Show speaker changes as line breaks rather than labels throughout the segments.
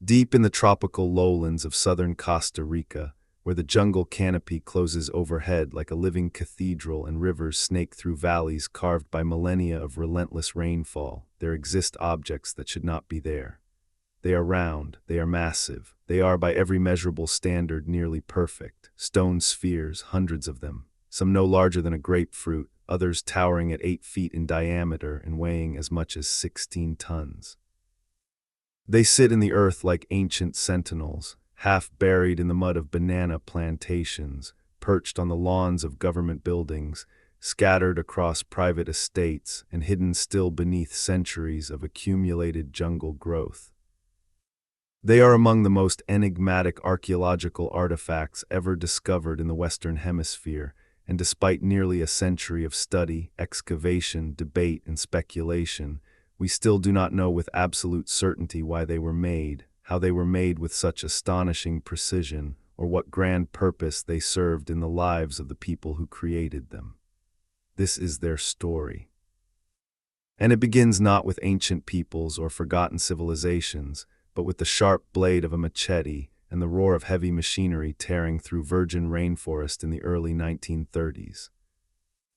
Deep in the tropical lowlands of southern Costa Rica, where the jungle canopy closes overhead like a living cathedral and rivers snake through valleys carved by millennia of relentless rainfall, there exist objects that should not be there. They are round, they are massive, they are by every measurable standard nearly perfect. Stone spheres, hundreds of them, some no larger than a grapefruit, others towering at 8 feet in diameter and weighing as much as 16 tons. They sit in the earth like ancient sentinels, half buried in the mud of banana plantations, perched on the lawns of government buildings, scattered across private estates, and hidden still beneath centuries of accumulated jungle growth. They are among the most enigmatic archaeological artifacts ever discovered in the Western Hemisphere, and despite nearly a century of study, excavation, debate, and speculation, we still do not know with absolute certainty why they were made, how they were made with such astonishing precision, or what grand purpose they served in the lives of the people who created them. This is their story. And it begins not with ancient peoples or forgotten civilizations, but with the sharp blade of a machete and the roar of heavy machinery tearing through virgin rainforest in the early 1930s.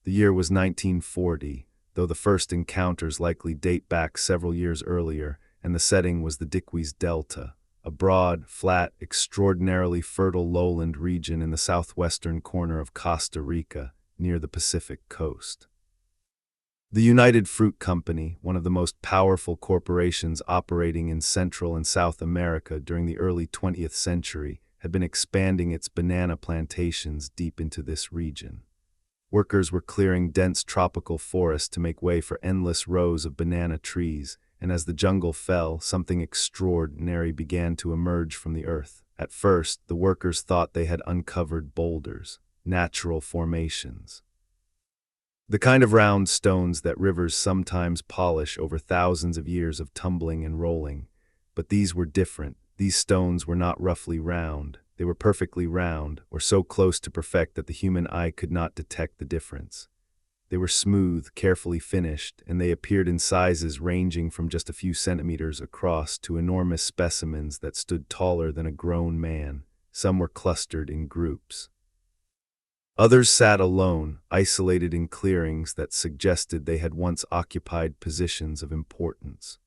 The year was 1940, though the first encounters likely date back several years earlier, and the setting was the Diquís Delta, a broad, flat, extraordinarily fertile lowland region in the southwestern corner of Costa Rica, near the Pacific coast. The United Fruit Company, one of the most powerful corporations operating in Central and South America during the early 20th century, had been expanding its banana plantations deep into this region. Workers were clearing dense tropical forests to make way for endless rows of banana trees, and as the jungle fell, something extraordinary began to emerge from the earth. At first, the workers thought they had uncovered boulders, natural formations. The kind of round stones that rivers sometimes polish over thousands of years of tumbling and rolling. But these were different. These stones were not roughly round. They were perfectly round, or so close to perfect that the human eye could not detect the difference. They were smooth, carefully finished, and they appeared in sizes ranging from just a few centimeters across to enormous specimens that stood taller than a grown man. Some were clustered in groups. Others sat alone, isolated in clearings that suggested they had once occupied positions of importance.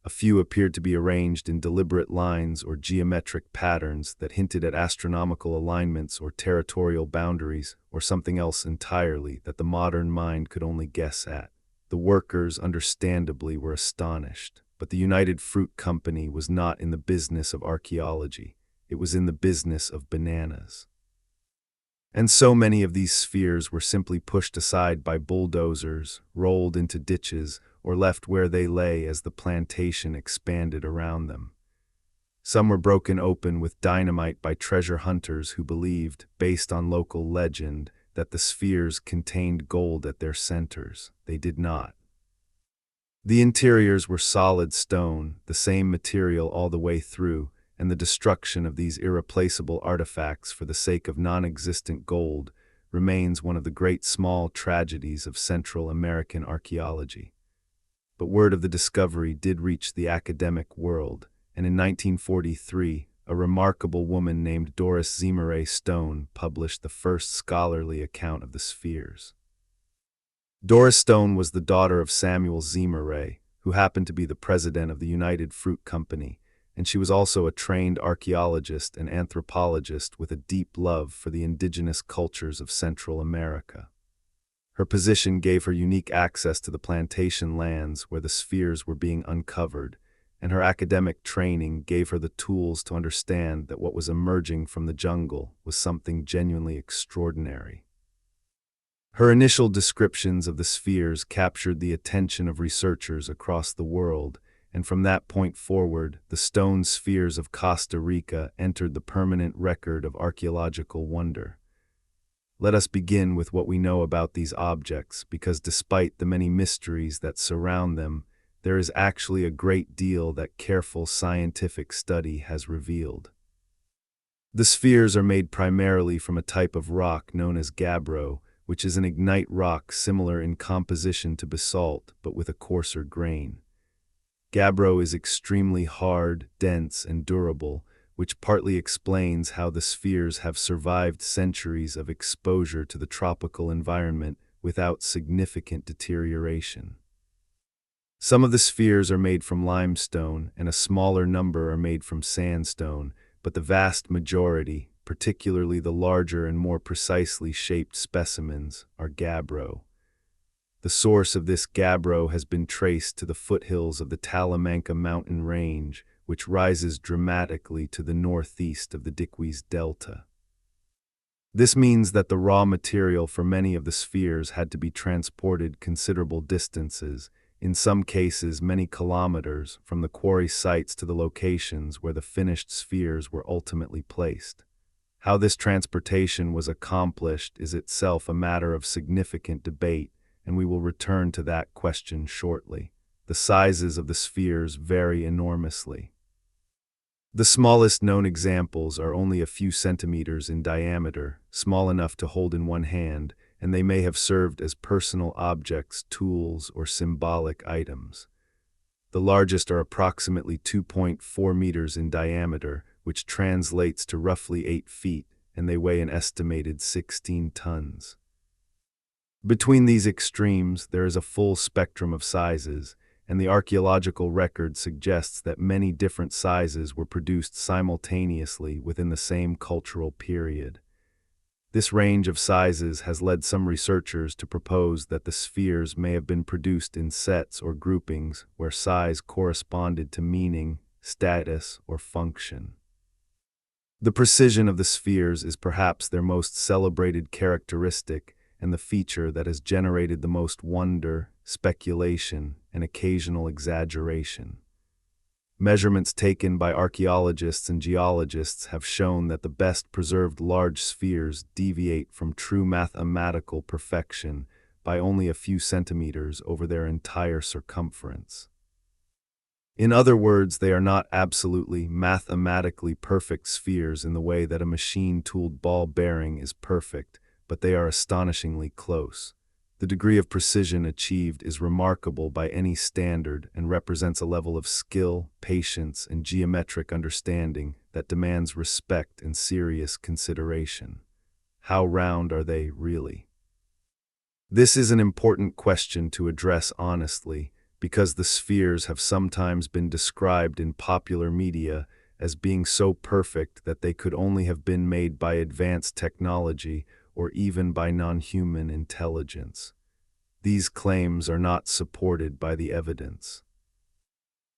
A few appeared to be arranged in deliberate lines or geometric patterns that hinted at astronomical alignments or territorial boundaries, or something else entirely that the modern mind could only guess at. The workers, understandably, were astonished, but the United Fruit Company was not in the business of archaeology. It was in the business of bananas. And so many of these spheres were simply pushed aside by bulldozers, rolled into ditches, or left where they lay as the plantation expanded around them. Some were broken open with dynamite by treasure hunters who believed, based on local legend, that the spheres contained gold at their centers. They did not. The interiors were solid stone, the same material all the way through, and the destruction of these irreplaceable artifacts for the sake of non-existent gold remains one of the great small tragedies of Central American archaeology. But word of the discovery did reach the academic world, and in 1943, a remarkable woman named Doris Zemurray Stone published the first scholarly account of the spheres. Doris Stone was the daughter of Samuel Zemurray, who happened to be the president of the United Fruit Company, and she was also a trained archaeologist and anthropologist with a deep love for the indigenous cultures of Central America. Her position gave her unique access to the plantation lands where the spheres were being uncovered, and her academic training gave her the tools to understand that what was emerging from the jungle was something genuinely extraordinary. Her initial descriptions of the spheres captured the attention of researchers across the world, and from that point forward, the stone spheres of Costa Rica entered the permanent record of archaeological wonder. Let us begin with what we know about these objects, because despite the many mysteries that surround them, there is actually a great deal that careful scientific study has revealed. The spheres are made primarily from a type of rock known as gabbro, which is an ignite rock similar in composition to basalt but with a coarser grain. Gabbro is extremely hard, dense, and durable, which partly explains how the spheres have survived centuries of exposure to the tropical environment without significant deterioration. Some of the spheres are made from limestone, and a smaller number are made from sandstone, but the vast majority, particularly the larger and more precisely shaped specimens, are gabbro. The source of this gabbro has been traced to the foothills of the Talamanca mountain range, which rises dramatically to the northeast of the Diquís Delta. This means that the raw material for many of the spheres had to be transported considerable distances, in some cases many kilometers, from the quarry sites to the locations where the finished spheres were ultimately placed. How this transportation was accomplished is itself a matter of significant debate, and we will return to that question shortly. The sizes of the spheres vary enormously. The smallest known examples are only a few centimeters in diameter, small enough to hold in one hand, and they may have served as personal objects, tools, or symbolic items. The largest are approximately 2.4 meters in diameter, which translates to roughly 8 feet, and they weigh an estimated 16 tons. Between these extremes, there is a full spectrum of sizes, and the archaeological record suggests that many different sizes were produced simultaneously within the same cultural period. This range of sizes has led some researchers to propose that the spheres may have been produced in sets or groupings where size corresponded to meaning, status, or function. The precision of the spheres is perhaps their most celebrated characteristic, and the feature that has generated the most wonder, speculation, and occasional exaggeration. Measurements taken by archaeologists and geologists have shown that the best preserved large spheres deviate from true mathematical perfection by only a few centimeters over their entire circumference. In other words, they are not absolutely mathematically perfect spheres in the way that a machine-tooled ball bearing is perfect, but they are astonishingly close. The degree of precision achieved is remarkable by any standard and represents a level of skill, patience, and geometric understanding that demands respect and serious consideration. How round are they really? This is an important question to address honestly, because the spheres have sometimes been described in popular media as being so perfect that they could only have been made by advanced technology or even by non-human intelligence. These claims are not supported by the evidence.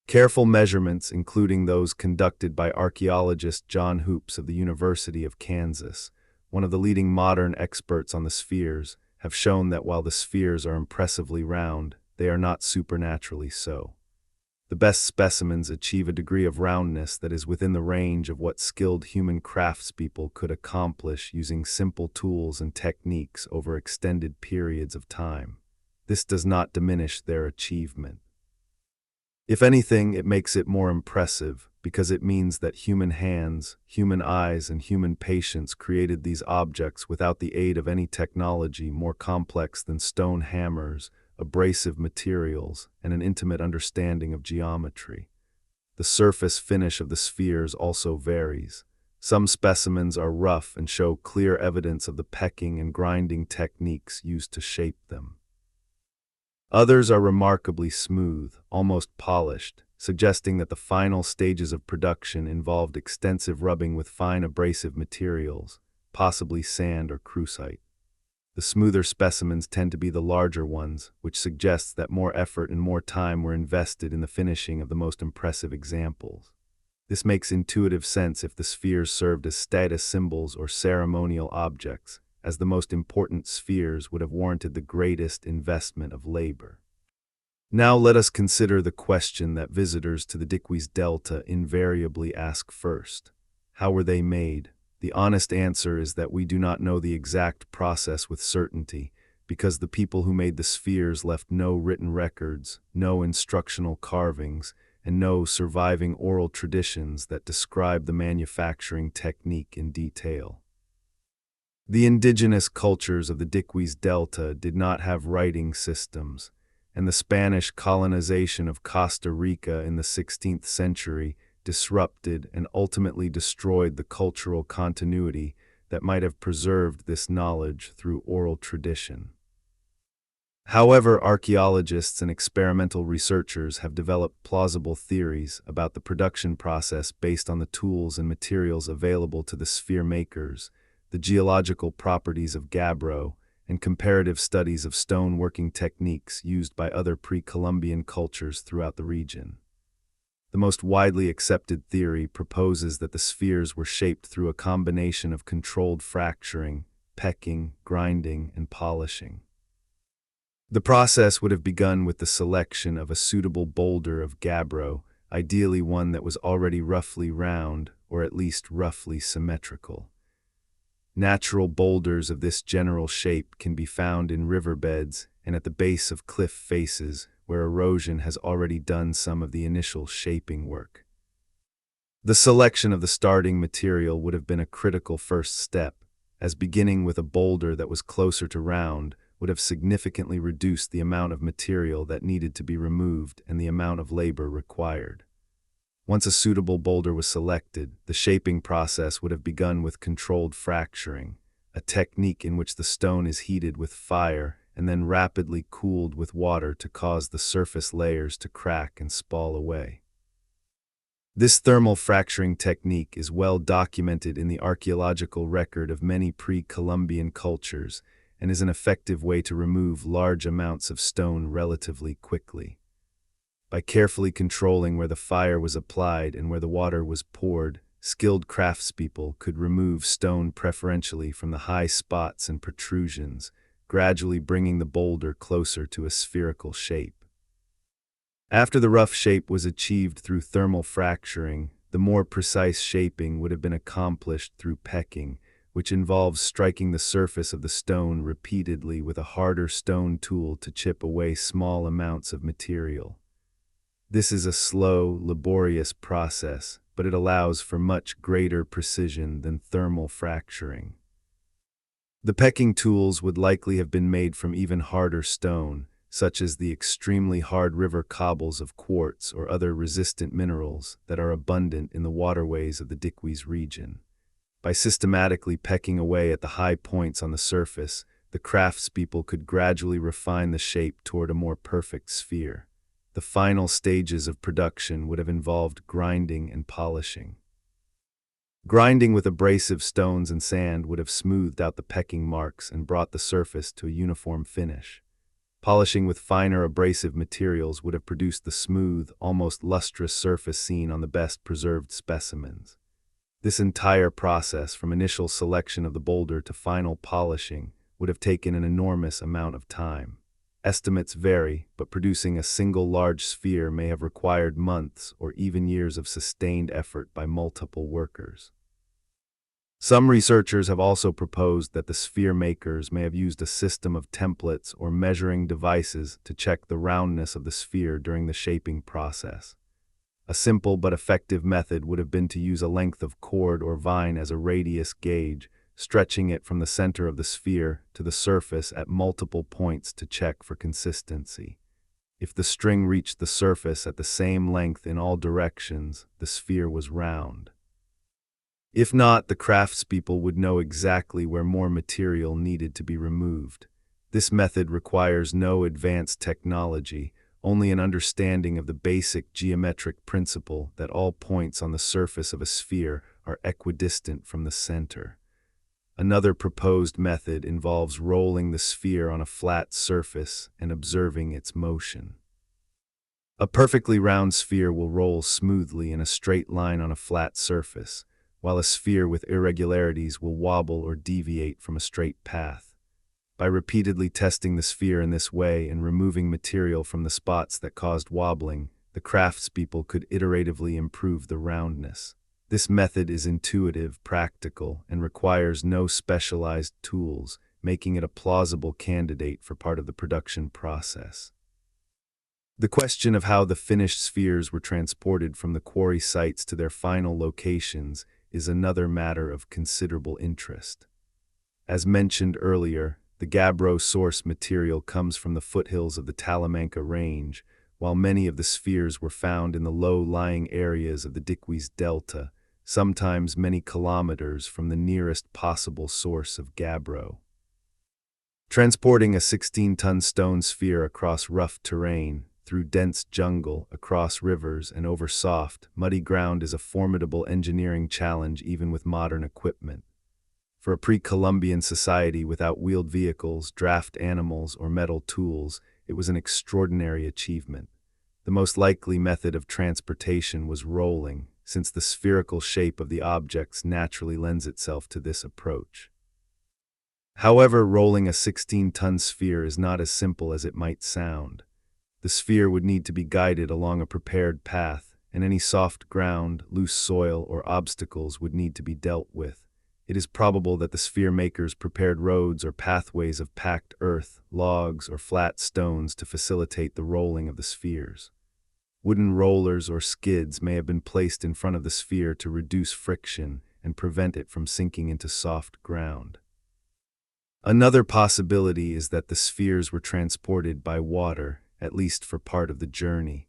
Careful measurements, including those conducted by archaeologist John Hoops of the University of Kansas, one of the leading modern experts on the spheres, have shown that while the spheres are impressively round, they are not supernaturally so. The best specimens achieve a degree of roundness that is within the range of what skilled human craftspeople could accomplish using simple tools and techniques over extended periods of time. This does not diminish their achievement. If anything, it makes it more impressive, because it means that human hands, human eyes, and human patience created these objects without the aid of any technology more complex than stone hammers, abrasive materials, and an intimate understanding of geometry. The surface finish of the spheres also varies. Some specimens are rough and show clear evidence of the pecking and grinding techniques used to shape them. Others are remarkably smooth, almost polished, suggesting that the final stages of production involved extensive rubbing with fine abrasive materials, possibly sand or crucite. The smoother specimens tend to be the larger ones, which suggests that more effort and more time were invested in the finishing of the most impressive examples. This makes intuitive sense if the spheres served as status symbols or ceremonial objects, as the most important spheres would have warranted the greatest investment of labor. Now let us consider the question that visitors to the Diquís Delta invariably ask first. How were they made? The honest answer is that we do not know the exact process with certainty, because the people who made the spheres left no written records, no instructional carvings, and no surviving oral traditions that describe the manufacturing technique in detail. The indigenous cultures of the Diquís Delta did not have writing systems, and the Spanish colonization of Costa Rica in the 16th century disrupted and ultimately destroyed the cultural continuity that might have preserved this knowledge through oral tradition. However, archaeologists and experimental researchers have developed plausible theories about the production process based on the tools and materials available to the sphere makers, the geological properties of gabbro, and comparative studies of stone-working techniques used by other pre-Columbian cultures throughout the region. The most widely accepted theory proposes that the spheres were shaped through a combination of controlled fracturing, pecking, grinding, and polishing. The process would have begun with the selection of a suitable boulder of gabbro, ideally one that was already roughly round or at least roughly symmetrical. Natural boulders of this general shape can be found in riverbeds and at the base of cliff faces where erosion has already done some of the initial shaping work. The selection of the starting material would have been a critical first step, as beginning with a boulder that was closer to round would have significantly reduced the amount of material that needed to be removed and the amount of labor required. Once a suitable boulder was selected, the shaping process would have begun with controlled fracturing, a technique in which the stone is heated with fire and then rapidly cooled with water to cause the surface layers to crack and spall away. This thermal fracturing technique is well documented in the archaeological record of many pre-Columbian cultures and is an effective way to remove large amounts of stone relatively quickly. By carefully controlling where the fire was applied and where the water was poured, skilled craftspeople could remove stone preferentially from the high spots and protrusions, gradually bringing the boulder closer to a spherical shape. After the rough shape was achieved through thermal fracturing, the more precise shaping would have been accomplished through pecking, which involves striking the surface of the stone repeatedly with a harder stone tool to chip away small amounts of material. This is a slow, laborious process, but it allows for much greater precision than thermal fracturing. The pecking tools would likely have been made from even harder stone, such as the extremely hard river cobbles of quartz or other resistant minerals that are abundant in the waterways of the Diquís region. By systematically pecking away at the high points on the surface, the craftspeople could gradually refine the shape toward a more perfect sphere. The final stages of production would have involved grinding and polishing. Grinding with abrasive stones and sand would have smoothed out the pecking marks and brought the surface to a uniform finish. Polishing with finer abrasive materials would have produced the smooth, almost lustrous surface seen on the best preserved specimens. This entire process, from initial selection of the boulder to final polishing, would have taken an enormous amount of time. Estimates vary, but producing a single large sphere may have required months or even years of sustained effort by multiple workers. Some researchers have also proposed that the sphere makers may have used a system of templates or measuring devices to check the roundness of the sphere during the shaping process. A simple but effective method would have been to use a length of cord or vine as a radius gauge, stretching it from the center of the sphere to the surface at multiple points to check for consistency. If the string reached the surface at the same length in all directions, the sphere was round. If not, the craftspeople would know exactly where more material needed to be removed. This method requires no advanced technology, only an understanding of the basic geometric principle that all points on the surface of a sphere are equidistant from the center. Another proposed method involves rolling the sphere on a flat surface and observing its motion. A perfectly round sphere will roll smoothly in a straight line on a flat surface, while a sphere with irregularities will wobble or deviate from a straight path. By repeatedly testing the sphere in this way and removing material from the spots that caused wobbling, the craftspeople could iteratively improve the roundness. This method is intuitive, practical, and requires no specialized tools, making it a plausible candidate for part of the production process. The question of how the finished spheres were transported from the quarry sites to their final locations is another matter of considerable interest. As mentioned earlier, The gabbro source material comes from the foothills of the Talamanca Range, while many of the spheres were found in the low-lying areas of the Diquís Delta, sometimes many kilometers from the nearest possible source of gabbro. Transporting a 16-ton stone sphere across rough terrain, through dense jungle, across rivers, and over soft, muddy ground is a formidable engineering challenge even with modern equipment. For a pre-Columbian society without wheeled vehicles, draft animals, or metal tools, it was an extraordinary achievement. The most likely method of transportation was rolling, since the spherical shape of the objects naturally lends itself to this approach. However, rolling a 16-ton sphere is not as simple as it might sound. The sphere would need to be guided along a prepared path, and any soft ground, loose soil, or obstacles would need to be dealt with. It is probable that the sphere makers prepared roads or pathways of packed earth, logs, or flat stones to facilitate the rolling of the spheres. Wooden rollers or skids may have been placed in front of the sphere to reduce friction and prevent it from sinking into soft ground. Another possibility is that the spheres were transported by water, at least for part of the journey.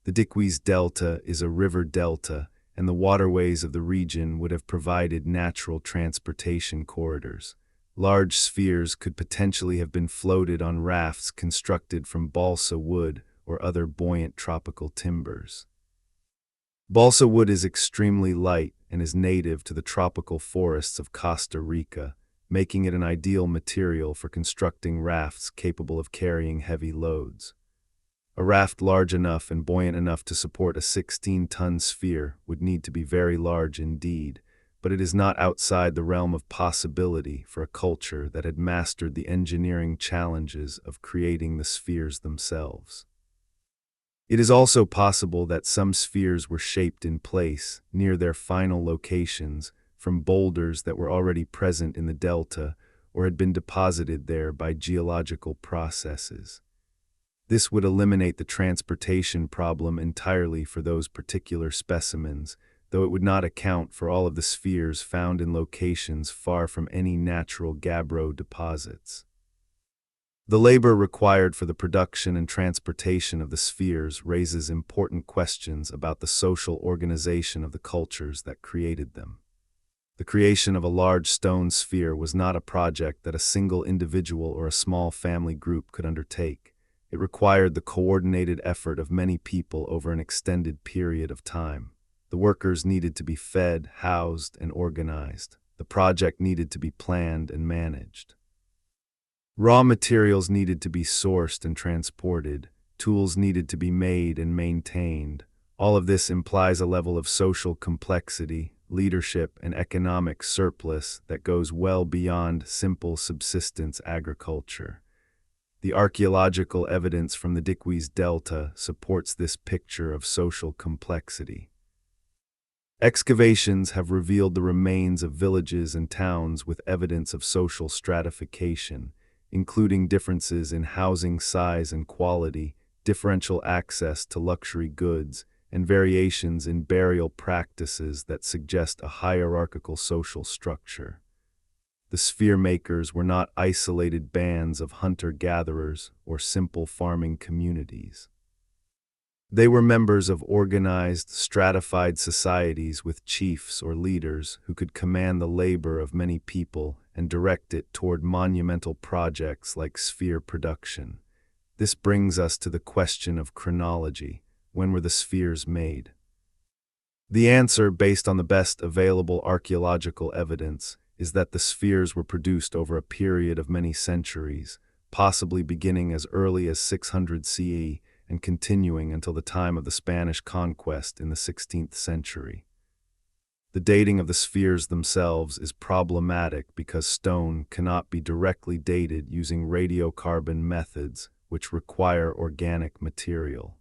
The Diquís Delta is a river delta, and the waterways of the region would have provided natural transportation corridors. Large spheres could potentially have been floated on rafts constructed from balsa wood or other buoyant tropical timbers. Balsa wood is extremely light and is native to the tropical forests of Costa Rica, making it an ideal material for constructing rafts capable of carrying heavy loads. A raft large enough and buoyant enough to support a 16-ton sphere would need to be very large indeed, but it is not outside the realm of possibility for a culture that had mastered the engineering challenges of creating the spheres themselves. It is also possible that some spheres were shaped in place, near their final locations, from boulders that were already present in the delta or had been deposited there by geological processes. This would eliminate the transportation problem entirely for those particular specimens, though it would not account for all of the spheres found in locations far from any natural gabbro deposits. The labor required for the production and transportation of the spheres raises important questions about the social organization of the cultures that created them. The creation of a large stone sphere was not a project that a single individual or a small family group could undertake. It required the coordinated effort of many people over an extended period of time. The workers needed to be fed, housed, and organized. The project needed to be planned and managed. Raw materials needed to be sourced and transported. Tools needed to be made and maintained. All of this implies a level of social complexity, leadership, and economic surplus that goes well beyond simple subsistence agriculture. The archaeological evidence from the Diquís Delta supports this picture of social complexity. Excavations have revealed the remains of villages and towns with evidence of social stratification, including differences in housing size and quality, differential access to luxury goods, and variations in burial practices that suggest a hierarchical social structure. The sphere makers were not isolated bands of hunter-gatherers or simple farming communities. They were members of organized, stratified societies with chiefs or leaders who could command the labor of many people and direct it toward monumental projects like sphere production. This brings us to the question of chronology. When were the spheres made? The answer, based on the best available archaeological evidence, is that the spheres were produced over a period of many centuries, possibly beginning as early as 600 CE and continuing until the time of the Spanish conquest in the 16th century. The dating of the spheres themselves is problematic because stone cannot be directly dated using radiocarbon methods, which require organic material.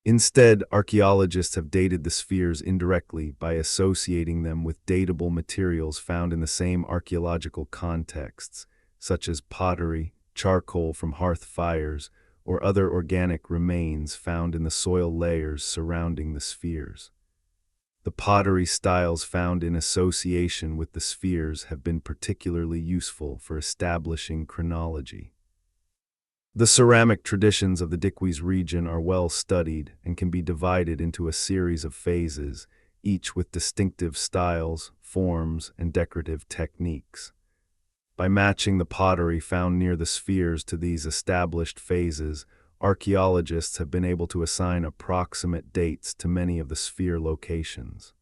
Instead, archaeologists have dated the spheres indirectly by associating them with datable materials found in the same archaeological contexts, such as pottery, charcoal from hearth fires, or other organic remains found in the soil layers surrounding the spheres. The pottery styles found in association with the spheres have been particularly useful for establishing chronology. The ceramic traditions of the Diquís region are well studied and can be divided into a series of phases, each with distinctive styles, forms, and decorative techniques. By matching the pottery found near the spheres to these established phases, archaeologists have been able to assign approximate dates to many of the sphere locations.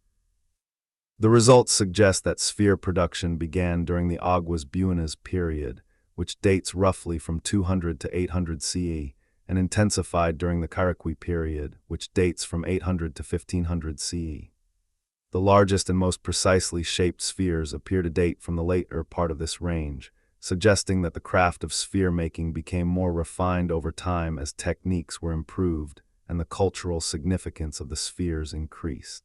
The results suggest that sphere production began during the Aguas Buenas period, which dates roughly from 200 to 800 CE, and intensified during the Caraqui period, which dates from 800 to 1500 CE. The largest and most precisely shaped spheres appear to date from the later part of this range, suggesting that the craft of sphere making became more refined over time as techniques were improved and the cultural significance of the spheres increased.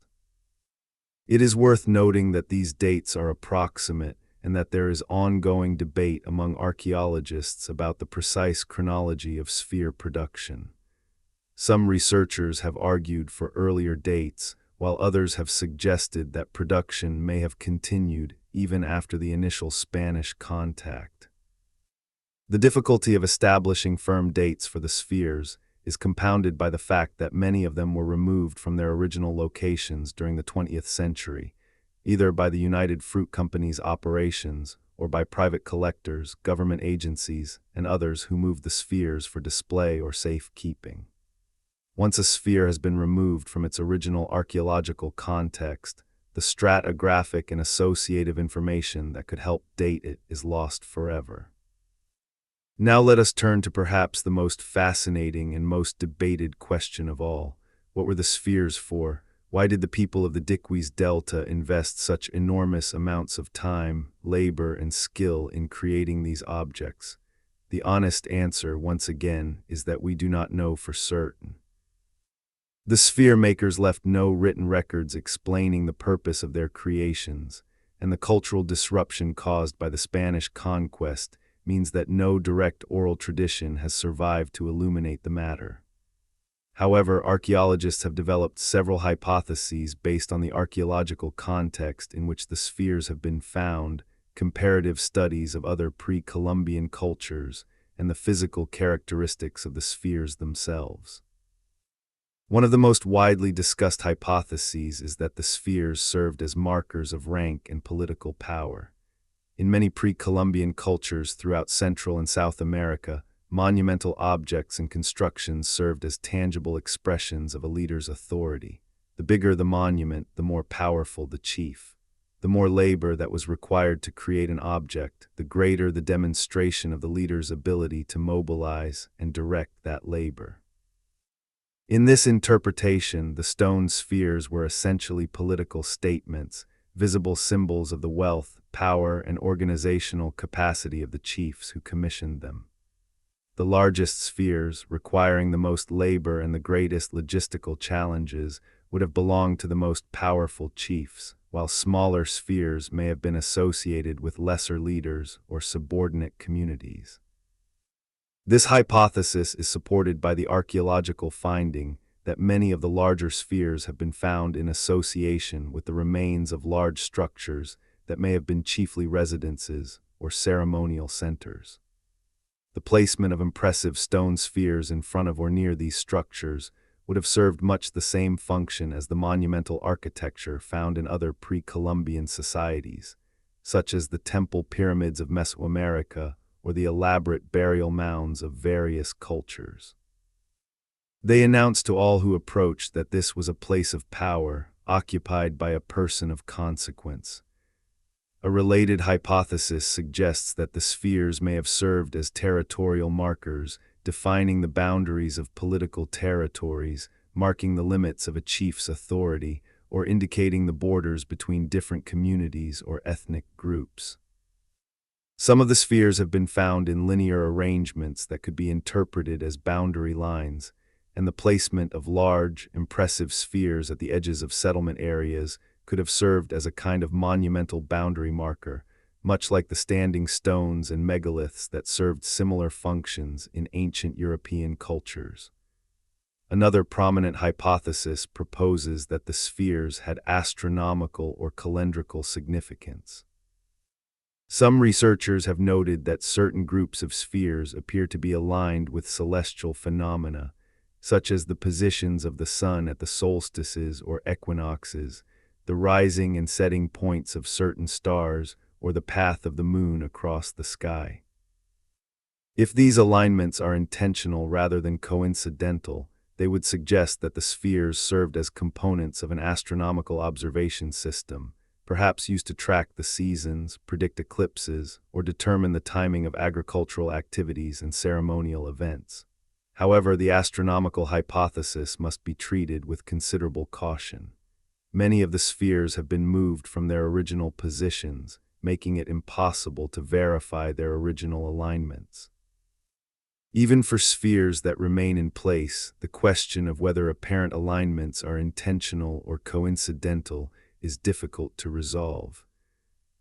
It is worth noting that these dates are approximate and that there is ongoing debate among archaeologists about the precise chronology of sphere production. Some researchers have argued for earlier dates, while others have suggested that production may have continued even after the initial Spanish contact. The difficulty of establishing firm dates for the spheres is compounded by the fact that many of them were removed from their original locations during the 20th century, either by the United Fruit Company's operations or by private collectors, government agencies, and others who moved the spheres for display or safekeeping. Once a sphere has been removed from its original archaeological context, the stratigraphic and associative information that could help date it is lost forever. Now let us turn to perhaps the most fascinating and most debated question of all. What were the spheres for? Why did the people of the Diquís Delta invest such enormous amounts of time, labor, and skill in creating these objects? The honest answer, once again, is that we do not know for certain. The sphere makers left no written records explaining the purpose of their creations, and the cultural disruption caused by the Spanish conquest means that no direct oral tradition has survived to illuminate the matter. However, archaeologists have developed several hypotheses based on the archaeological context in which the spheres have been found, comparative studies of other pre-Columbian cultures, and the physical characteristics of the spheres themselves. One of the most widely discussed hypotheses is that the spheres served as markers of rank and political power. In many pre-Columbian cultures throughout Central and South America, monumental objects and constructions served as tangible expressions of a leader's authority. The bigger the monument, the more powerful the chief. The more labor that was required to create an object, the greater the demonstration of the leader's ability to mobilize and direct that labor. In this interpretation, the stone spheres were essentially political statements, visible symbols of the wealth, power, and organizational capacity of the chiefs who commissioned them. The largest spheres, requiring the most labor and the greatest logistical challenges, would have belonged to the most powerful chiefs, while smaller spheres may have been associated with lesser leaders or subordinate communities. This hypothesis is supported by the archaeological finding that many of the larger spheres have been found in association with the remains of large structures that may have been chiefly residences or ceremonial centers. The placement of impressive stone spheres in front of or near these structures would have served much the same function as the monumental architecture found in other pre-Columbian societies, such as the temple pyramids of Mesoamerica or the elaborate burial mounds of various cultures. They announced to all who approached that this was a place of power, occupied by a person of consequence. A related hypothesis suggests that the spheres may have served as territorial markers, defining the boundaries of political territories, marking the limits of a chief's authority, or indicating the borders between different communities or ethnic groups. Some of the spheres have been found in linear arrangements that could be interpreted as boundary lines, and the placement of large, impressive spheres at the edges of settlement areas could have served as a kind of monumental boundary marker, much like the standing stones and megaliths that served similar functions in ancient European cultures. Another prominent hypothesis proposes that the spheres had astronomical or calendrical significance. Some researchers have noted that certain groups of spheres appear to be aligned with celestial phenomena, such as the positions of the sun at the solstices or equinoxes, the rising and setting points of certain stars, or the path of the moon across the sky. If these alignments are intentional rather than coincidental, they would suggest that the spheres served as components of an astronomical observation system, perhaps used to track the seasons, predict eclipses, or determine the timing of agricultural activities and ceremonial events. However, the astronomical hypothesis must be treated with considerable caution. Many of the spheres have been moved from their original positions, making it impossible to verify their original alignments. Even for spheres that remain in place, the question of whether apparent alignments are intentional or coincidental is difficult to resolve.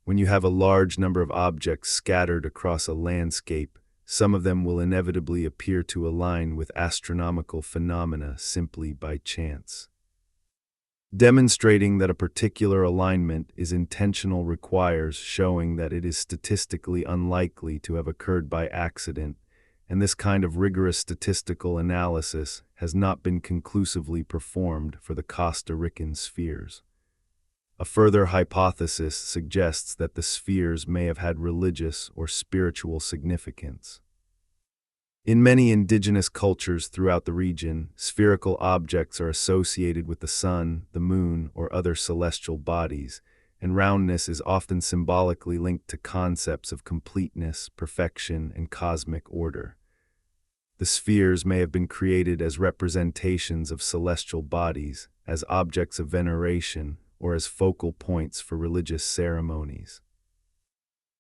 When you have a large number of objects scattered across a landscape, some of them will inevitably appear to align with astronomical phenomena simply by chance. Demonstrating that a particular alignment is intentional requires showing that it is statistically unlikely to have occurred by accident, and this kind of rigorous statistical analysis has not been conclusively performed for the Costa Rican spheres. A further hypothesis suggests that the spheres may have had religious or spiritual significance. In many indigenous cultures throughout the region, spherical objects are associated with the sun, the moon, or other celestial bodies, and roundness is often symbolically linked to concepts of completeness, perfection, and cosmic order. The spheres may have been created as representations of celestial bodies, as objects of veneration, or as focal points for religious ceremonies.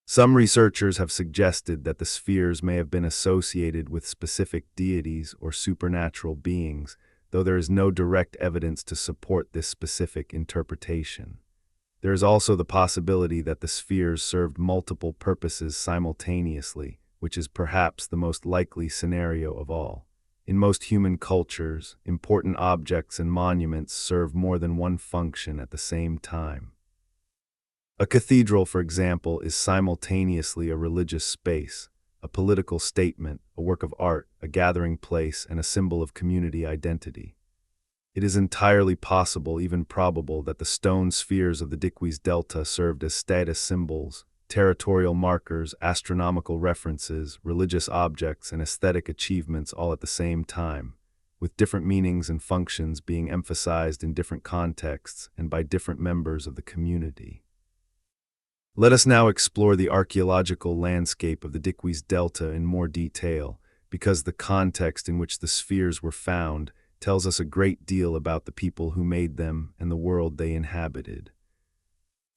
Some researchers have suggested that the spheres may have been associated with specific deities or supernatural beings, though there is no direct evidence to support this specific interpretation. There is also the possibility that the spheres served multiple purposes simultaneously, which is perhaps the most likely scenario of all. In most human cultures, important objects and monuments serve more than one function at the same time. A cathedral, for example, is simultaneously a religious space, a political statement, a work of art, a gathering place, and a symbol of community identity. It is entirely possible, even probable, that the stone spheres of the Diquís Delta served as status symbols, territorial markers, astronomical references, religious objects, and aesthetic achievements all at the same time, with different meanings and functions being emphasized in different contexts and by different members of the community. Let us now explore the archaeological landscape of the Diquís Delta in more detail, because the context in which the spheres were found tells us a great deal about the people who made them and the world they inhabited.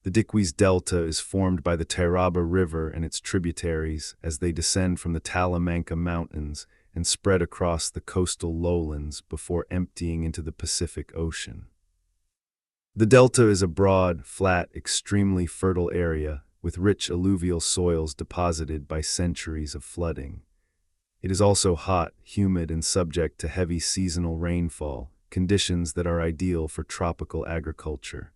The Diquís Delta is formed by the Tairaba River and its tributaries as they descend from the Talamanca Mountains and spread across the coastal lowlands before emptying into the Pacific Ocean. The delta is a broad, flat, extremely fertile area with rich alluvial soils deposited by centuries of flooding. It is also hot, humid, and subject to heavy seasonal rainfall, conditions that are ideal for tropical agriculture.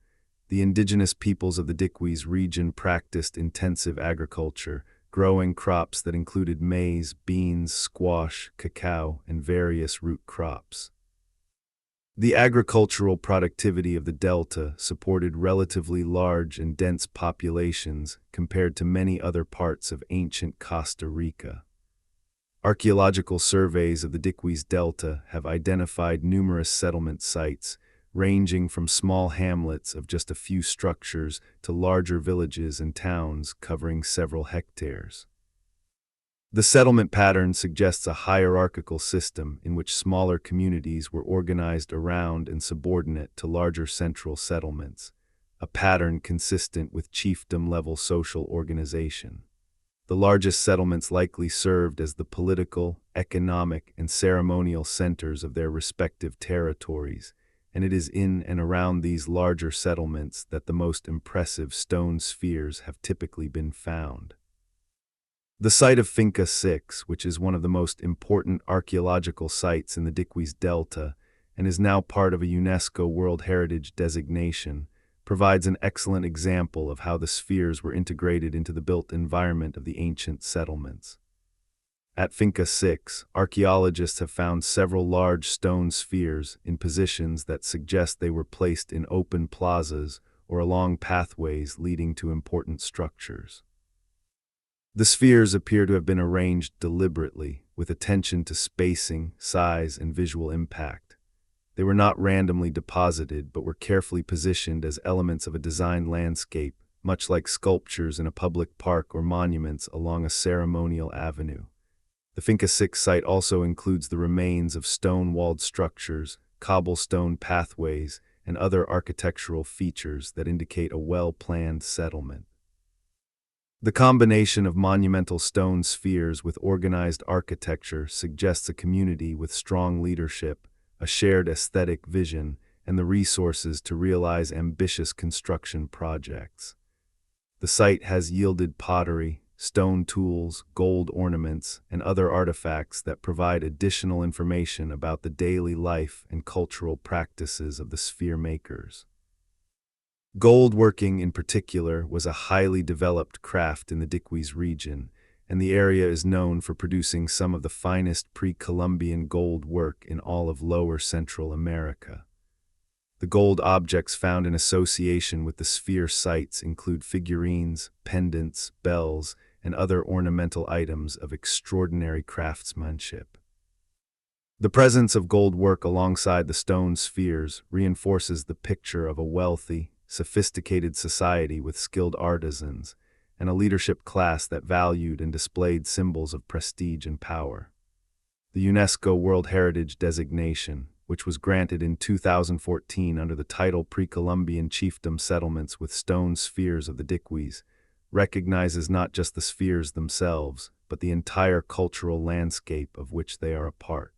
The indigenous peoples of the Diquís region practiced intensive agriculture, growing crops that included maize, beans, squash, cacao, and various root crops. The agricultural productivity of the delta supported relatively large and dense populations compared to many other parts of ancient Costa Rica. Archaeological surveys of the Diquís Delta have identified numerous settlement sites, ranging from small hamlets of just a few structures to larger villages and towns covering several hectares. The settlement pattern suggests a hierarchical system in which smaller communities were organized around and subordinate to larger central settlements, a pattern consistent with chiefdom-level social organization. The largest settlements likely served as the political, economic, and ceremonial centers of their respective territories, and it is in and around these larger settlements that the most impressive stone spheres have typically been found. The site of Finca 6, which is one of the most important archaeological sites in the Diquís Delta, and is now part of a UNESCO World Heritage designation, provides an excellent example of how the spheres were integrated into the built environment of the ancient settlements. At Finca 6, archaeologists have found several large stone spheres in positions that suggest they were placed in open plazas or along pathways leading to important structures. The spheres appear to have been arranged deliberately, with attention to spacing, size, and visual impact. They were not randomly deposited, but were carefully positioned as elements of a designed landscape, much like sculptures in a public park or monuments along a ceremonial avenue. The Finca 6 site also includes the remains of stone-walled structures, cobblestone pathways, and other architectural features that indicate a well-planned settlement. The combination of monumental stone spheres with organized architecture suggests a community with strong leadership, a shared aesthetic vision, and the resources to realize ambitious construction projects. The site has yielded pottery, stone tools, gold ornaments, and other artifacts that provide additional information about the daily life and cultural practices of the sphere makers. Gold working, in particular, was a highly developed craft in the Diquís region, and the area is known for producing some of the finest pre-Columbian gold work in all of Lower Central America. The gold objects found in association with the sphere sites include figurines, pendants, bells, and other ornamental items of extraordinary craftsmanship. The presence of gold work alongside the stone spheres reinforces the picture of a wealthy, sophisticated society with skilled artisans, and a leadership class that valued and displayed symbols of prestige and power. The UNESCO World Heritage designation, which was granted in 2014 under the title Pre-Columbian Chiefdom Settlements with Stone Spheres of the Diquís, recognizes not just the spheres themselves, but the entire cultural landscape of which they are a part.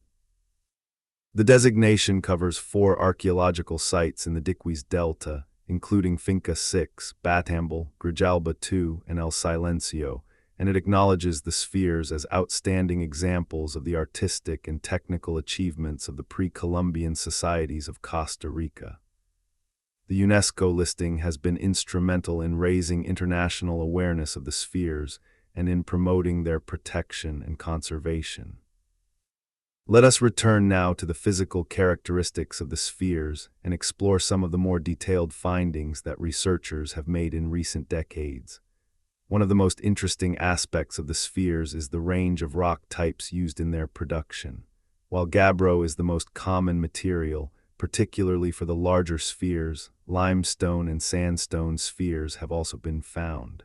The designation covers 4 archaeological sites in the Diquís Delta, including Finca 6, Batambal, Grijalba 2, and El Silencio, and it acknowledges the spheres as outstanding examples of the artistic and technical achievements of the pre-Columbian societies of Costa Rica. The UNESCO listing has been instrumental in raising international awareness of the spheres and in promoting their protection and conservation. Let us return now to the physical characteristics of the spheres and explore some of the more detailed findings that researchers have made in recent decades. One of the most interesting aspects of the spheres is the range of rock types used in their production. While gabbro is the most common material, particularly for the larger spheres, limestone and sandstone spheres have also been found.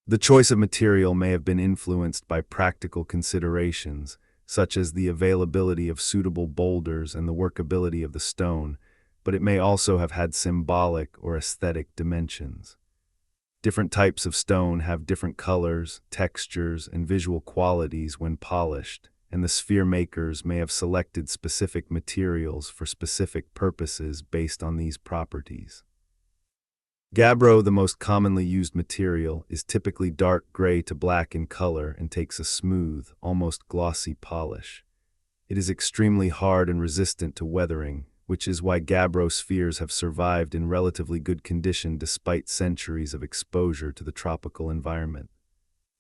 The choice of material may have been influenced by practical considerations, such as the availability of suitable boulders and the workability of the stone, but it may also have had symbolic or aesthetic dimensions. Different types of stone have different colors, textures, and visual qualities when polished, and the sphere makers may have selected specific materials for specific purposes based on these properties. Gabbro, the most commonly used material, is typically dark gray to black in color and takes a smooth, almost glossy polish. It is extremely hard and resistant to weathering, which is why gabbro spheres have survived in relatively good condition despite centuries of exposure to the tropical environment.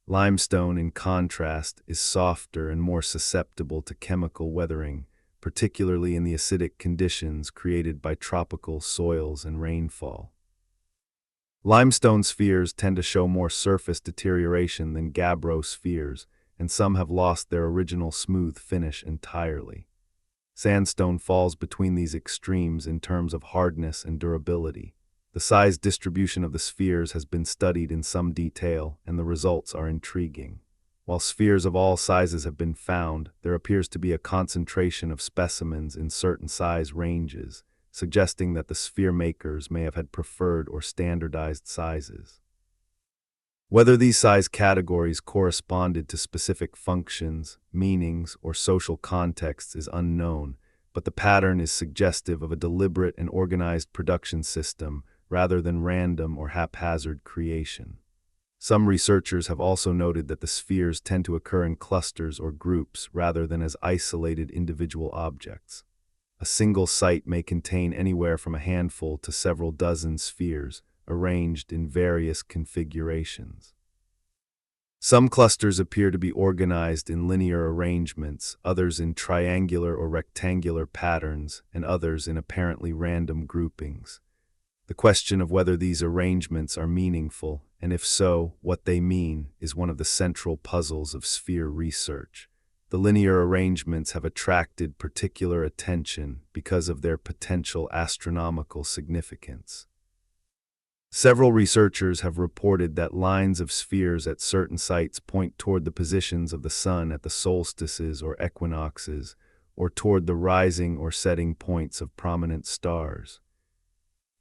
Limestone, in contrast, is softer and more susceptible to chemical weathering, particularly in the acidic conditions created by tropical soils and rainfall. Limestone spheres tend to show more surface deterioration than gabbro spheres, and some have lost their original smooth finish entirely. Sandstone falls between these extremes in terms of hardness and durability. The size distribution of the spheres has been studied in some detail, and the results are intriguing. While spheres of all sizes have been found, there appears to be a concentration of specimens in certain size ranges, suggesting that the sphere makers may have had preferred or standardized sizes. Whether these size categories corresponded to specific functions, meanings, or social contexts is unknown, but the pattern is suggestive of a deliberate and organized production system rather than random or haphazard creation. Some researchers have also noted that the spheres tend to occur in clusters or groups rather than as isolated individual objects. A a single site may contain anywhere from a handful to several dozen spheres, arranged in various configurations. Some clusters appear to be organized in linear arrangements, others in triangular or rectangular patterns, and others in apparently random groupings. The question of whether these arrangements are meaningful, and if so, what they mean, is one of the central puzzles of sphere research. The linear arrangements have attracted particular attention because of their potential astronomical significance. Several researchers have reported that lines of spheres at certain sites point toward the positions of the sun at the solstices or equinoxes, or toward the rising or setting points of prominent stars.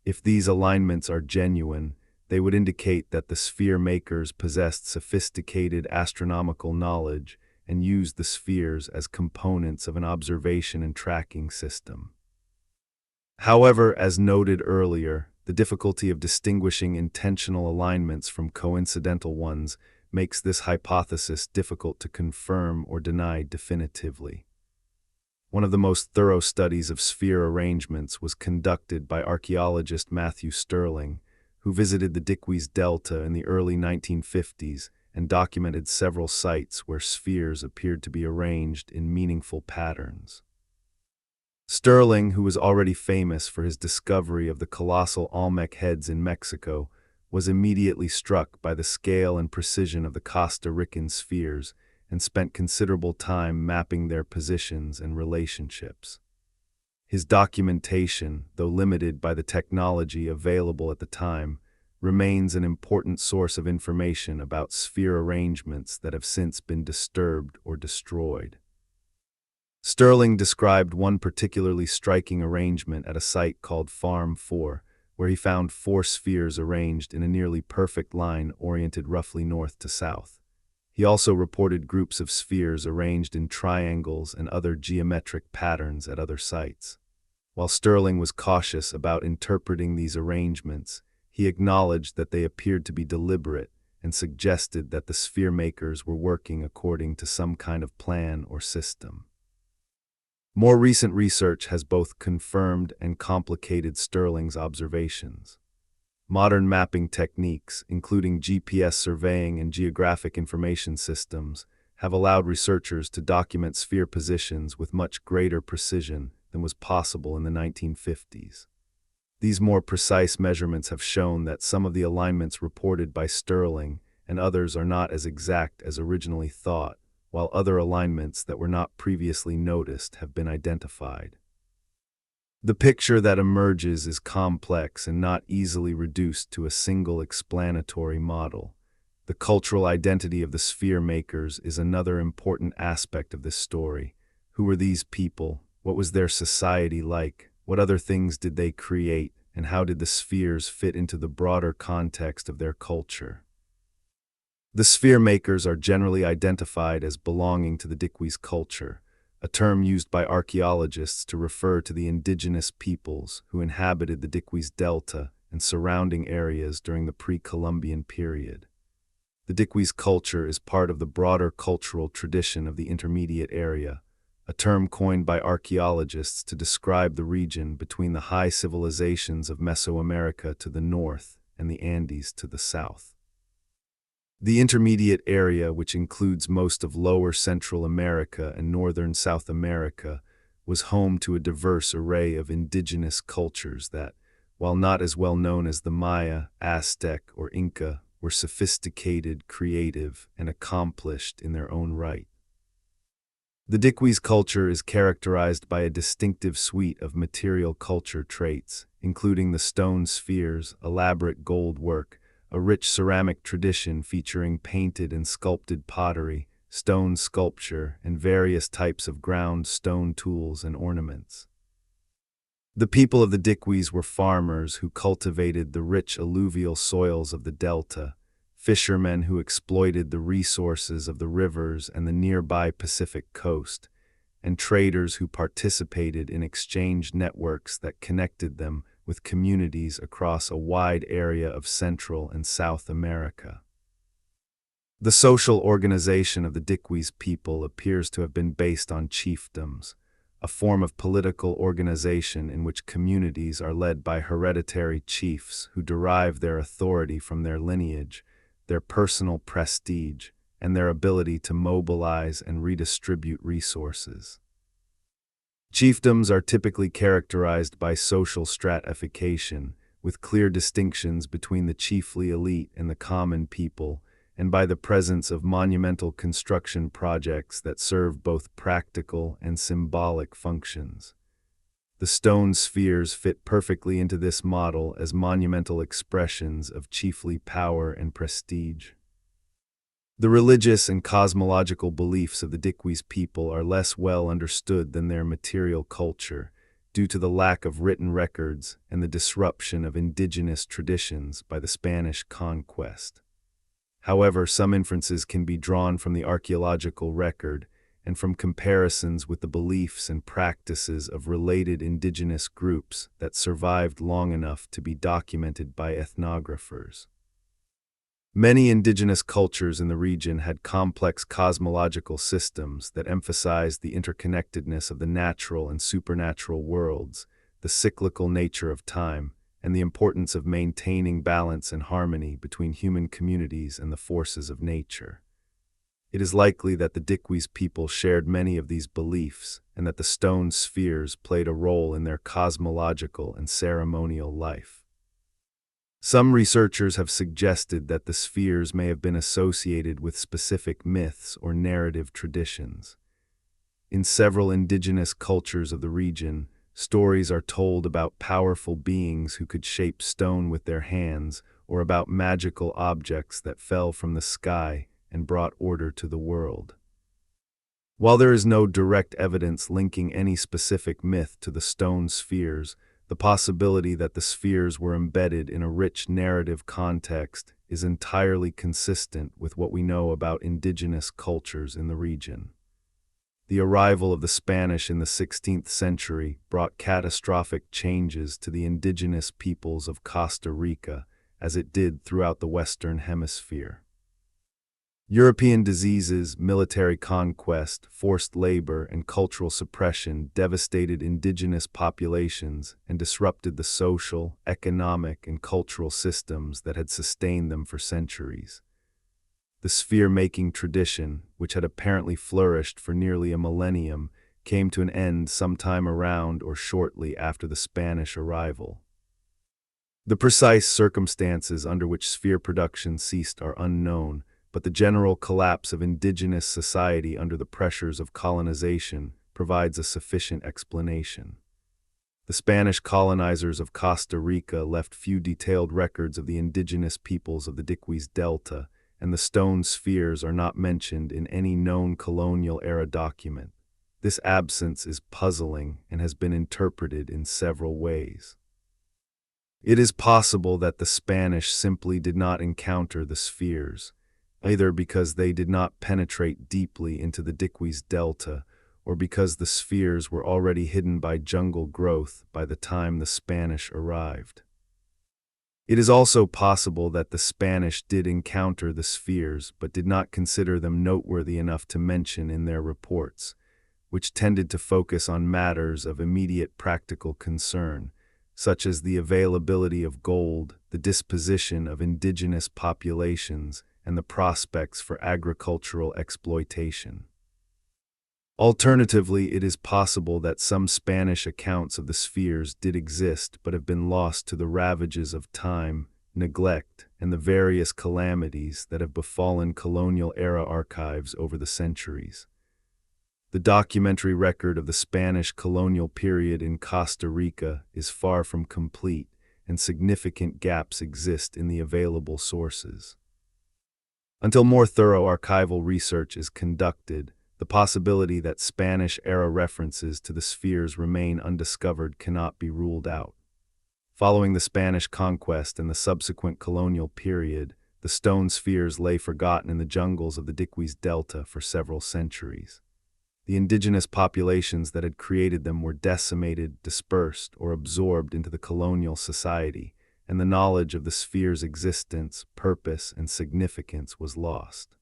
If these alignments are genuine, they would indicate that the sphere makers possessed sophisticated astronomical knowledge and used the spheres as components of an observation and tracking system. However, as noted earlier, the difficulty of distinguishing intentional alignments from coincidental ones makes this hypothesis difficult to confirm or deny definitively. One of the most thorough studies of sphere arrangements was conducted by archaeologist Matthew Stirling, who visited the Diquís Delta in the early 1950s and documented several sites where spheres appeared to be arranged in meaningful patterns. Stirling, who was already famous for his discovery of the colossal Olmec heads in Mexico, was immediately struck by the scale and precision of the Costa Rican spheres and spent considerable time mapping their positions and relationships. His documentation, though limited by the technology available at the time, remains an important source of information about sphere arrangements that have since been disturbed or destroyed. Stirling described one particularly striking arrangement at a site called Farm 4, where he found 4 spheres arranged in a nearly perfect line oriented roughly north to south. He also reported groups of spheres arranged in triangles and other geometric patterns at other sites. While Stirling was cautious about interpreting these arrangements, he acknowledged that they appeared to be deliberate and suggested that the sphere makers were working according to some kind of plan or system. More recent research has both confirmed and complicated Stirling's observations. Modern mapping techniques, including GPS surveying and geographic information systems, have allowed researchers to document sphere positions with much greater precision than was possible in the 1950s. These more precise measurements have shown that some of the alignments reported by Stirling and others are not as exact as originally thought, while other alignments that were not previously noticed have been identified. The picture that emerges is complex and not easily reduced to a single explanatory model. The cultural identity of the sphere makers is another important aspect of this story. Who were these people? What was their society like? What other things did they create? And how did the spheres fit into the broader context of their culture? The sphere makers are generally identified as belonging to the Diquís culture, a term used by archaeologists to refer to the indigenous peoples who inhabited the Diquís Delta and surrounding areas during the pre-Columbian period. The Diquís culture is part of the broader cultural tradition of the intermediate area, a term coined by archaeologists to describe the region between the high civilizations of Mesoamerica to the north and the Andes to the south. The intermediate area, which includes most of lower Central America and northern South America, was home to a diverse array of indigenous cultures that, while not as well known as the Maya, Aztec, or Inca, were sophisticated, creative, and accomplished in their own right. The Diquís culture is characterized by a distinctive suite of material culture traits, including the stone spheres, elaborate gold work, a rich ceramic tradition featuring painted and sculpted pottery, stone sculpture, and various types of ground stone tools and ornaments. The people of the Diquís were farmers who cultivated the rich alluvial soils of the delta, fishermen who exploited the resources of the rivers and the nearby Pacific coast, and traders who participated in exchange networks that connected them with communities across a wide area of Central and South America. The social organization of the Diquís people appears to have been based on chiefdoms, a form of political organization in which communities are led by hereditary chiefs who derive their authority from their lineage, their personal prestige, and their ability to mobilize and redistribute resources. Chiefdoms are typically characterized by social stratification, with clear distinctions between the chiefly elite and the common people, and by the presence of monumental construction projects that serve both practical and symbolic functions. The stone spheres fit perfectly into this model as monumental expressions of chiefly power and prestige. The religious and cosmological beliefs of the Diquís people are less well understood than their material culture, due to the lack of written records and the disruption of indigenous traditions by the Spanish conquest. However, some inferences can be drawn from the archaeological record and from comparisons with the beliefs and practices of related indigenous groups that survived long enough to be documented by ethnographers. Many indigenous cultures in the region had complex cosmological systems that emphasized the interconnectedness of the natural and supernatural worlds, the cyclical nature of time, and the importance of maintaining balance and harmony between human communities and the forces of nature. It is likely that the Diquís people shared many of these beliefs, and that the stone spheres played a role in their cosmological and ceremonial life. Some researchers have suggested that the spheres may have been associated with specific myths or narrative traditions. In several indigenous cultures of the region, stories are told about powerful beings who could shape stone with their hands, or about magical objects that fell from the sky and brought order to the world. While there is no direct evidence linking any specific myth to the stone spheres, the possibility that the spheres were embedded in a rich narrative context is entirely consistent with what we know about indigenous cultures in the region. The arrival of the Spanish in the 16th century brought catastrophic changes to the indigenous peoples of Costa Rica, as it did throughout the Western Hemisphere. European diseases, military conquest, forced labor, and cultural suppression devastated indigenous populations and disrupted the social, economic, and cultural systems that had sustained them for centuries. The sphere-making tradition, which had apparently flourished for nearly a millennium, came to an end sometime around or shortly after the Spanish arrival. The precise circumstances under which sphere production ceased are unknown, but the general collapse of indigenous society under the pressures of colonization provides a sufficient explanation. The Spanish colonizers of Costa Rica left few detailed records of the indigenous peoples of the Diquís Delta, and the stone spheres are not mentioned in any known colonial-era document. This absence is puzzling and has been interpreted in several ways. It is possible that the Spanish simply did not encounter the spheres, either because they did not penetrate deeply into the Diquís Delta, or because the spheres were already hidden by jungle growth by the time the Spanish arrived. It is also possible that the Spanish did encounter the spheres but did not consider them noteworthy enough to mention in their reports, which tended to focus on matters of immediate practical concern, such as the availability of gold, the disposition of indigenous populations, and the prospects for agricultural exploitation. Alternatively, it is possible that some Spanish accounts of the spheres did exist but have been lost to the ravages of time, neglect, and the various calamities that have befallen colonial-era archives over the centuries. The documentary record of the Spanish colonial period in Costa Rica is far from complete, and significant gaps exist in the available sources. Until more thorough archival research is conducted, the possibility that Spanish-era references to the spheres remain undiscovered cannot be ruled out. Following the Spanish conquest and the subsequent colonial period, the stone spheres lay forgotten in the jungles of the Diquís Delta for several centuries. The indigenous populations that had created them were decimated, dispersed, or absorbed into the colonial society, and the knowledge of the sphere's existence, purpose, and significance was lost.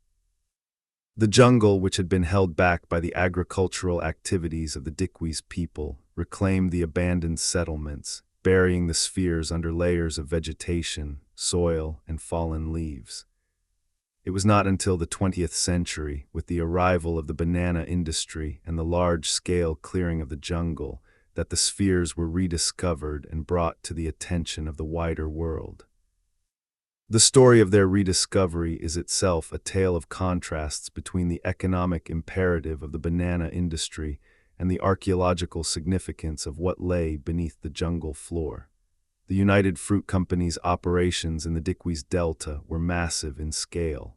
The jungle, which had been held back by the agricultural activities of the Diquís people, reclaimed the abandoned settlements, burying the spheres under layers of vegetation, soil, and fallen leaves. It was not until the 20th century, with the arrival of the banana industry and the large-scale clearing of the jungle, that the spheres were rediscovered and brought to the attention of the wider world. The story of their rediscovery is itself a tale of contrasts between the economic imperative of the banana industry and the archaeological significance of what lay beneath the jungle floor. The United Fruit Company's operations in the Diquís Delta were massive in scale.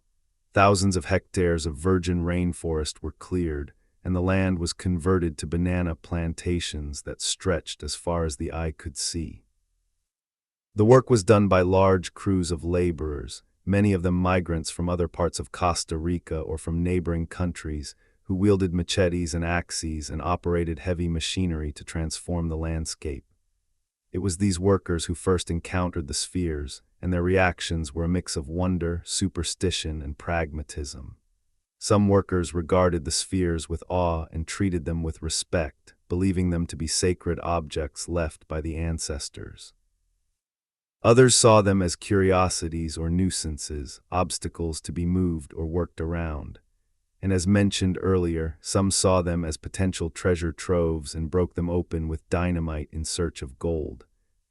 Thousands of hectares of virgin rainforest were cleared, and the land was converted to banana plantations that stretched as far as the eye could see. The work was done by large crews of laborers, many of them migrants from other parts of Costa Rica or from neighboring countries, who wielded machetes and axes and operated heavy machinery to transform the landscape. It was these workers who first encountered the spheres, and their reactions were a mix of wonder, superstition, and pragmatism. Some workers regarded the spheres with awe and treated them with respect, believing them to be sacred objects left by the ancestors. Others saw them as curiosities or nuisances, obstacles to be moved or worked around. And as mentioned earlier, some saw them as potential treasure troves and broke them open with dynamite in search of gold.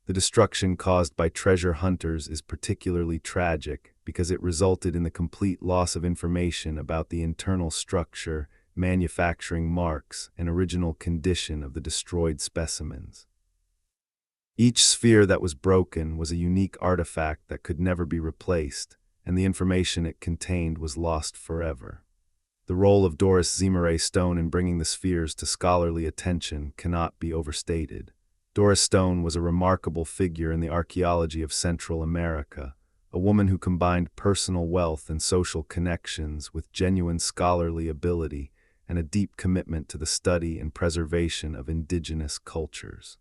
The destruction caused by treasure hunters is particularly tragic because it resulted in the complete loss of information about the internal structure, manufacturing marks, and original condition of the destroyed specimens. Each sphere that was broken was a unique artifact that could never be replaced, and the information it contained was lost forever. The role of Doris Zemurray Stone in bringing the spheres to scholarly attention cannot be overstated. Doris Stone was a remarkable figure in the archaeology of Central America, a woman who combined personal wealth and social connections with genuine scholarly ability and a deep commitment to the study and preservation of indigenous cultures.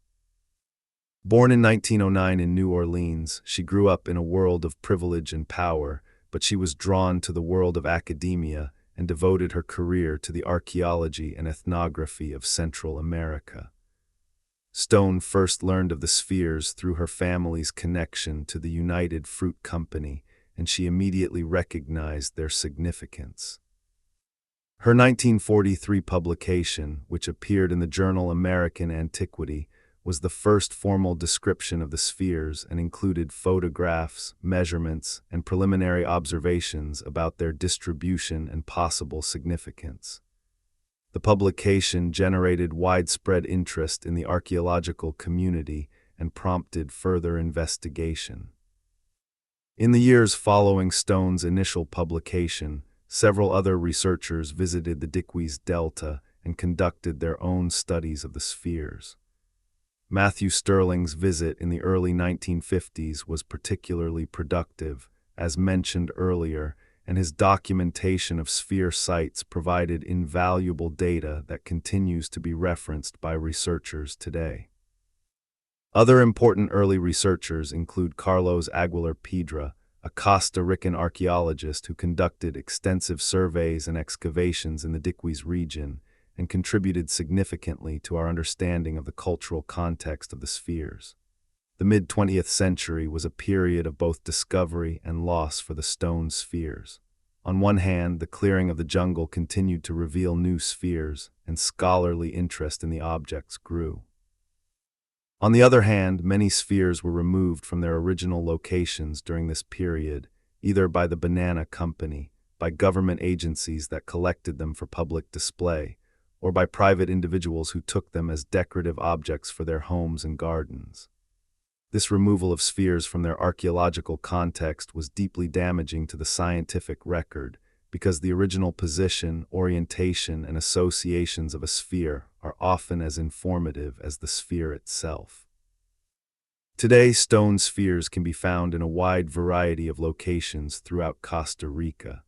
Born in 1909 in New Orleans, she grew up in a world of privilege and power, but she was drawn to the world of academia and devoted her career to the archaeology and ethnography of Central America. Stone first learned of the spheres through her family's connection to the United Fruit Company, and she immediately recognized their significance. Her 1943 publication, which appeared in the journal American Antiquity, was the first formal description of the spheres and included photographs, measurements, and preliminary observations about their distribution and possible significance. The publication generated widespread interest in the archaeological community and prompted further investigation. In the years following Stone's initial publication, several other researchers visited the Diquís Delta and conducted their own studies of the spheres. Matthew Stirling's visit in the early 1950s was particularly productive, as mentioned earlier, and his documentation of sphere sites provided invaluable data that continues to be referenced by researchers today. Other important early researchers include Carlos Aguilar Piedra, a Costa Rican archaeologist who conducted extensive surveys and excavations in the Diquís region, and contributed significantly to our understanding of the cultural context of the spheres. The mid-20th century was a period of both discovery and loss for the stone spheres. On one hand, the clearing of the jungle continued to reveal new spheres, and scholarly interest in the objects grew. On the other hand, many spheres were removed from their original locations during this period, either by the Banana Company, by government agencies that collected them for public display, or by private individuals who took them as decorative objects for their homes and gardens. This removal of spheres from their archaeological context was deeply damaging to the scientific record, because the original position, orientation, and associations of a sphere are often as informative as the sphere itself. Today, stone spheres can be found in a wide variety of locations throughout Costa Rica.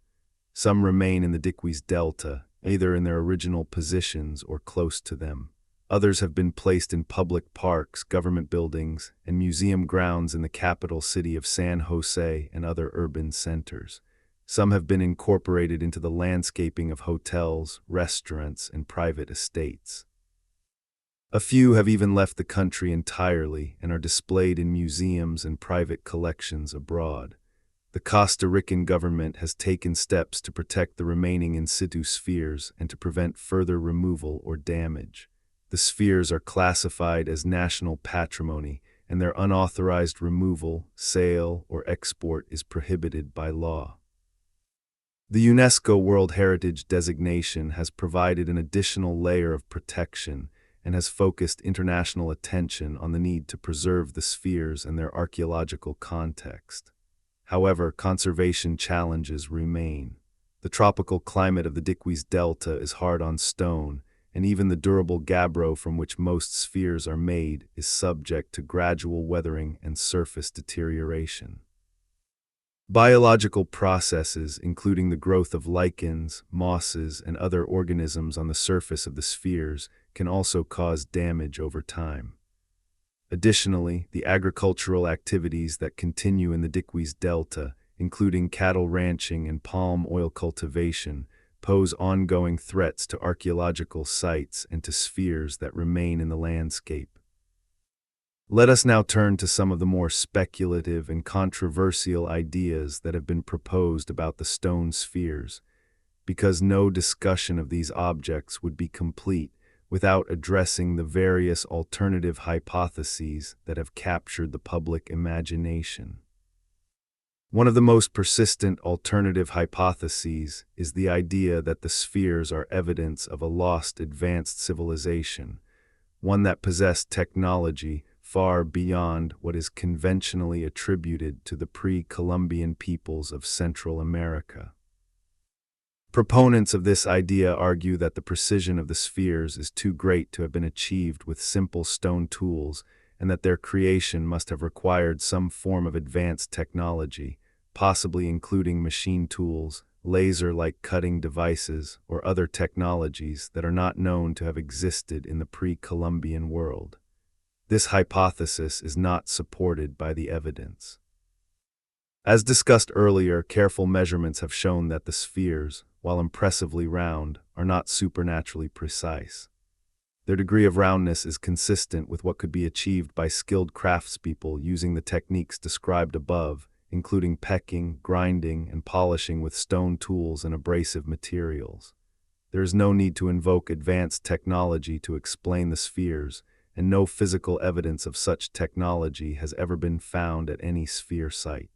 Some remain in the Diquís Delta, either in their original positions or close to them. Others have been placed in public parks, government buildings, and museum grounds in the capital city of San Jose and other urban centers. Some have been incorporated into the landscaping of hotels, restaurants, and private estates. A few have even left the country entirely and are displayed in museums and private collections abroad. The Costa Rican government has taken steps to protect the remaining in situ spheres and to prevent further removal or damage. The spheres are classified as national patrimony, and their unauthorized removal, sale, or export is prohibited by law. The UNESCO World Heritage designation has provided an additional layer of protection and has focused international attention on the need to preserve the spheres and their archaeological context. However, conservation challenges remain. The tropical climate of the Diquís Delta is hard on stone, and even the durable gabbro from which most spheres are made is subject to gradual weathering and surface deterioration. Biological processes, including the growth of lichens, mosses, and other organisms on the surface of the spheres, can also cause damage over time. Additionally, the agricultural activities that continue in the Diquís Delta, including cattle ranching and palm oil cultivation, pose ongoing threats to archaeological sites and to spheres that remain in the landscape. Let us now turn to some of the more speculative and controversial ideas that have been proposed about the stone spheres, because no discussion of these objects would be complete without addressing the various alternative hypotheses that have captured the public imagination. One of the most persistent alternative hypotheses is the idea that the spheres are evidence of a lost advanced civilization, one that possessed technology far beyond what is conventionally attributed to the pre-Columbian peoples of Central America. Proponents of this idea argue that the precision of the spheres is too great to have been achieved with simple stone tools, and that their creation must have required some form of advanced technology, possibly including machine tools, laser-like cutting devices, or other technologies that are not known to have existed in the pre-Columbian world. This hypothesis is not supported by the evidence. As discussed earlier, careful measurements have shown that the spheres, while impressively round, are not supernaturally precise. Their degree of roundness is consistent with what could be achieved by skilled craftspeople using the techniques described above, including pecking, grinding, and polishing with stone tools and abrasive materials. There is no need to invoke advanced technology to explain the spheres, and no physical evidence of such technology has ever been found at any sphere site.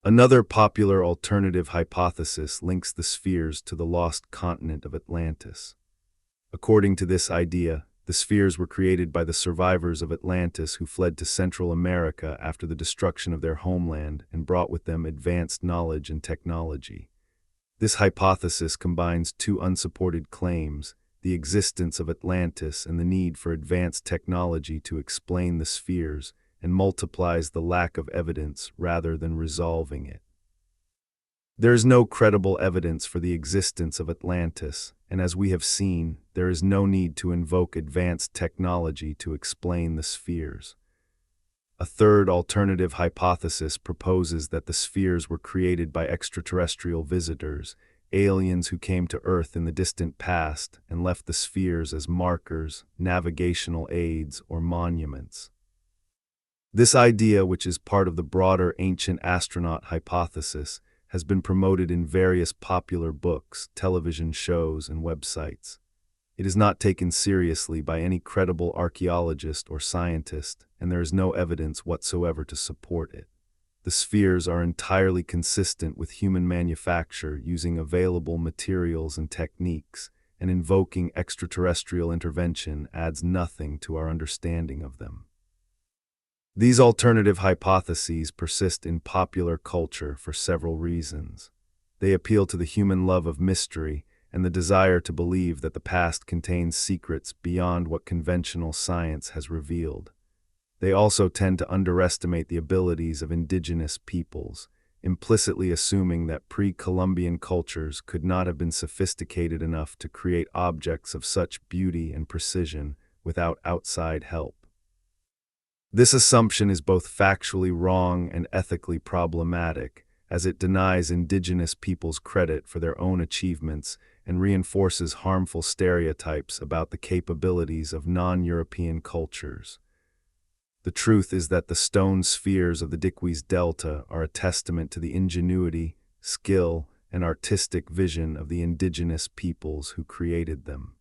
Another popular alternative hypothesis links the spheres to the lost continent of Atlantis. According to this idea, the spheres were created by the survivors of Atlantis who fled to Central America after the destruction of their homeland and brought with them advanced knowledge and technology. This hypothesis combines two unsupported claims: the existence of Atlantis and the need for advanced technology to explain the spheres, and multiplies the lack of evidence rather than resolving it. There is no credible evidence for the existence of Atlantis, and as we have seen, there is no need to invoke advanced technology to explain the spheres. A third alternative hypothesis proposes that the spheres were created by extraterrestrial visitors, aliens who came to Earth in the distant past and left the spheres as markers, navigational aids, or monuments. This idea, which is part of the broader ancient astronaut hypothesis, has been promoted in various popular books, television shows, and websites. It is not taken seriously by any credible archaeologist or scientist, and there is no evidence whatsoever to support it. The spheres are entirely consistent with human manufacture using available materials and techniques, and invoking extraterrestrial intervention adds nothing to our understanding of them. These alternative hypotheses persist in popular culture for several reasons. They appeal to the human love of mystery and the desire to believe that the past contains secrets beyond what conventional science has revealed. They also tend to underestimate the abilities of indigenous peoples, implicitly assuming that pre-Columbian cultures could not have been sophisticated enough to create objects of such beauty and precision without outside help. This assumption is both factually wrong and ethically problematic, as it denies indigenous peoples credit for their own achievements and reinforces harmful stereotypes about the capabilities of non-European cultures. The truth is that the stone spheres of the Diquís Delta are a testament to the ingenuity, skill, and artistic vision of the indigenous peoples who created them.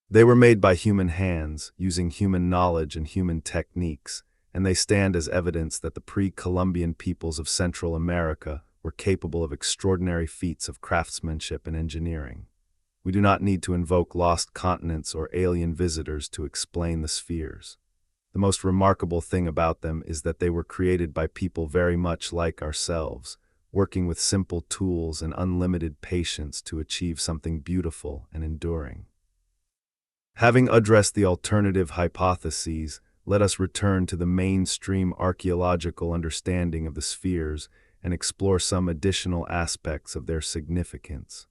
They were made by human hands, using human knowledge and human techniques, and they stand as evidence that the pre-Columbian peoples of Central America were capable of extraordinary feats of craftsmanship and engineering. We do not need to invoke lost continents or alien visitors to explain the spheres. The most remarkable thing about them is that they were created by people very much like ourselves, working with simple tools and unlimited patience to achieve something beautiful and enduring. Having addressed the alternative hypotheses, let us return to the mainstream archaeological understanding of the spheres and explore some additional aspects of their significance.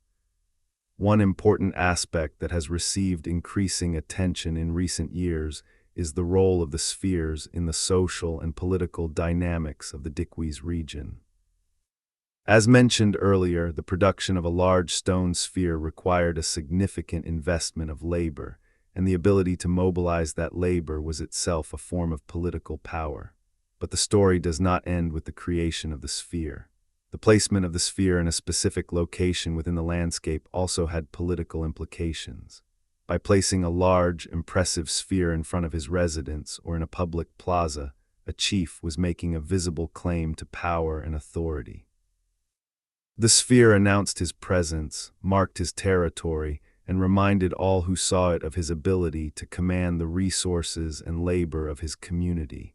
One important aspect that has received increasing attention in recent years is the role of the spheres in the social and political dynamics of the Diquís region. As mentioned earlier, the production of a large stone sphere required a significant investment of labor, and the ability to mobilize that labor was itself a form of political power. But the story does not end with the creation of the sphere. The placement of the sphere in a specific location within the landscape also had political implications. By placing a large, impressive sphere in front of his residence or in a public plaza, a chief was making a visible claim to power and authority. The sphere announced his presence, marked his territory, and reminded all who saw it of his ability to command the resources and labor of his community.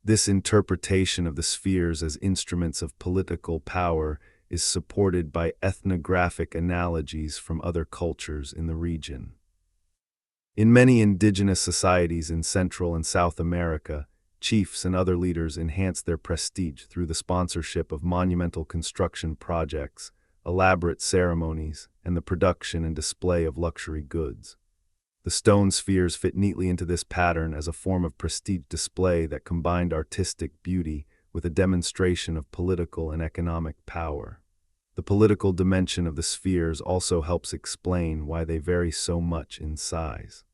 This interpretation of the spheres as instruments of political power is supported by ethnographic analogies from other cultures in the region. In many indigenous societies in Central and South America, chiefs and other leaders enhanced their prestige through the sponsorship of monumental construction projects, elaborate ceremonies, and the production and display of luxury goods. The stone spheres fit neatly into this pattern as a form of prestige display that combined artistic beauty with a demonstration of political and economic power. The political dimension of the spheres also helps explain why they vary so much in size.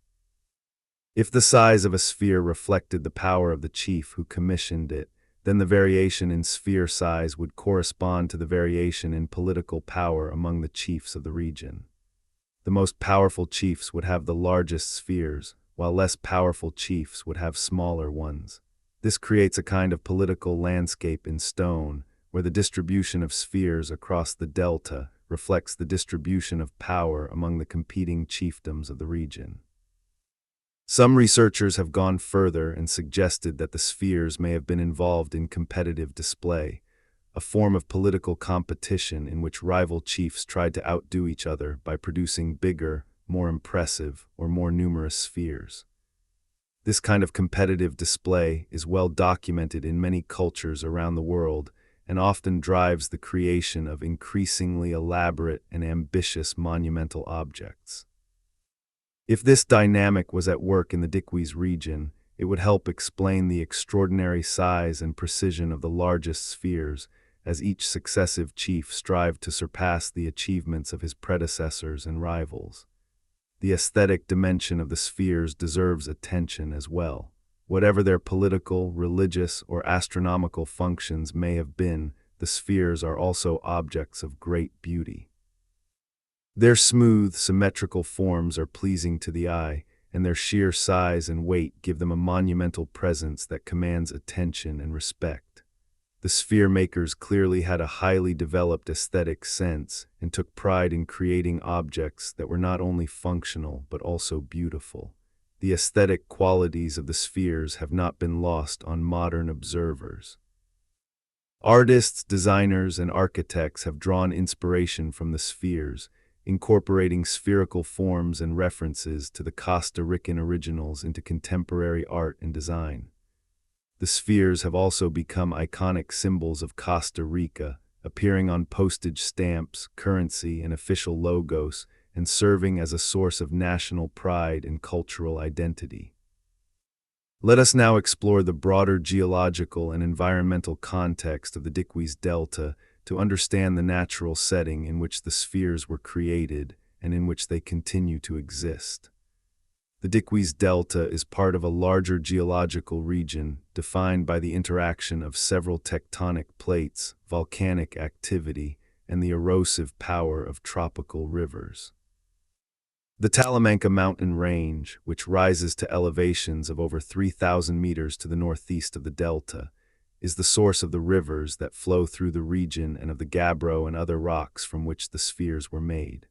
If the size of a sphere reflected the power of the chief who commissioned it, then the variation in sphere size would correspond to the variation in political power among the chiefs of the region. The most powerful chiefs would have the largest spheres, while less powerful chiefs would have smaller ones. This creates a kind of political landscape in stone, where the distribution of spheres across the delta reflects the distribution of power among the competing chiefdoms of the region. Some researchers have gone further and suggested that the spheres may have been involved in competitive display, a form of political competition in which rival chiefs tried to outdo each other by producing bigger, more impressive, or more numerous spheres. This kind of competitive display is well documented in many cultures around the world and often drives the creation of increasingly elaborate and ambitious monumental objects. If this dynamic was at work in the Diquís region, it would help explain the extraordinary size and precision of the largest spheres, as each successive chief strived to surpass the achievements of his predecessors and rivals. The aesthetic dimension of the spheres deserves attention as well. Whatever their political, religious, or astronomical functions may have been, the spheres are also objects of great beauty. Their smooth, symmetrical forms are pleasing to the eye, and their sheer size and weight give them a monumental presence that commands attention and respect. The sphere makers clearly had a highly developed aesthetic sense and took pride in creating objects that were not only functional but also beautiful. The aesthetic qualities of the spheres have not been lost on modern observers. Artists, designers, and architects have drawn inspiration from the spheres, incorporating spherical forms and references to the Costa Rican originals into contemporary art and design. The spheres have also become iconic symbols of Costa Rica, appearing on postage stamps, currency, and official logos, and serving as a source of national pride and cultural identity. Let us now explore the broader geological and environmental context of the Diquís Delta to understand the natural setting in which the spheres were created and in which they continue to exist. The Diquís Delta is part of a larger geological region defined by the interaction of several tectonic plates, volcanic activity, and the erosive power of tropical rivers. The Talamanca mountain range, which rises to elevations of over 3,000 meters to the northeast of the delta, is the source of the rivers that flow through the region and of the gabbro and other rocks from which the spheres were made.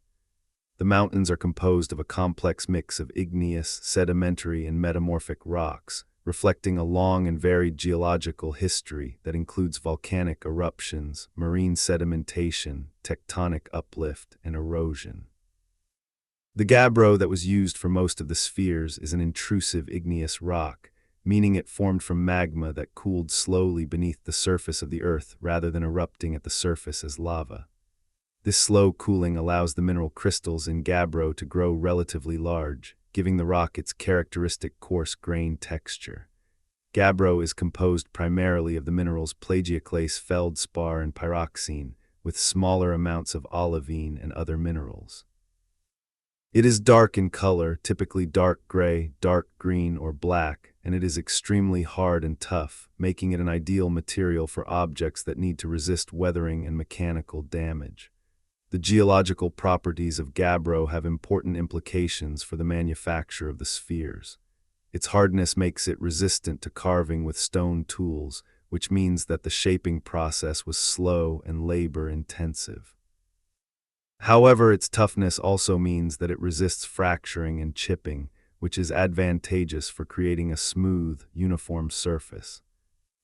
The mountains are composed of a complex mix of igneous, sedimentary, and metamorphic rocks, reflecting a long and varied geological history that includes volcanic eruptions, marine sedimentation, tectonic uplift, and erosion. The gabbro that was used for most of the spheres is an intrusive igneous rock, meaning it formed from magma that cooled slowly beneath the surface of the earth rather than erupting at the surface as lava. This slow cooling allows the mineral crystals in gabbro to grow relatively large, giving the rock its characteristic coarse-grained texture. Gabbro is composed primarily of the minerals plagioclase, feldspar, and pyroxene, with smaller amounts of olivine and other minerals. It is dark in color, typically dark gray, dark green, or black, and it is extremely hard and tough, making it an ideal material for objects that need to resist weathering and mechanical damage. The geological properties of gabbro have important implications for the manufacture of the spheres. Its hardness makes it resistant to carving with stone tools, which means that the shaping process was slow and labor-intensive. However, its toughness also means that it resists fracturing and chipping, which is advantageous for creating a smooth, uniform surface.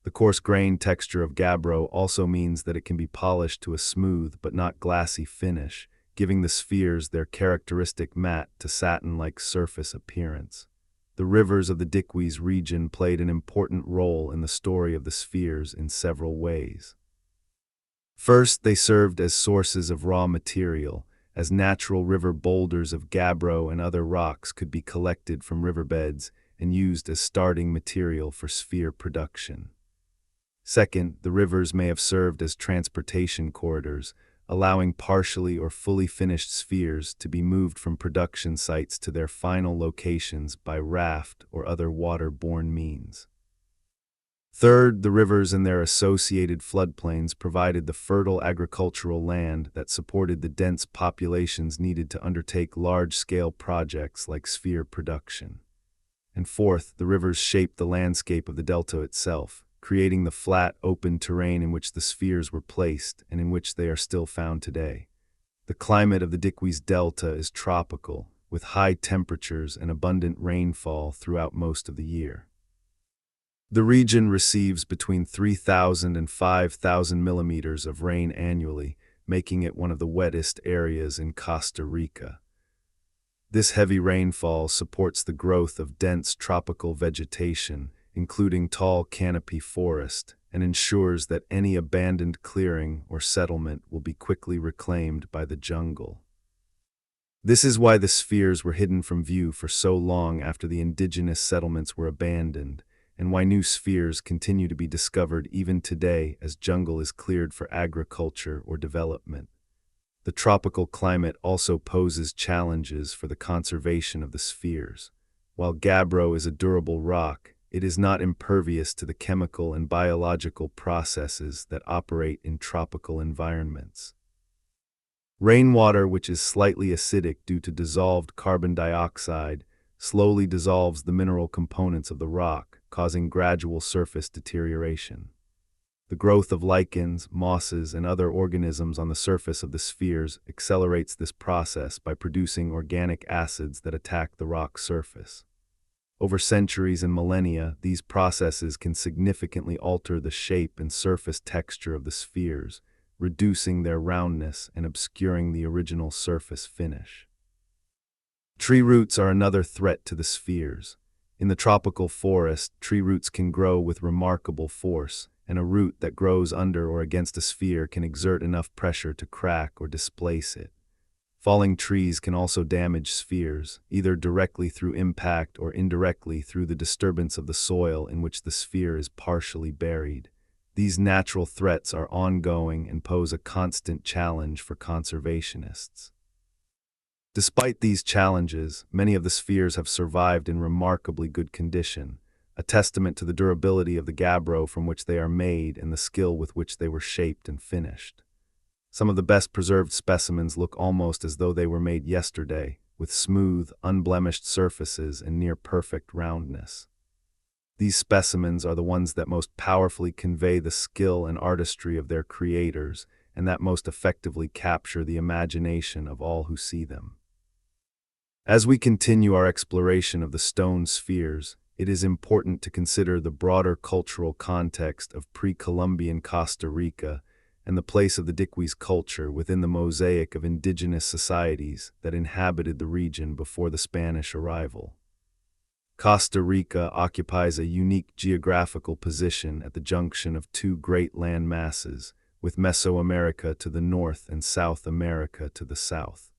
The coarse-grained texture of gabbro also means that it can be polished to a smooth but not glassy finish, giving the spheres their characteristic matte to satin-like surface appearance. The rivers of the Diquís region played an important role in the story of the spheres in several ways. First, they served as sources of raw material, as natural river boulders of gabbro and other rocks could be collected from riverbeds and used as starting material for sphere production. Second, the rivers may have served as transportation corridors, allowing partially or fully finished spheres to be moved from production sites to their final locations by raft or other water-borne means. Third, the rivers and their associated floodplains provided the fertile agricultural land that supported the dense populations needed to undertake large-scale projects like sphere production. And fourth, the rivers shaped the landscape of the delta itself, creating the flat, open terrain in which the spheres were placed and in which they are still found today. The climate of the Diquís Delta is tropical, with high temperatures and abundant rainfall throughout most of the year. The region receives between 3,000 and 5,000 millimeters of rain annually, making it one of the wettest areas in Costa Rica. This heavy rainfall supports the growth of dense tropical vegetation, including tall canopy forest, and ensures that any abandoned clearing or settlement will be quickly reclaimed by the jungle. This is why the spheres were hidden from view for so long after the indigenous settlements were abandoned, and why new spheres continue to be discovered even today as jungle is cleared for agriculture or development. The tropical climate also poses challenges for the conservation of the spheres. While gabbro is a durable rock, it is not impervious to the chemical and biological processes that operate in tropical environments. Rainwater, which is slightly acidic due to dissolved carbon dioxide, slowly dissolves the mineral components of the rock, causing gradual surface deterioration. The growth of lichens, mosses, and other organisms on the surface of the spheres accelerates this process by producing organic acids that attack the rock's surface. Over centuries and millennia, these processes can significantly alter the shape and surface texture of the spheres, reducing their roundness and obscuring the original surface finish. Tree roots are another threat to the spheres. In the tropical forest, tree roots can grow with remarkable force, and a root that grows under or against a sphere can exert enough pressure to crack or displace it. Falling trees can also damage spheres, either directly through impact or indirectly through the disturbance of the soil in which the sphere is partially buried. These natural threats are ongoing and pose a constant challenge for conservationists. Despite these challenges, many of the spheres have survived in remarkably good condition, a testament to the durability of the gabbro from which they are made and the skill with which they were shaped and finished. Some of the best preserved specimens look almost as though they were made yesterday, with smooth, unblemished surfaces and near-perfect roundness. These specimens are the ones that most powerfully convey the skill and artistry of their creators, and that most effectively capture the imagination of all who see them. As we continue our exploration of the stone spheres, it is important to consider the broader cultural context of pre-Columbian Costa Rica and the place of the Diquís culture within the mosaic of indigenous societies that inhabited the region before the Spanish arrival. Costa Rica occupies a unique geographical position at the junction of two great land masses, with Mesoamerica to the north and South America to the south.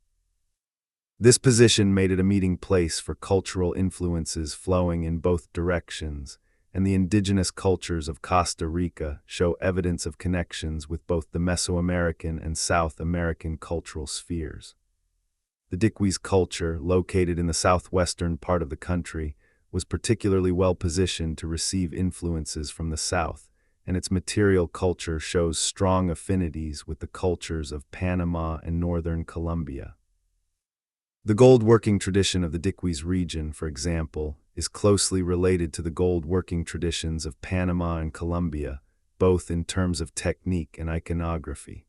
This position made it a meeting place for cultural influences flowing in both directions, and the indigenous cultures of Costa Rica show evidence of connections with both the Mesoamerican and South American cultural spheres. The Diquís culture, located in the southwestern part of the country, was particularly well positioned to receive influences from the south, and its material culture shows strong affinities with the cultures of Panama and northern Colombia. The gold-working tradition of the Diquís region, for example, is closely related to the gold-working traditions of Panama and Colombia, both in terms of technique and iconography.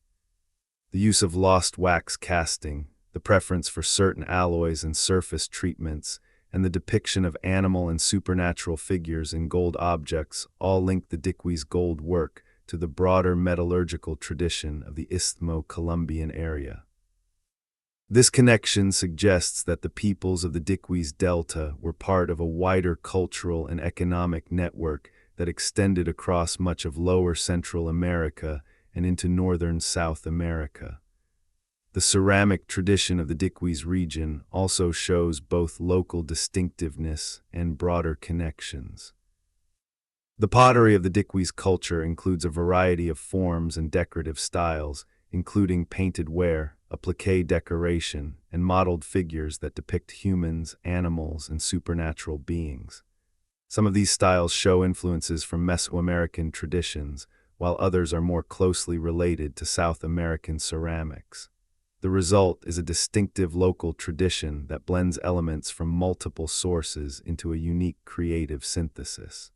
The use of lost wax casting, the preference for certain alloys and surface treatments, and the depiction of animal and supernatural figures in gold objects all link the Diquís gold work to the broader metallurgical tradition of the Isthmo-Colombian area. This connection suggests that the peoples of the Diquís Delta were part of a wider cultural and economic network that extended across much of lower Central America and into northern South America. The ceramic tradition of the Diquís region also shows both local distinctiveness and broader connections. The pottery of the Diquís culture includes a variety of forms and decorative styles, including painted ware, applique decoration, and modeled figures that depict humans, animals, and supernatural beings. Some of these styles show influences from Mesoamerican traditions, while others are more closely related to South American ceramics. The result is a distinctive local tradition that blends elements from multiple sources into a unique creative synthesis.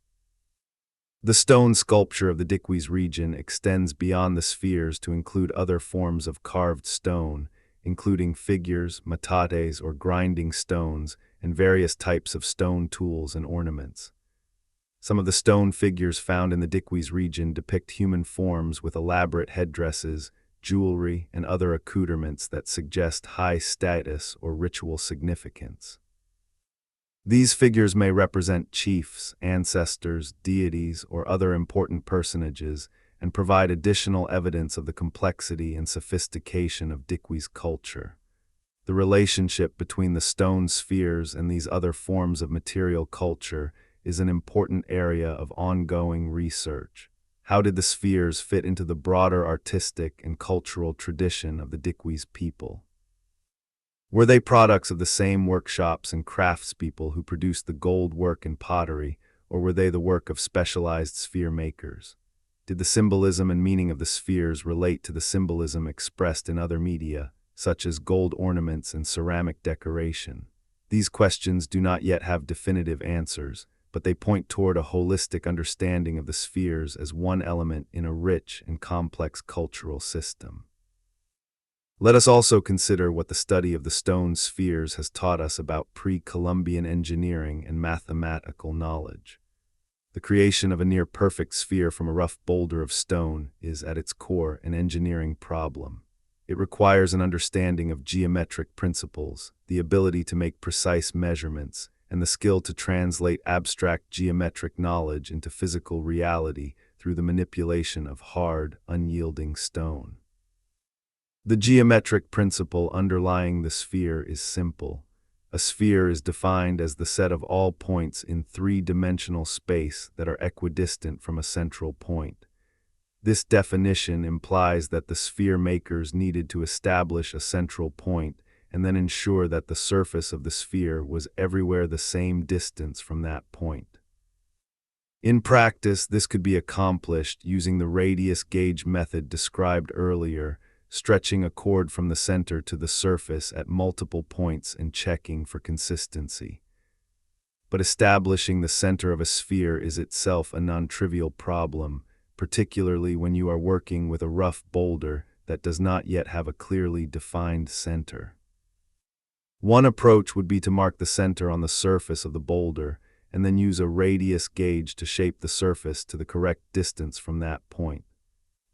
The stone sculpture of the Diquís region extends beyond the spheres to include other forms of carved stone, including figures, machetes or grinding stones, and various types of stone tools and ornaments. Some of the stone figures found in the Diquís region depict human forms with elaborate headdresses, jewelry, and other accoutrements that suggest high status or ritual significance. These figures may represent chiefs, ancestors, deities, or other important personages, and provide additional evidence of the complexity and sophistication of Diquís culture. The relationship between the stone spheres and these other forms of material culture is an important area of ongoing research. How did the spheres fit into the broader artistic and cultural tradition of the Diquís people? Were they products of the same workshops and craftspeople who produced the gold work and pottery, or were they the work of specialized sphere makers? Did the symbolism and meaning of the spheres relate to the symbolism expressed in other media, such as gold ornaments and ceramic decoration? These questions do not yet have definitive answers, but they point toward a holistic understanding of the spheres as one element in a rich and complex cultural system. Let us also consider what the study of the stone spheres has taught us about pre-Columbian engineering and mathematical knowledge. The creation of a near-perfect sphere from a rough boulder of stone is, at its core, an engineering problem. It requires an understanding of geometric principles, the ability to make precise measurements, and the skill to translate abstract geometric knowledge into physical reality through the manipulation of hard, unyielding stone. The geometric principle underlying the sphere is simple. A sphere is defined as the set of all points in three-dimensional space that are equidistant from a central point. This definition implies that the sphere makers needed to establish a central point and then ensure that the surface of the sphere was everywhere the same distance from that point. In practice, this could be accomplished using the radius gauge method described earlier, stretching a cord from the center to the surface at multiple points and checking for consistency. But establishing the center of a sphere is itself a non-trivial problem, particularly when you are working with a rough boulder that does not yet have a clearly defined center. One approach would be to mark the center on the surface of the boulder and then use a radius gauge to shape the surface to the correct distance from that point.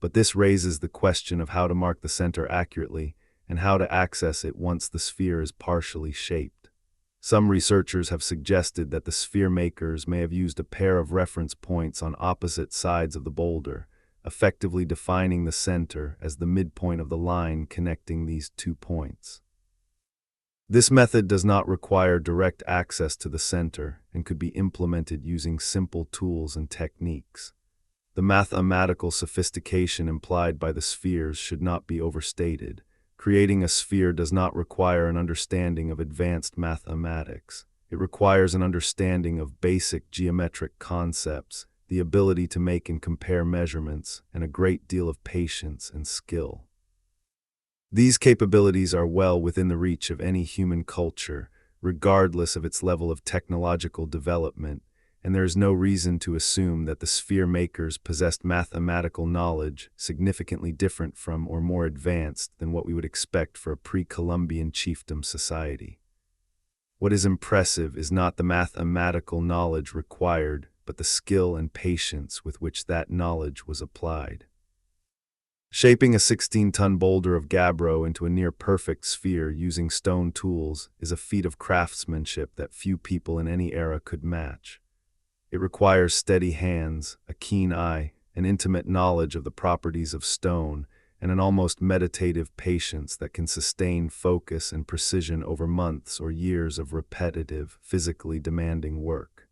But this raises the question of how to mark the center accurately and how to access it once the sphere is partially shaped. Some researchers have suggested that the sphere makers may have used a pair of reference points on opposite sides of the boulder, effectively defining the center as the midpoint of the line connecting these 2 points. This method does not require direct access to the center and could be implemented using simple tools and techniques. The mathematical sophistication implied by the spheres should not be overstated. Creating a sphere does not require an understanding of advanced mathematics. It requires an understanding of basic geometric concepts, the ability to make and compare measurements, and a great deal of patience and skill. These capabilities are well within the reach of any human culture, regardless of its level of technological development, and there is no reason to assume that the sphere makers possessed mathematical knowledge significantly different from or more advanced than what we would expect for a pre-Columbian chiefdom society. What is impressive is not the mathematical knowledge required, but the skill and patience with which that knowledge was applied. Shaping a 16-ton boulder of gabbro into a near-perfect sphere using stone tools is a feat of craftsmanship that few people in any era could match. It requires steady hands, a keen eye, an intimate knowledge of the properties of stone, and an almost meditative patience that can sustain focus and precision over months or years of repetitive, physically demanding work.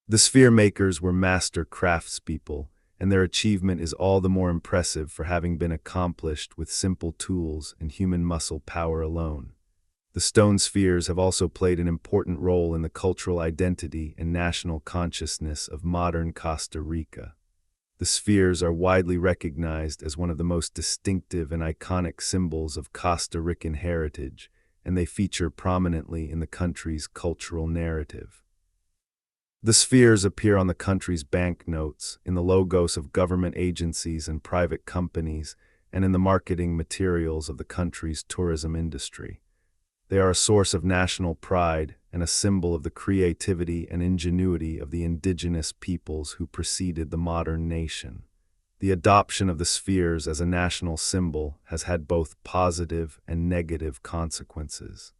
The sphere makers were master craftspeople, and their achievement is all the more impressive for having been accomplished with simple tools and human muscle power alone. The stone spheres have also played an important role in the cultural identity and national consciousness of modern Costa Rica. The spheres are widely recognized as one of the most distinctive and iconic symbols of Costa Rican heritage, and they feature prominently in the country's cultural narrative. The spheres appear on the country's banknotes, in the logos of government agencies and private companies, and in the marketing materials of the country's tourism industry. They are a source of national pride and a symbol of the creativity and ingenuity of the indigenous peoples who preceded the modern nation. The adoption of the spheres as a national symbol has had both positive and negative consequences.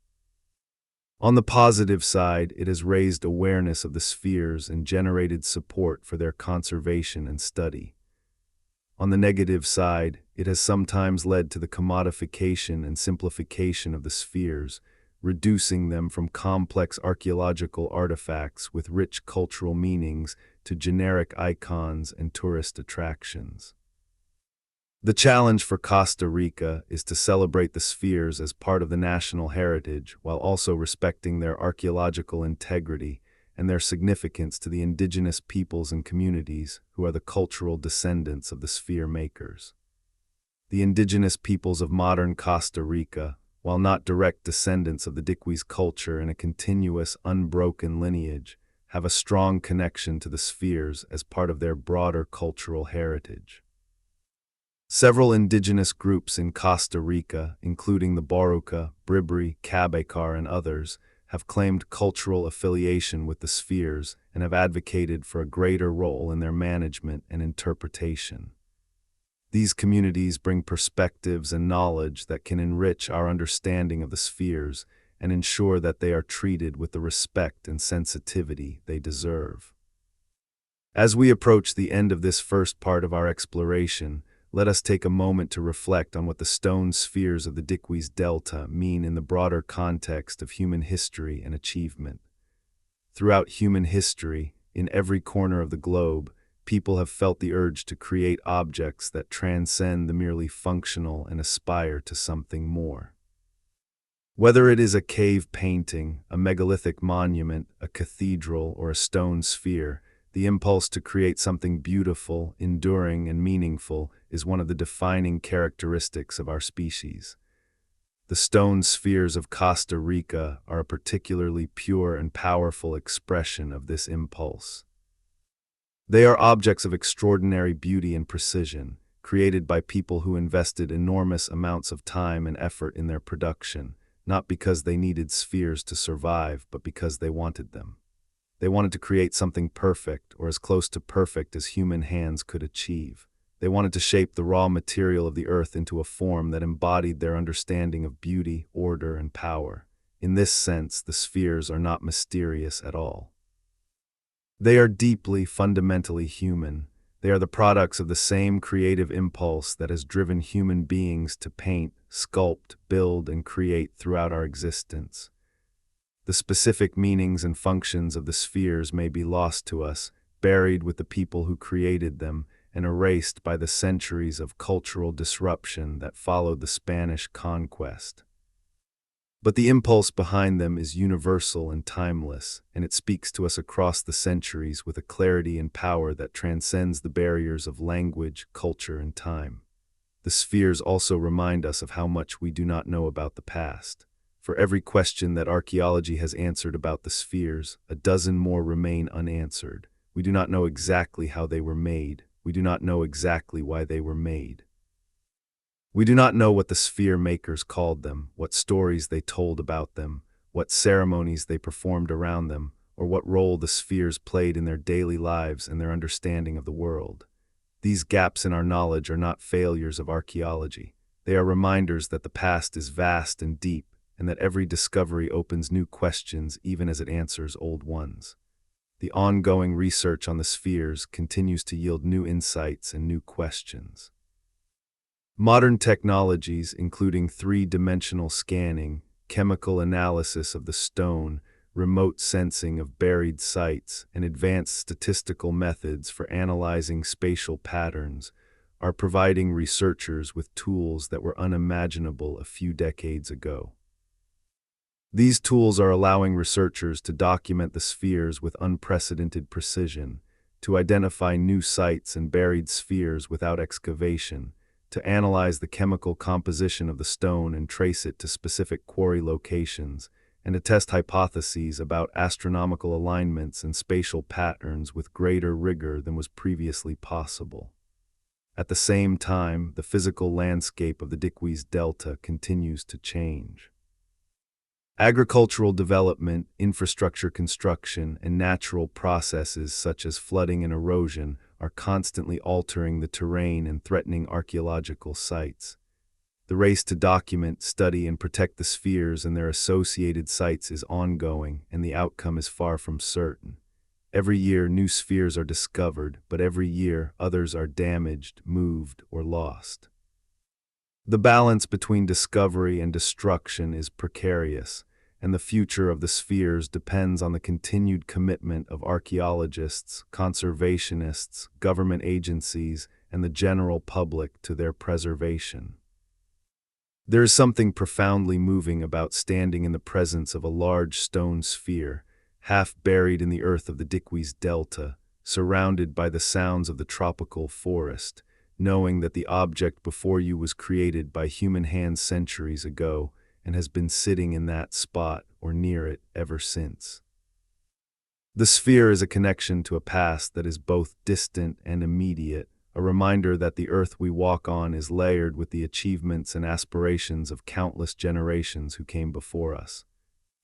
On the positive side, it has raised awareness of the spheres and generated support for their conservation and study. On the negative side, it has sometimes led to the commodification and simplification of the spheres, reducing them from complex archaeological artifacts with rich cultural meanings to generic icons and tourist attractions. The challenge for Costa Rica is to celebrate the spheres as part of the national heritage while also respecting their archaeological integrity and their significance to the indigenous peoples and communities who are the cultural descendants of the sphere makers. The indigenous peoples of modern Costa Rica, while not direct descendants of the Diquís culture in a continuous, unbroken lineage, have a strong connection to the spheres as part of their broader cultural heritage. Several indigenous groups in Costa Rica, including the Boruca, Bribri, Cabécar, and others, have claimed cultural affiliation with the spheres and have advocated for a greater role in their management and interpretation. These communities bring perspectives and knowledge that can enrich our understanding of the spheres and ensure that they are treated with the respect and sensitivity they deserve. As we approach the end of this first part of our exploration, let us take a moment to reflect on what the stone spheres of the Diquís Delta mean in the broader context of human history and achievement. Throughout human history, in every corner of the globe, people have felt the urge to create objects that transcend the merely functional and aspire to something more. Whether it is a cave painting, a megalithic monument, a cathedral, or a stone sphere, the impulse to create something beautiful, enduring, and meaningful is one of the defining characteristics of our species. The stone spheres of Costa Rica are a particularly pure and powerful expression of this impulse. They are objects of extraordinary beauty and precision, created by people who invested enormous amounts of time and effort in their production, not because they needed spheres to survive, but because they wanted them. They wanted to create something perfect, or as close to perfect as human hands could achieve. They wanted to shape the raw material of the earth into a form that embodied their understanding of beauty, order, and power. In this sense, the spheres are not mysterious at all. They are deeply, fundamentally human. They are the products of the same creative impulse that has driven human beings to paint, sculpt, build, and create throughout our existence. The specific meanings and functions of the spheres may be lost to us, buried with the people who created them, and erased by the centuries of cultural disruption that followed the Spanish conquest. But the impulse behind them is universal and timeless, and it speaks to us across the centuries with a clarity and power that transcends the barriers of language, culture, and time. The spheres also remind us of how much we do not know about the past. For every question that archaeology has answered about the spheres, a dozen more remain unanswered. We do not know exactly how they were made. We do not know exactly why they were made. We do not know what the sphere makers called them, what stories they told about them, what ceremonies they performed around them, or what role the spheres played in their daily lives and their understanding of the world. These gaps in our knowledge are not failures of archaeology. They are reminders that the past is vast and deep, and that every discovery opens new questions even as it answers old ones. The ongoing research on the spheres continues to yield new insights and new questions. Modern technologies, including three-dimensional scanning, chemical analysis of the stone, remote sensing of buried sites, and advanced statistical methods for analyzing spatial patterns, are providing researchers with tools that were unimaginable a few decades ago. These tools are allowing researchers to document the spheres with unprecedented precision, to identify new sites and buried spheres without excavation, to analyze the chemical composition of the stone and trace it to specific quarry locations, and to test hypotheses about astronomical alignments and spatial patterns with greater rigor than was previously possible. At the same time, the physical landscape of the Diquís Delta continues to change. Agricultural development, infrastructure construction, and natural processes such as flooding and erosion are constantly altering the terrain and threatening archaeological sites. The race to document, study, and protect the spheres and their associated sites is ongoing, and the outcome is far from certain. Every year, new spheres are discovered, but every year, others are damaged, moved, or lost. The balance between discovery and destruction is precarious, and the future of the spheres depends on the continued commitment of archaeologists, conservationists, government agencies, and the general public to their preservation. There is something profoundly moving about standing in the presence of a large stone sphere, half buried in the earth of the Diquís Delta, surrounded by the sounds of the tropical forest, knowing that the object before you was created by human hands centuries ago and has been sitting in that spot or near it ever since. The sphere is a connection to a past that is both distant and immediate, a reminder that the earth we walk on is layered with the achievements and aspirations of countless generations who came before us.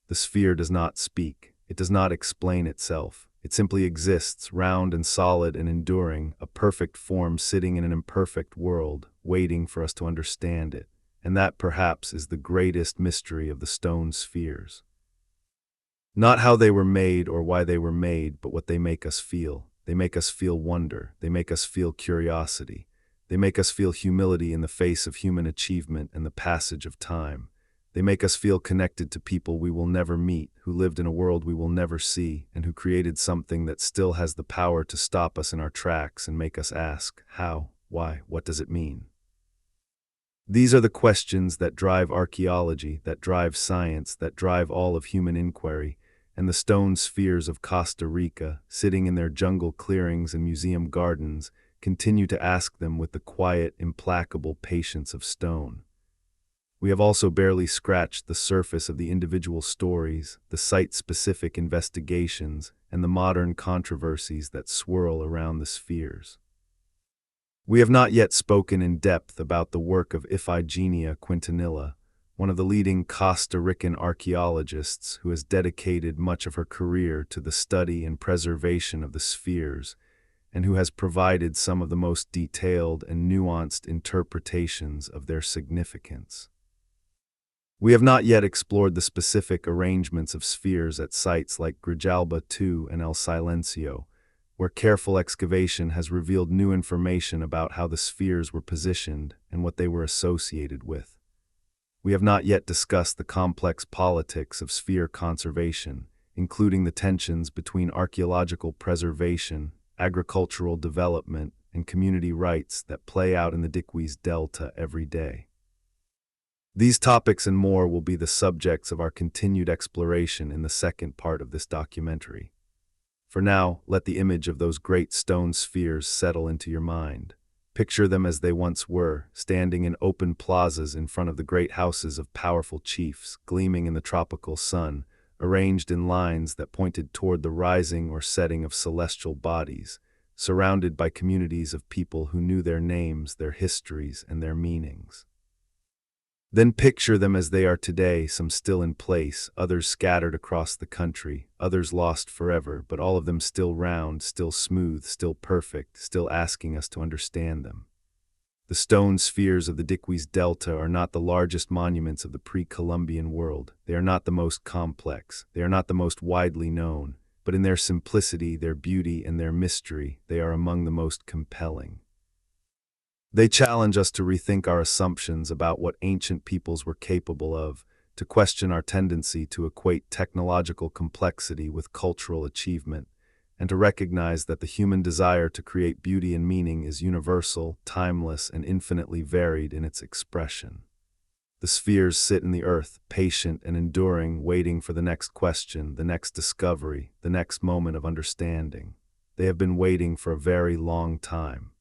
The sphere does not speak. It does not explain itself. It simply exists, round and solid and enduring, a perfect form sitting in an imperfect world, waiting for us to understand it. And that perhaps is the greatest mystery of the stone spheres. Not how they were made or why they were made, but what they make us feel. They make us feel wonder. They make us feel curiosity. They make us feel humility in the face of human achievement and the passage of time. They make us feel connected to people we will never meet, who lived in a world we will never see, and who created something that still has the power to stop us in our tracks and make us ask, how, why, what does it mean? These are the questions that drive archaeology, that drive science, that drive all of human inquiry, and the stone spheres of Costa Rica, sitting in their jungle clearings and museum gardens, continue to ask them with the quiet, implacable patience of stone. We have also barely scratched the surface of the individual stories, the site-specific investigations, and the modern controversies that swirl around the spheres. We have not yet spoken in depth about the work of Ifigenia Quintanilla, one of the leading Costa Rican archaeologists who has dedicated much of her career to the study and preservation of the spheres, and who has provided some of the most detailed and nuanced interpretations of their significance. We have not yet explored the specific arrangements of spheres at sites like Grijalba II and El Silencio, where careful excavation has revealed new information about how the spheres were positioned and what they were associated with. We have not yet discussed the complex politics of sphere conservation, including the tensions between archaeological preservation, agricultural development, and community rights that play out in the Diquís Delta every day. These topics and more will be the subjects of our continued exploration in the second part of this documentary. For now, let the image of those great stone spheres settle into your mind. Picture them as they once were, standing in open plazas in front of the great houses of powerful chiefs, gleaming in the tropical sun, arranged in lines that pointed toward the rising or setting of celestial bodies, surrounded by communities of people who knew their names, their histories, and their meanings. Then picture them as they are today, some still in place, others scattered across the country, others lost forever, but all of them still round, still smooth, still perfect, still asking us to understand them. The stone spheres of the Diquís Delta are not the largest monuments of the pre-Columbian world. They are not the most complex. They are not the most widely known. But in their simplicity, their beauty, and their mystery, they are among the most compelling. They challenge us to rethink our assumptions about what ancient peoples were capable of, to question our tendency to equate technological complexity with cultural achievement, and to recognize that the human desire to create beauty and meaning is universal, timeless, and infinitely varied in its expression. The spheres sit in the earth, patient and enduring, waiting for the next question, the next discovery, the next moment of understanding. They have been waiting for a very long time.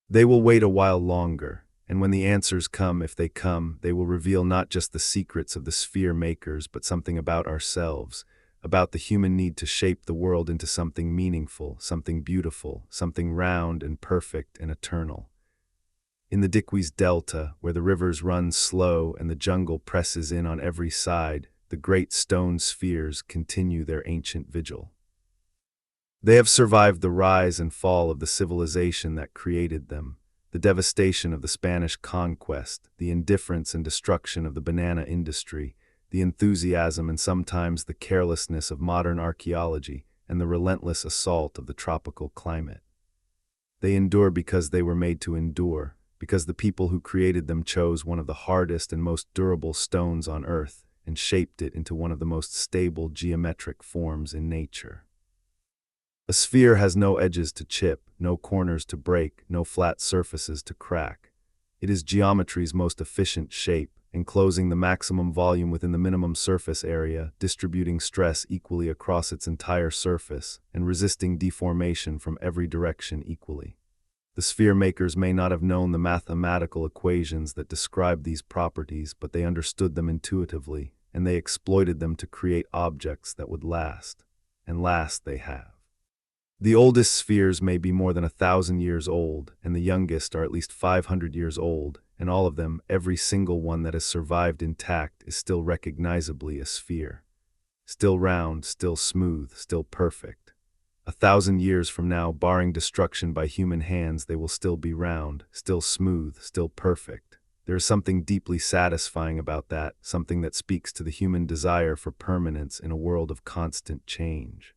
They will wait a while longer, and when the answers come, if they come, they will reveal not just the secrets of the sphere makers, but something about ourselves, about the human need to shape the world into something meaningful, something beautiful, something round and perfect and eternal. In the Diquís Delta, where the rivers run slow and the jungle presses in on every side, the great stone spheres continue their ancient vigil. They have survived the rise and fall of the civilization that created them, the devastation of the Spanish conquest, the indifference and destruction of the banana industry, the enthusiasm and sometimes the carelessness of modern archaeology, and the relentless assault of the tropical climate. They endure because they were made to endure, because the people who created them chose one of the hardest and most durable stones on Earth and shaped it into one of the most stable geometric forms in nature. A sphere has no edges to chip, no corners to break, no flat surfaces to crack. It is geometry's most efficient shape, enclosing the maximum volume within the minimum surface area, distributing stress equally across its entire surface, and resisting deformation from every direction equally. The sphere makers may not have known the mathematical equations that describe these properties, but they understood them intuitively, and they exploited them to create objects that would last. And last they have. The oldest spheres may be more than 1,000 years old, and the youngest are at least 500 years old, and all of them, every single one that has survived intact, is still recognizably a sphere. Still round, still smooth, still perfect. 1,000 years from now, barring destruction by human hands, they will still be round, still smooth, still perfect. There is something deeply satisfying about that, something that speaks to the human desire for permanence in a world of constant change.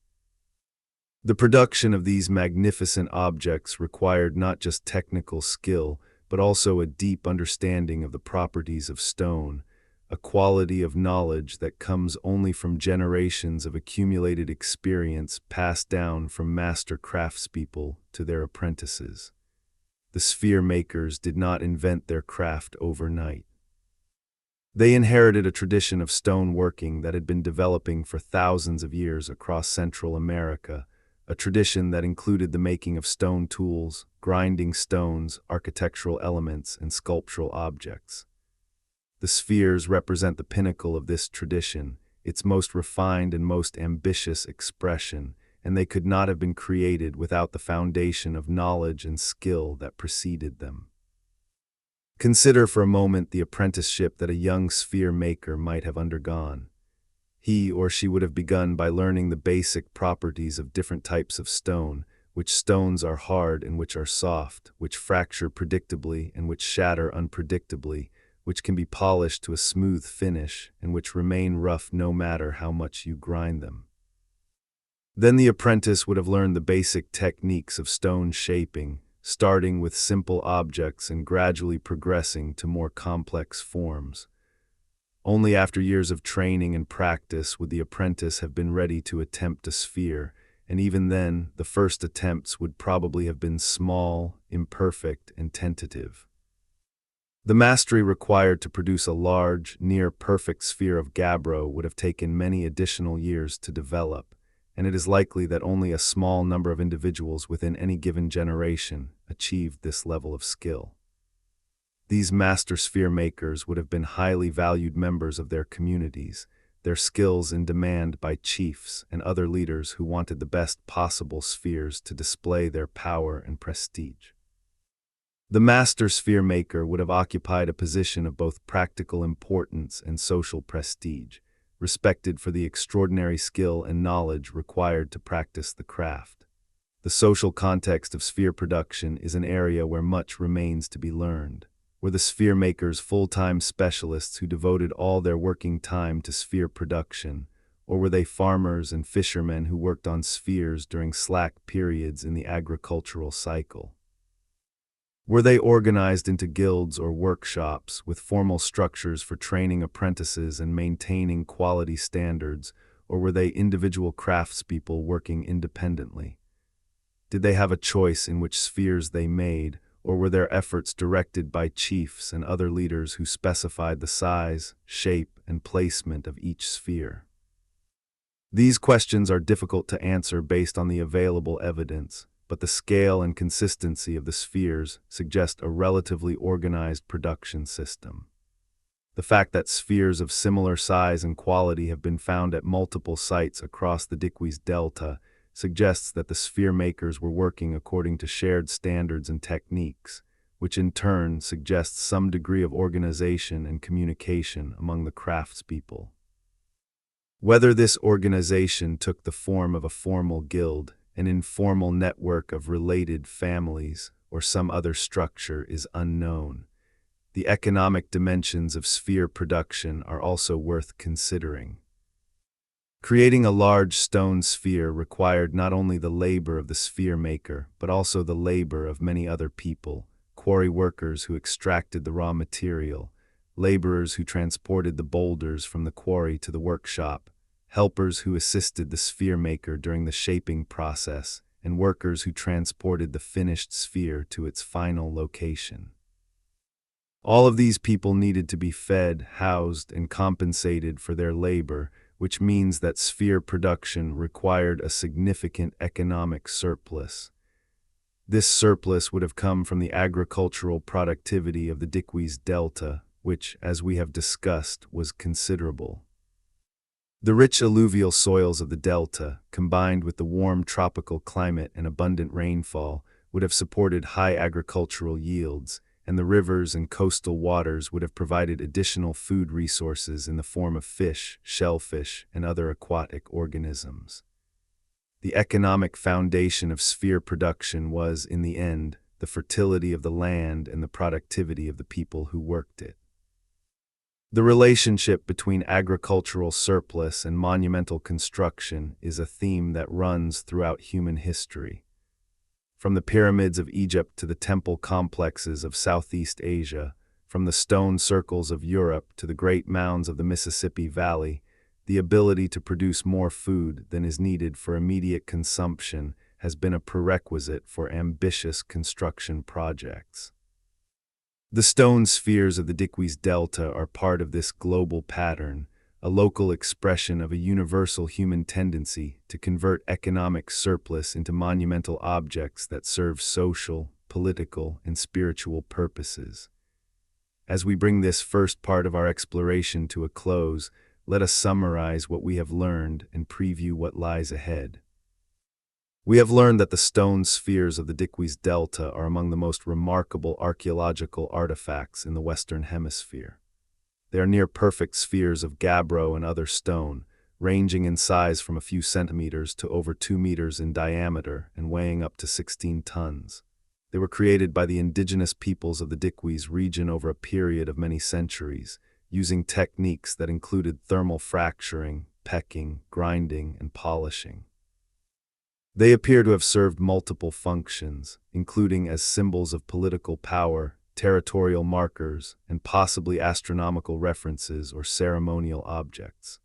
The production of these magnificent objects required not just technical skill, but also a deep understanding of the properties of stone, a quality of knowledge that comes only from generations of accumulated experience passed down from master craftspeople to their apprentices. The sphere makers did not invent their craft overnight. They inherited a tradition of stone working that had been developing for thousands of years across Central America, a tradition that included the making of stone tools, grinding stones, architectural elements, and sculptural objects. The spheres represent the pinnacle of this tradition, its most refined and most ambitious expression, and they could not have been created without the foundation of knowledge and skill that preceded them. Consider for a moment the apprenticeship that a young sphere maker might have undergone. He or she would have begun by learning the basic properties of different types of stone, which stones are hard and which are soft, which fracture predictably and which shatter unpredictably, which can be polished to a smooth finish and which remain rough no matter how much you grind them. Then the apprentice would have learned the basic techniques of stone shaping, starting with simple objects and gradually progressing to more complex forms. Only after years of training and practice would the apprentice have been ready to attempt a sphere, and even then, the first attempts would probably have been small, imperfect, and tentative. The mastery required to produce a large, near-perfect sphere of gabbro would have taken many additional years to develop, and it is likely that only a small number of individuals within any given generation achieved this level of skill. These master sphere makers would have been highly valued members of their communities, their skills in demand by chiefs and other leaders who wanted the best possible spheres to display their power and prestige. The master sphere maker would have occupied a position of both practical importance and social prestige, respected for the extraordinary skill and knowledge required to practice the craft. The social context of sphere production is an area where much remains to be learned. Were the sphere makers full-time specialists who devoted all their working time to sphere production, or were they farmers and fishermen who worked on spheres during slack periods in the agricultural cycle? Were they organized into guilds or workshops with formal structures for training apprentices and maintaining quality standards, or were they individual craftspeople working independently? Did they have a choice in which spheres they made, or were their efforts directed by chiefs and other leaders who specified the size, shape, and placement of each sphere? These questions are difficult to answer based on the available evidence, but the scale and consistency of the spheres suggest a relatively organized production system. The fact that spheres of similar size and quality have been found at multiple sites across the Diquís Delta suggests that the sphere makers were working according to shared standards and techniques, which in turn suggests some degree of organization and communication among the craftspeople. Whether this organization took the form of a formal guild, an informal network of related families, or some other structure is unknown. The economic dimensions of sphere production are also worth considering. Creating a large stone sphere required not only the labor of the sphere maker, but also the labor of many other people: quarry workers who extracted the raw material, laborers who transported the boulders from the quarry to the workshop, helpers who assisted the sphere maker during the shaping process, and workers who transported the finished sphere to its final location. All of these people needed to be fed, housed, and compensated for their labor, which means that sphere production required a significant economic surplus. This surplus would have come from the agricultural productivity of the Diquís Delta, which, as we have discussed, was considerable. The rich alluvial soils of the delta, combined with the warm tropical climate and abundant rainfall, would have supported high agricultural yields, and the rivers and coastal waters would have provided additional food resources in the form of fish, shellfish, and other aquatic organisms. The economic foundation of sphere production was, in the end, the fertility of the land and the productivity of the people who worked it. The relationship between agricultural surplus and monumental construction is a theme that runs throughout human history. From the pyramids of Egypt to the temple complexes of Southeast Asia, from the stone circles of Europe to the great mounds of the Mississippi Valley, the ability to produce more food than is needed for immediate consumption has been a prerequisite for ambitious construction projects. The stone spheres of the Diquís Delta are part of this global pattern, a local expression of a universal human tendency to convert economic surplus into monumental objects that serve social, political, and spiritual purposes. As we bring this first part of our exploration to a close, let us summarize what we have learned and preview what lies ahead. We have learned that the stone spheres of the Diquís Delta are among the most remarkable archaeological artifacts in the Western Hemisphere. They are near-perfect spheres of gabbro and other stone, ranging in size from a few centimeters to over 2 meters in diameter and weighing up to 16 tons. They were created by the indigenous peoples of the Diquís region over a period of many centuries, using techniques that included thermal fracturing, pecking, grinding, and polishing. They appear to have served multiple functions, including as symbols of political power, territorial markers, and possibly astronomical references or ceremonial objects.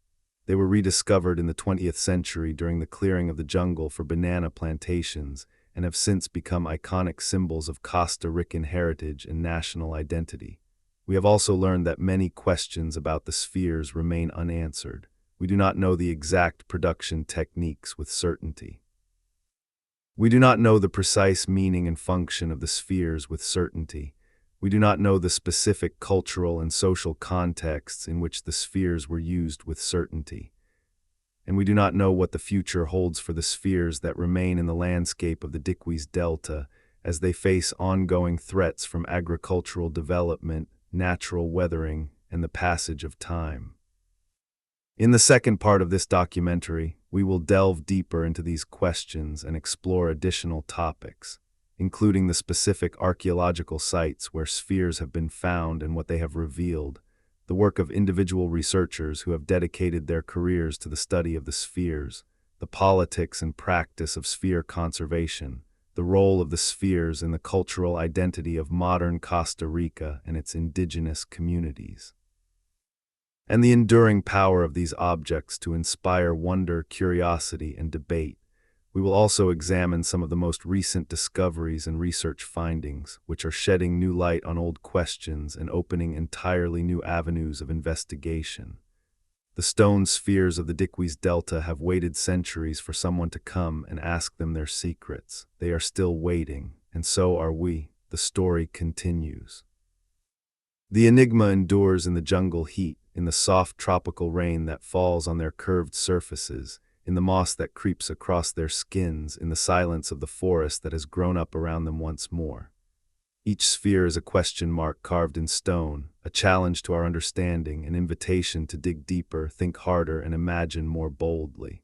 They were rediscovered in the 20th century during the clearing of the jungle for banana plantations and have since become iconic symbols of Costa Rican heritage and national identity. We have also learned that many questions about the spheres remain unanswered. We do not know the exact production techniques with certainty. We do not know the precise meaning and function of the spheres with certainty. We do not know the specific cultural and social contexts in which the spheres were used with certainty. And we do not know what the future holds for the spheres that remain in the landscape of the Diquís Delta as they face ongoing threats from agricultural development, natural weathering, and the passage of time. In the second part of this documentary, we will delve deeper into these questions and explore additional topics, including the specific archaeological sites where spheres have been found and what they have revealed, the work of individual researchers who have dedicated their careers to the study of the spheres, the politics and practice of sphere conservation, the role of the spheres in the cultural identity of modern Costa Rica and its indigenous communities, and the enduring power of these objects to inspire wonder, curiosity, and debate. We will also examine some of the most recent discoveries and research findings, which are shedding new light on old questions and opening entirely new avenues of investigation. The stone spheres of the Diquís Delta have waited centuries for someone to come and ask them their secrets. They are still waiting, and so are we. The story continues. The Enigma endures in the jungle heat, in the soft tropical rain that falls on their curved surfaces, in the moss that creeps across their skins, in the silence of the forest that has grown up around them once more. Each sphere is a question mark carved in stone, a challenge to our understanding, an invitation to dig deeper, think harder, and imagine more boldly.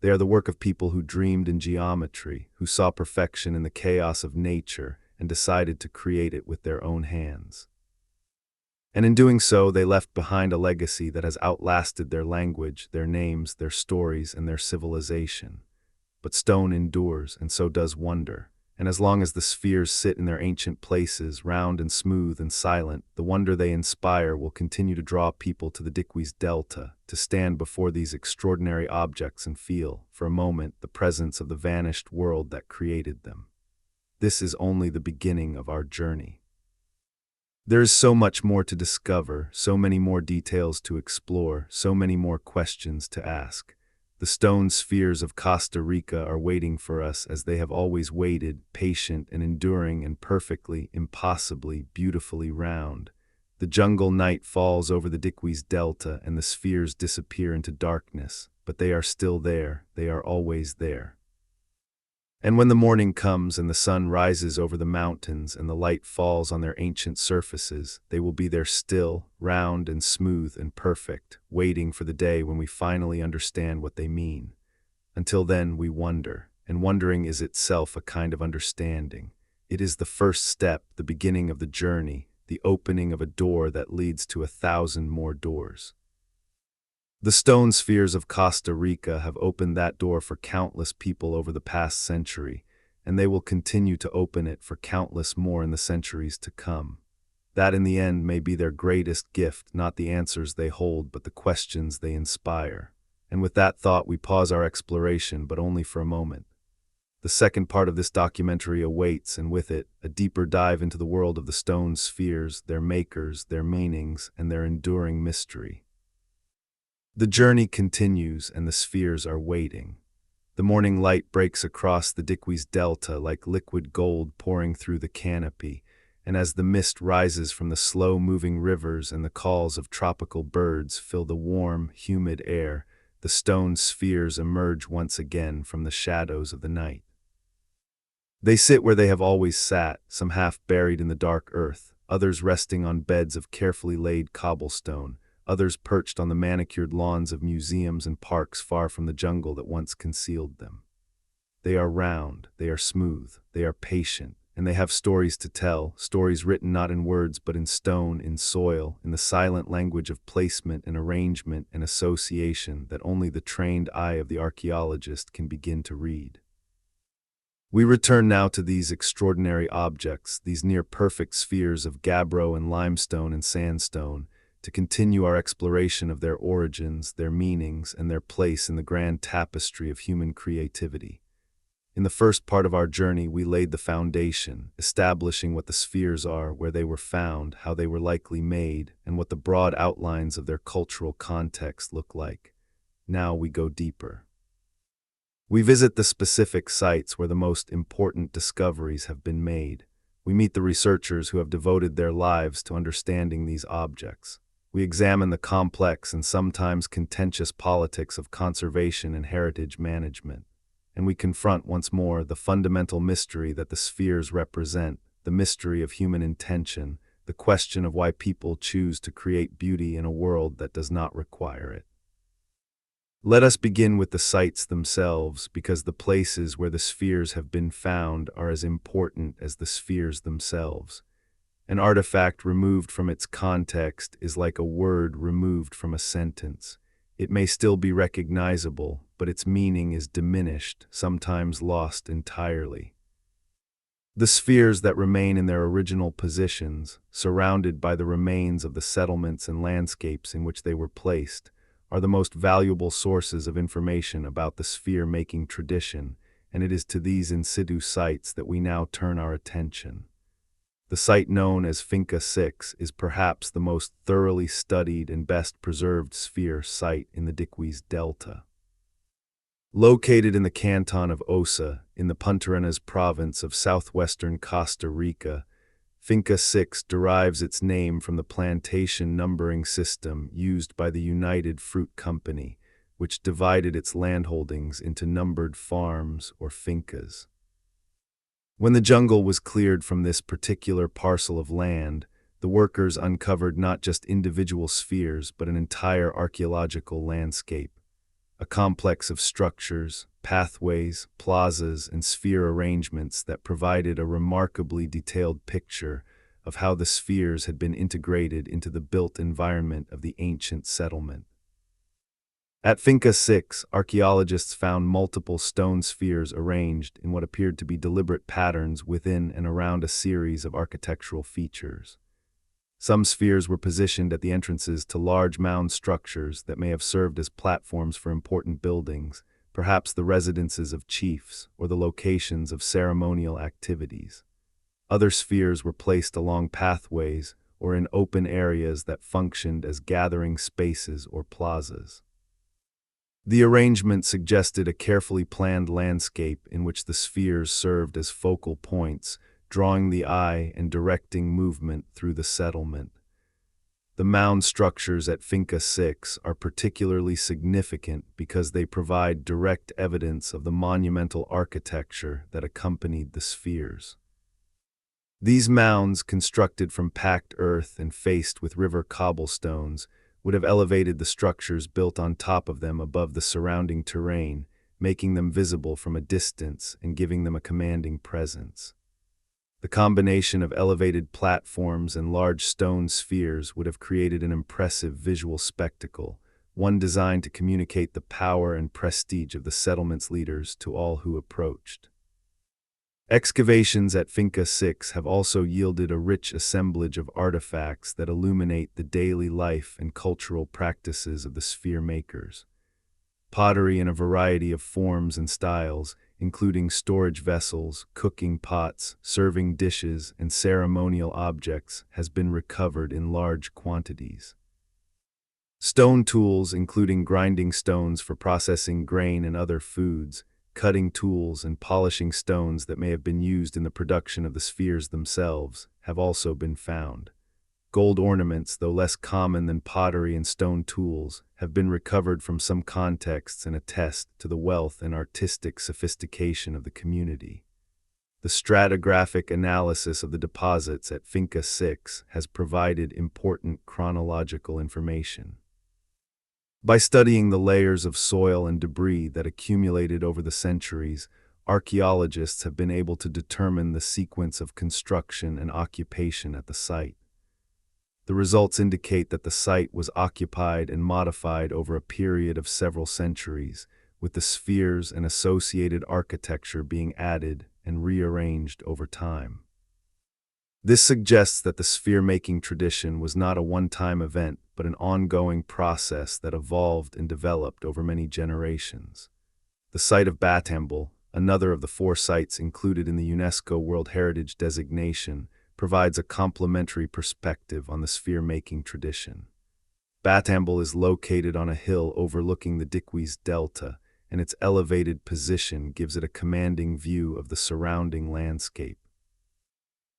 They are the work of people who dreamed in geometry, who saw perfection in the chaos of nature, and decided to create it with their own hands. And in doing so, they left behind a legacy that has outlasted their language, their names, their stories, and their civilization. But stone endures, and so does wonder. And as long as the spheres sit in their ancient places, round and smooth and silent, the wonder they inspire will continue to draw people to the Diquís Delta, to stand before these extraordinary objects and feel, for a moment, the presence of the vanished world that created them. This is only the beginning of our journey. There is so much more to discover, so many more details to explore, so many more questions to ask. The stone spheres of Costa Rica are waiting for us as they have always waited, patient and enduring and perfectly, impossibly, beautifully round. The jungle night falls over the Diquís Delta and the spheres disappear into darkness, but they are still there, they are always there. And when the morning comes and the sun rises over the mountains and the light falls on their ancient surfaces, they will be there still, round and smooth and perfect, waiting for the day when we finally understand what they mean. Until then, we wonder, and wondering is itself a kind of understanding. It is the first step, the beginning of the journey, the opening of a door that leads to 1,000 more doors. The stone spheres of Costa Rica have opened that door for countless people over the past century, and they will continue to open it for countless more in the centuries to come. That in the end may be their greatest gift, not the answers they hold, but the questions they inspire. And with that thought, we pause our exploration, but only for a moment. The second part of this documentary awaits, and with it, a deeper dive into the world of the stone spheres, their makers, their meanings, and their enduring mystery. The journey continues, and the spheres are waiting. The morning light breaks across the Diquís Delta like liquid gold pouring through the canopy, and as the mist rises from the slow-moving rivers and the calls of tropical birds fill the warm, humid air, the stone spheres emerge once again from the shadows of the night. They sit where they have always sat, some half buried in the dark earth, others resting on beds of carefully laid cobblestone, others perched on the manicured lawns of museums and parks far from the jungle that once concealed them. They are round, they are smooth, they are patient, and they have stories to tell, stories written not in words but in stone, in soil, in the silent language of placement and arrangement and association that only the trained eye of the archaeologist can begin to read. We return now to these extraordinary objects, these near-perfect spheres of gabbro and limestone and sandstone, to continue our exploration of their origins, their meanings, and their place in the grand tapestry of human creativity. In the first part of our journey, we laid the foundation, establishing what the spheres are, where they were found, how they were likely made, and what the broad outlines of their cultural context look like. Now we go deeper. We visit the specific sites where the most important discoveries have been made. We meet the researchers who have devoted their lives to understanding these objects. We examine the complex and sometimes contentious politics of conservation and heritage management. And we confront once more the fundamental mystery that the spheres represent, the mystery of human intention, the question of why people choose to create beauty in a world that does not require it. Let us begin with the sites themselves, because the places where the spheres have been found are as important as the spheres themselves. An artifact removed from its context is like a word removed from a sentence. It may still be recognizable, but its meaning is diminished, sometimes lost entirely. The spheres that remain in their original positions, surrounded by the remains of the settlements and landscapes in which they were placed, are the most valuable sources of information about the sphere-making tradition, and it is to these in situ sites that we now turn our attention. The site known as Finca 6 is perhaps the most thoroughly studied and best preserved sphere site in the Diquís Delta. Located in the canton of Osa, in the Punta Arenas province of southwestern Costa Rica, Finca 6 derives its name from the plantation numbering system used by the United Fruit Company, which divided its landholdings into numbered farms or fincas. When the jungle was cleared from this particular parcel of land, the workers uncovered not just individual spheres but an entire archaeological landscape, a complex of structures, pathways, plazas, and sphere arrangements that provided a remarkably detailed picture of how the spheres had been integrated into the built environment of the ancient settlement. At Finca 6, archaeologists found multiple stone spheres arranged in what appeared to be deliberate patterns within and around a series of architectural features. Some spheres were positioned at the entrances to large mound structures that may have served as platforms for important buildings, perhaps the residences of chiefs or the locations of ceremonial activities. Other spheres were placed along pathways or in open areas that functioned as gathering spaces or plazas. The arrangement suggested a carefully planned landscape in which the spheres served as focal points, drawing the eye and directing movement through the settlement. The mound structures at Finca 6 are particularly significant because they provide direct evidence of the monumental architecture that accompanied the spheres. These mounds, constructed from packed earth and faced with river cobblestones, would have elevated the structures built on top of them above the surrounding terrain, making them visible from a distance and giving them a commanding presence. The combination of elevated platforms and large stone spheres would have created an impressive visual spectacle, one designed to communicate the power and prestige of the settlement's leaders to all who approached. Excavations at Finca 6 have also yielded a rich assemblage of artifacts that illuminate the daily life and cultural practices of the sphere makers. Pottery in a variety of forms and styles, including storage vessels, cooking pots, serving dishes, and ceremonial objects, has been recovered in large quantities. Stone tools, including grinding stones for processing grain and other foods, cutting tools, and polishing stones that may have been used in the production of the spheres themselves, have also been found. Gold ornaments, though less common than pottery and stone tools, have been recovered from some contexts and attest to the wealth and artistic sophistication of the community. The stratigraphic analysis of the deposits at Finca 6 has provided important chronological information. By studying the layers of soil and debris that accumulated over the centuries, archaeologists have been able to determine the sequence of construction and occupation at the site. The results indicate that the site was occupied and modified over a period of several centuries, with the spheres and associated architecture being added and rearranged over time. This suggests that the sphere-making tradition was not a one-time event, but an ongoing process that evolved and developed over many generations. The site of Batambal, another of the 4 sites included in the UNESCO World Heritage designation, provides a complementary perspective on the sphere-making tradition. Batambal is located on a hill overlooking the Diquís Delta, and its elevated position gives it a commanding view of the surrounding landscape.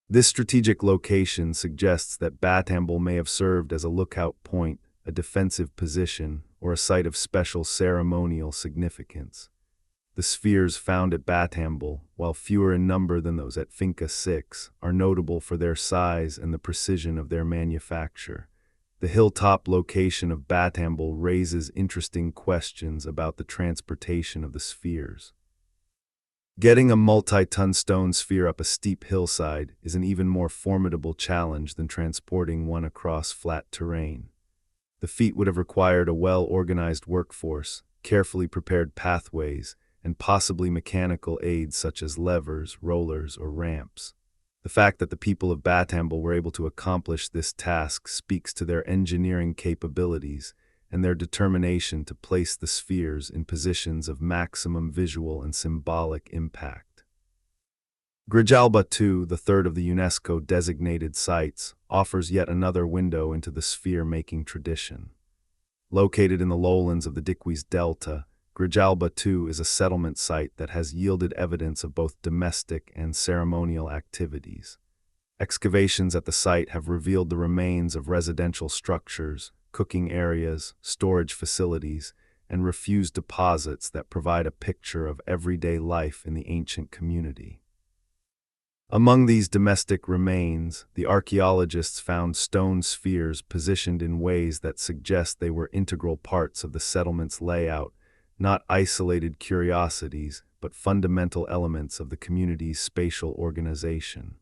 This strategic location suggests that Batambal may have served as a lookout point, a defensive position, or a site of special ceremonial significance. The spheres found at Batambal, while fewer in number than those at Finca 6, are notable for their size and the precision of their manufacture. The hilltop location of Batambal raises interesting questions about the transportation of the spheres. Getting a multi-ton stone sphere up a steep hillside is an even more formidable challenge than transporting one across flat terrain. The feat would have required a well-organized workforce, carefully prepared pathways, and possibly mechanical aids such as levers, rollers, or ramps. The fact that the people of Batambal were able to accomplish this task speaks to their engineering capabilities and their determination to place the spheres in positions of maximum visual and symbolic impact. Grijalba II, the third of the UNESCO-designated sites, offers yet another window into the sphere-making tradition. Located in the lowlands of the Diquís Delta, Grijalba II is a settlement site that has yielded evidence of both domestic and ceremonial activities. Excavations at the site have revealed the remains of residential structures, cooking areas, storage facilities, and refuse deposits that provide a picture of everyday life in the ancient community. Among these domestic remains, the archaeologists found stone spheres positioned in ways that suggest they were integral parts of the settlement's layout, not isolated curiosities, but fundamental elements of the community's spatial organization.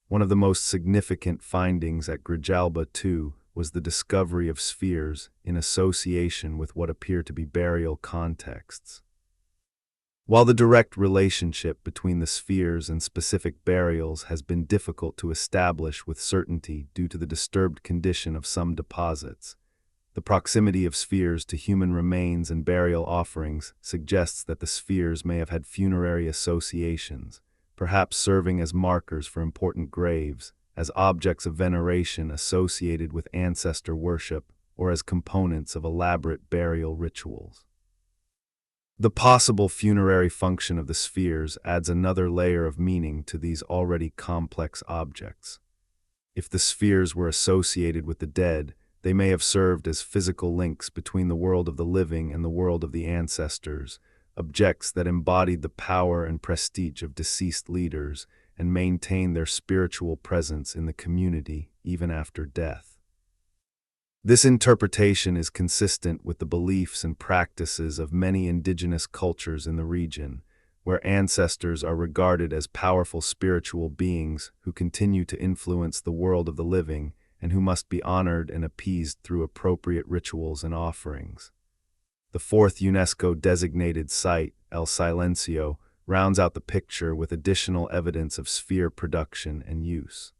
One of the most significant findings at Grijalba II was the discovery of spheres in association with what appear to be burial contexts. While the direct relationship between the spheres and specific burials has been difficult to establish with certainty due to the disturbed condition of some deposits, the proximity of spheres to human remains and burial offerings suggests that the spheres may have had funerary associations, perhaps serving as markers for important graves, as objects of veneration associated with ancestor worship, or as components of elaborate burial rituals. The possible funerary function of the spheres adds another layer of meaning to these already complex objects. If the spheres were associated with the dead, they may have served as physical links between the world of the living and the world of the ancestors, objects that embodied the power and prestige of deceased leaders and maintain their spiritual presence in the community even after death. This interpretation is consistent with the beliefs and practices of many indigenous cultures in the region, where ancestors are regarded as powerful spiritual beings who continue to influence the world of the living and who must be honored and appeased through appropriate rituals and offerings. The fourth UNESCO-designated site, El Silencio, rounds out the picture with additional evidence of sphere production and use.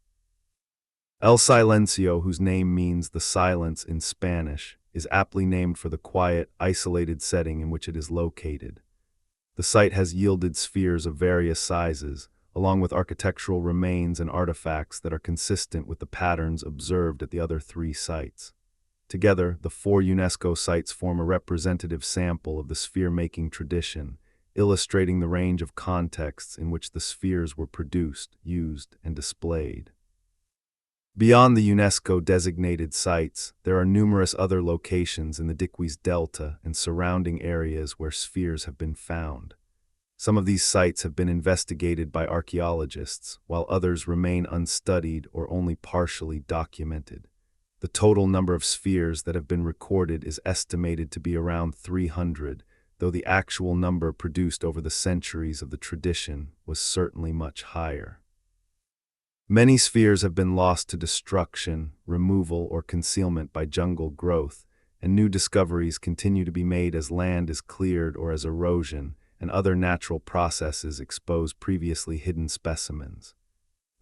El Silencio, whose name means the silence in Spanish, is aptly named for the quiet, isolated setting in which it is located. The site has yielded spheres of various sizes, along with architectural remains and artifacts that are consistent with the patterns observed at the other three sites. Together, the four UNESCO sites form a representative sample of the sphere-making tradition, illustrating the range of contexts in which the spheres were produced, used, and displayed. Beyond the UNESCO-designated sites, there are numerous other locations in the Diquís Delta and surrounding areas where spheres have been found. Some of these sites have been investigated by archaeologists, while others remain unstudied or only partially documented. The total number of spheres that have been recorded is estimated to be around 300, though the actual number produced over the centuries of the tradition was certainly much higher. Many spheres have been lost to destruction, removal, or concealment by jungle growth, and new discoveries continue to be made as land is cleared or as erosion and other natural processes expose previously hidden specimens.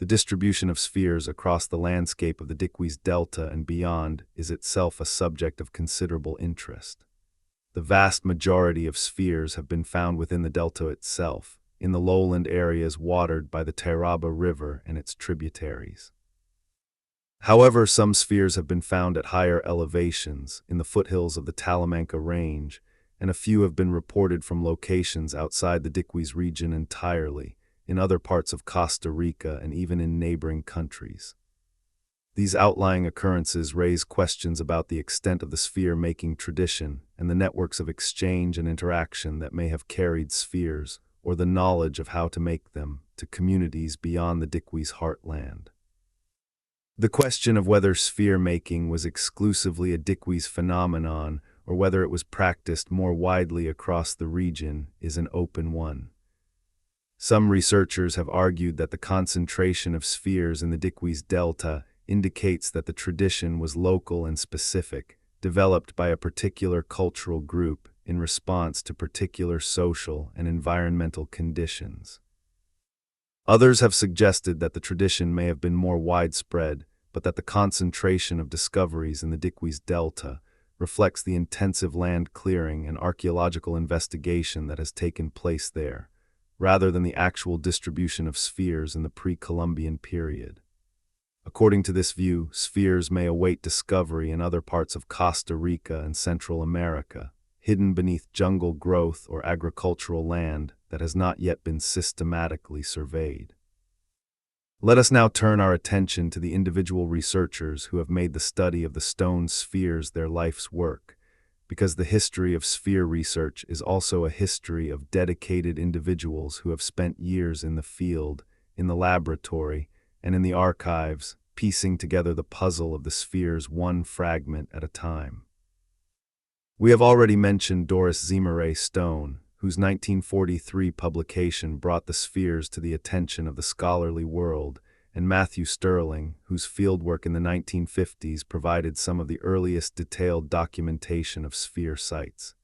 The distribution of spheres across the landscape of the Diquís Delta and beyond is itself a subject of considerable interest. The vast majority of spheres have been found within the delta itself, in the lowland areas watered by the Tairaba River and its tributaries. However, some spheres have been found at higher elevations, in the foothills of the Talamanca Range, and a few have been reported from locations outside the Diquís region entirely, in other parts of Costa Rica and even in neighboring countries. These outlying occurrences raise questions about the extent of the sphere-making tradition and the networks of exchange and interaction that may have carried spheres, or the knowledge of how to make them, to communities beyond the Diquís heartland. The question of whether sphere-making was exclusively a Diquís phenomenon or whether it was practiced more widely across the region is an open one. Some researchers have argued that the concentration of spheres in the Diquís Delta indicates that the tradition was local and specific, developed by a particular cultural group in response to particular social and environmental conditions. Others have suggested that the tradition may have been more widespread, but that the concentration of discoveries in the Diquís Delta reflects the intensive land clearing and archaeological investigation that has taken place there, rather than the actual distribution of spheres in the pre-Columbian period. According to this view, spheres may await discovery in other parts of Costa Rica and Central America, hidden beneath jungle growth or agricultural land that has not yet been systematically surveyed. Let us now turn our attention to the individual researchers who have made the study of the stone spheres their life's work, because the history of sphere research is also a history of dedicated individuals who have spent years in the field, in the laboratory, and in the archives, piecing together the puzzle of the spheres one fragment at a time. We have already mentioned Doris Zemurray Stone, whose 1943 publication brought the spheres to the attention of the scholarly world, and Matthew Stirling, whose fieldwork in the 1950s provided some of the earliest detailed documentation of sphere sites.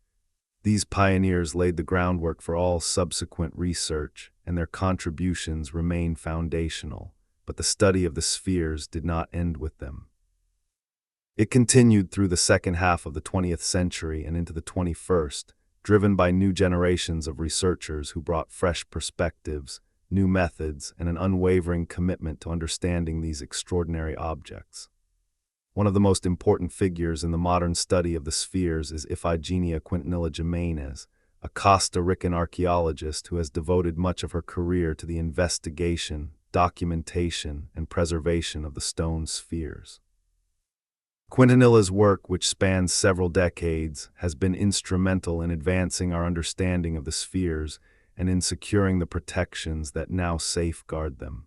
These pioneers laid the groundwork for all subsequent research, and their contributions remain foundational, but the study of the spheres did not end with them. It continued through the second half of the 20th century and into the 21st, driven by new generations of researchers who brought fresh perspectives, new methods, and an unwavering commitment to understanding these extraordinary objects. One of the most important figures in the modern study of the spheres is Ifigenia Quintanilla, a Costa Rican archaeologist who has devoted much of her career to the investigation, documentation, and preservation of the stone spheres. Quintanilla's work, which spans several decades, has been instrumental in advancing our understanding of the spheres and in securing the protections that now safeguard them.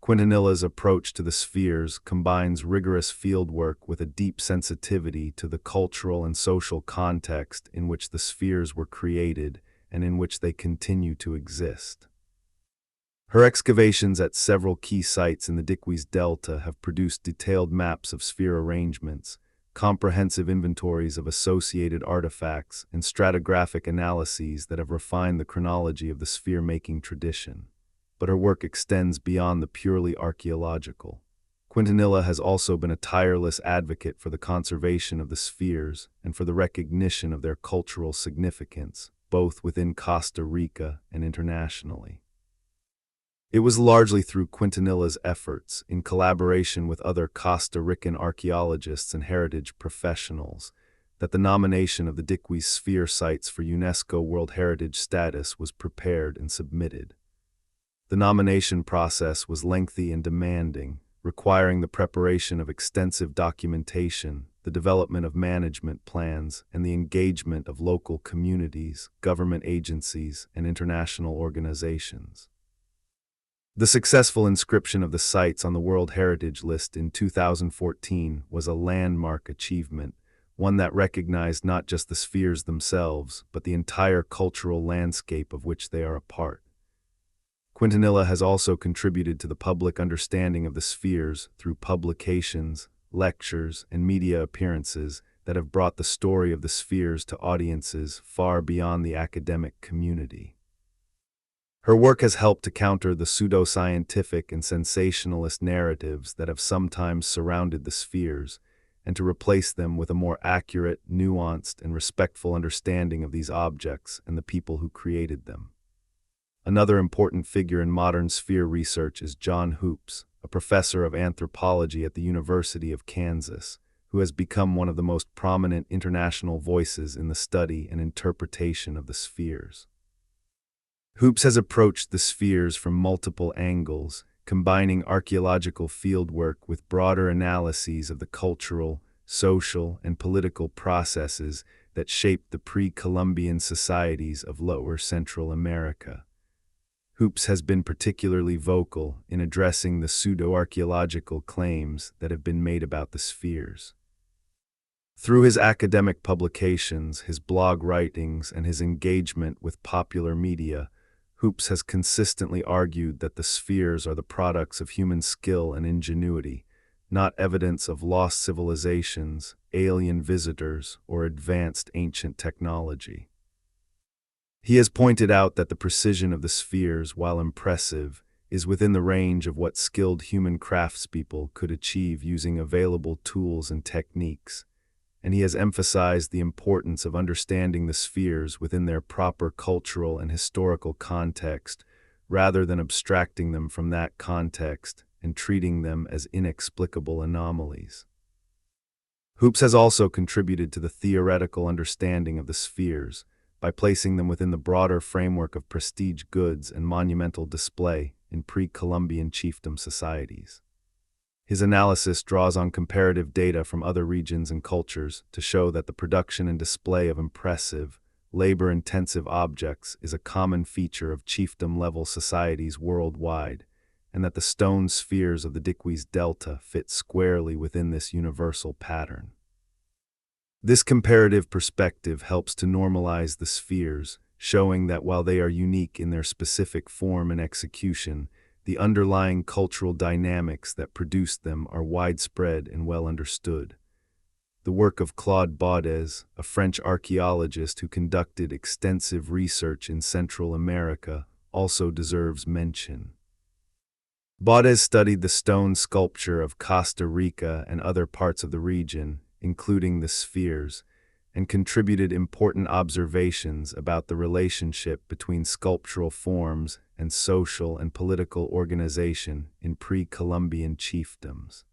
Quintanilla's approach to the spheres combines rigorous fieldwork with a deep sensitivity to the cultural and social context in which the spheres were created and in which they continue to exist. Her excavations at several key sites in the Diquís Delta have produced detailed maps of sphere arrangements, comprehensive inventories of associated artifacts, and stratigraphic analyses that have refined the chronology of the sphere-making tradition. But her work extends beyond the purely archaeological. Quintanilla has also been a tireless advocate for the conservation of the spheres and for the recognition of their cultural significance, both within Costa Rica and internationally. It was largely through Quintanilla's efforts, in collaboration with other Costa Rican archaeologists and heritage professionals, that the nomination of the Diquís Sphere sites for UNESCO World Heritage status was prepared and submitted. The nomination process was lengthy and demanding, requiring the preparation of extensive documentation, the development of management plans, and the engagement of local communities, government agencies, and international organizations. The successful inscription of the sites on the World Heritage List in 2014 was a landmark achievement, one that recognized not just the spheres themselves, but the entire cultural landscape of which they are a part. Quintanilla has also contributed to the public understanding of the spheres through publications, lectures, and media appearances that have brought the story of the spheres to audiences far beyond the academic community. Her work has helped to counter the pseudoscientific and sensationalist narratives that have sometimes surrounded the spheres, and to replace them with a more accurate, nuanced, and respectful understanding of these objects and the people who created them. Another important figure in modern sphere research is John Hoops, a professor of anthropology at the University of Kansas, who has become one of the most prominent international voices in the study and interpretation of the spheres. Hoops has approached the spheres from multiple angles, combining archaeological fieldwork with broader analyses of the cultural, social, and political processes that shaped the pre-Columbian societies of Lower Central America. Hoops has been particularly vocal in addressing the pseudo-archaeological claims that have been made about the spheres. Through his academic publications, his blog writings, and his engagement with popular media, Hoops has consistently argued that the spheres are the products of human skill and ingenuity, not evidence of lost civilizations, alien visitors, or advanced ancient technology. He has pointed out that the precision of the spheres, while impressive, is within the range of what skilled human craftspeople could achieve using available tools and techniques, and he has emphasized the importance of understanding the spheres within their proper cultural and historical context, rather than abstracting them from that context and treating them as inexplicable anomalies. Hoops has also contributed to the theoretical understanding of the spheres by placing them within the broader framework of prestige goods and monumental display in pre-Columbian chiefdom societies. His analysis draws on comparative data from other regions and cultures to show that the production and display of impressive, labor-intensive objects is a common feature of chiefdom-level societies worldwide, and that the stone spheres of the Diquís Delta fit squarely within this universal pattern. This comparative perspective helps to normalize the spheres, showing that while they are unique in their specific form and execution, the underlying cultural dynamics that produced them are widespread and well understood. The work of Claude Baudez, a French archaeologist who conducted extensive research in Central America, also deserves mention. Baudez studied the stone sculpture of Costa Rica and other parts of the region, including the spheres, and contributed important observations about the relationship between sculptural forms and social and political organization in pre-Columbian chiefdoms.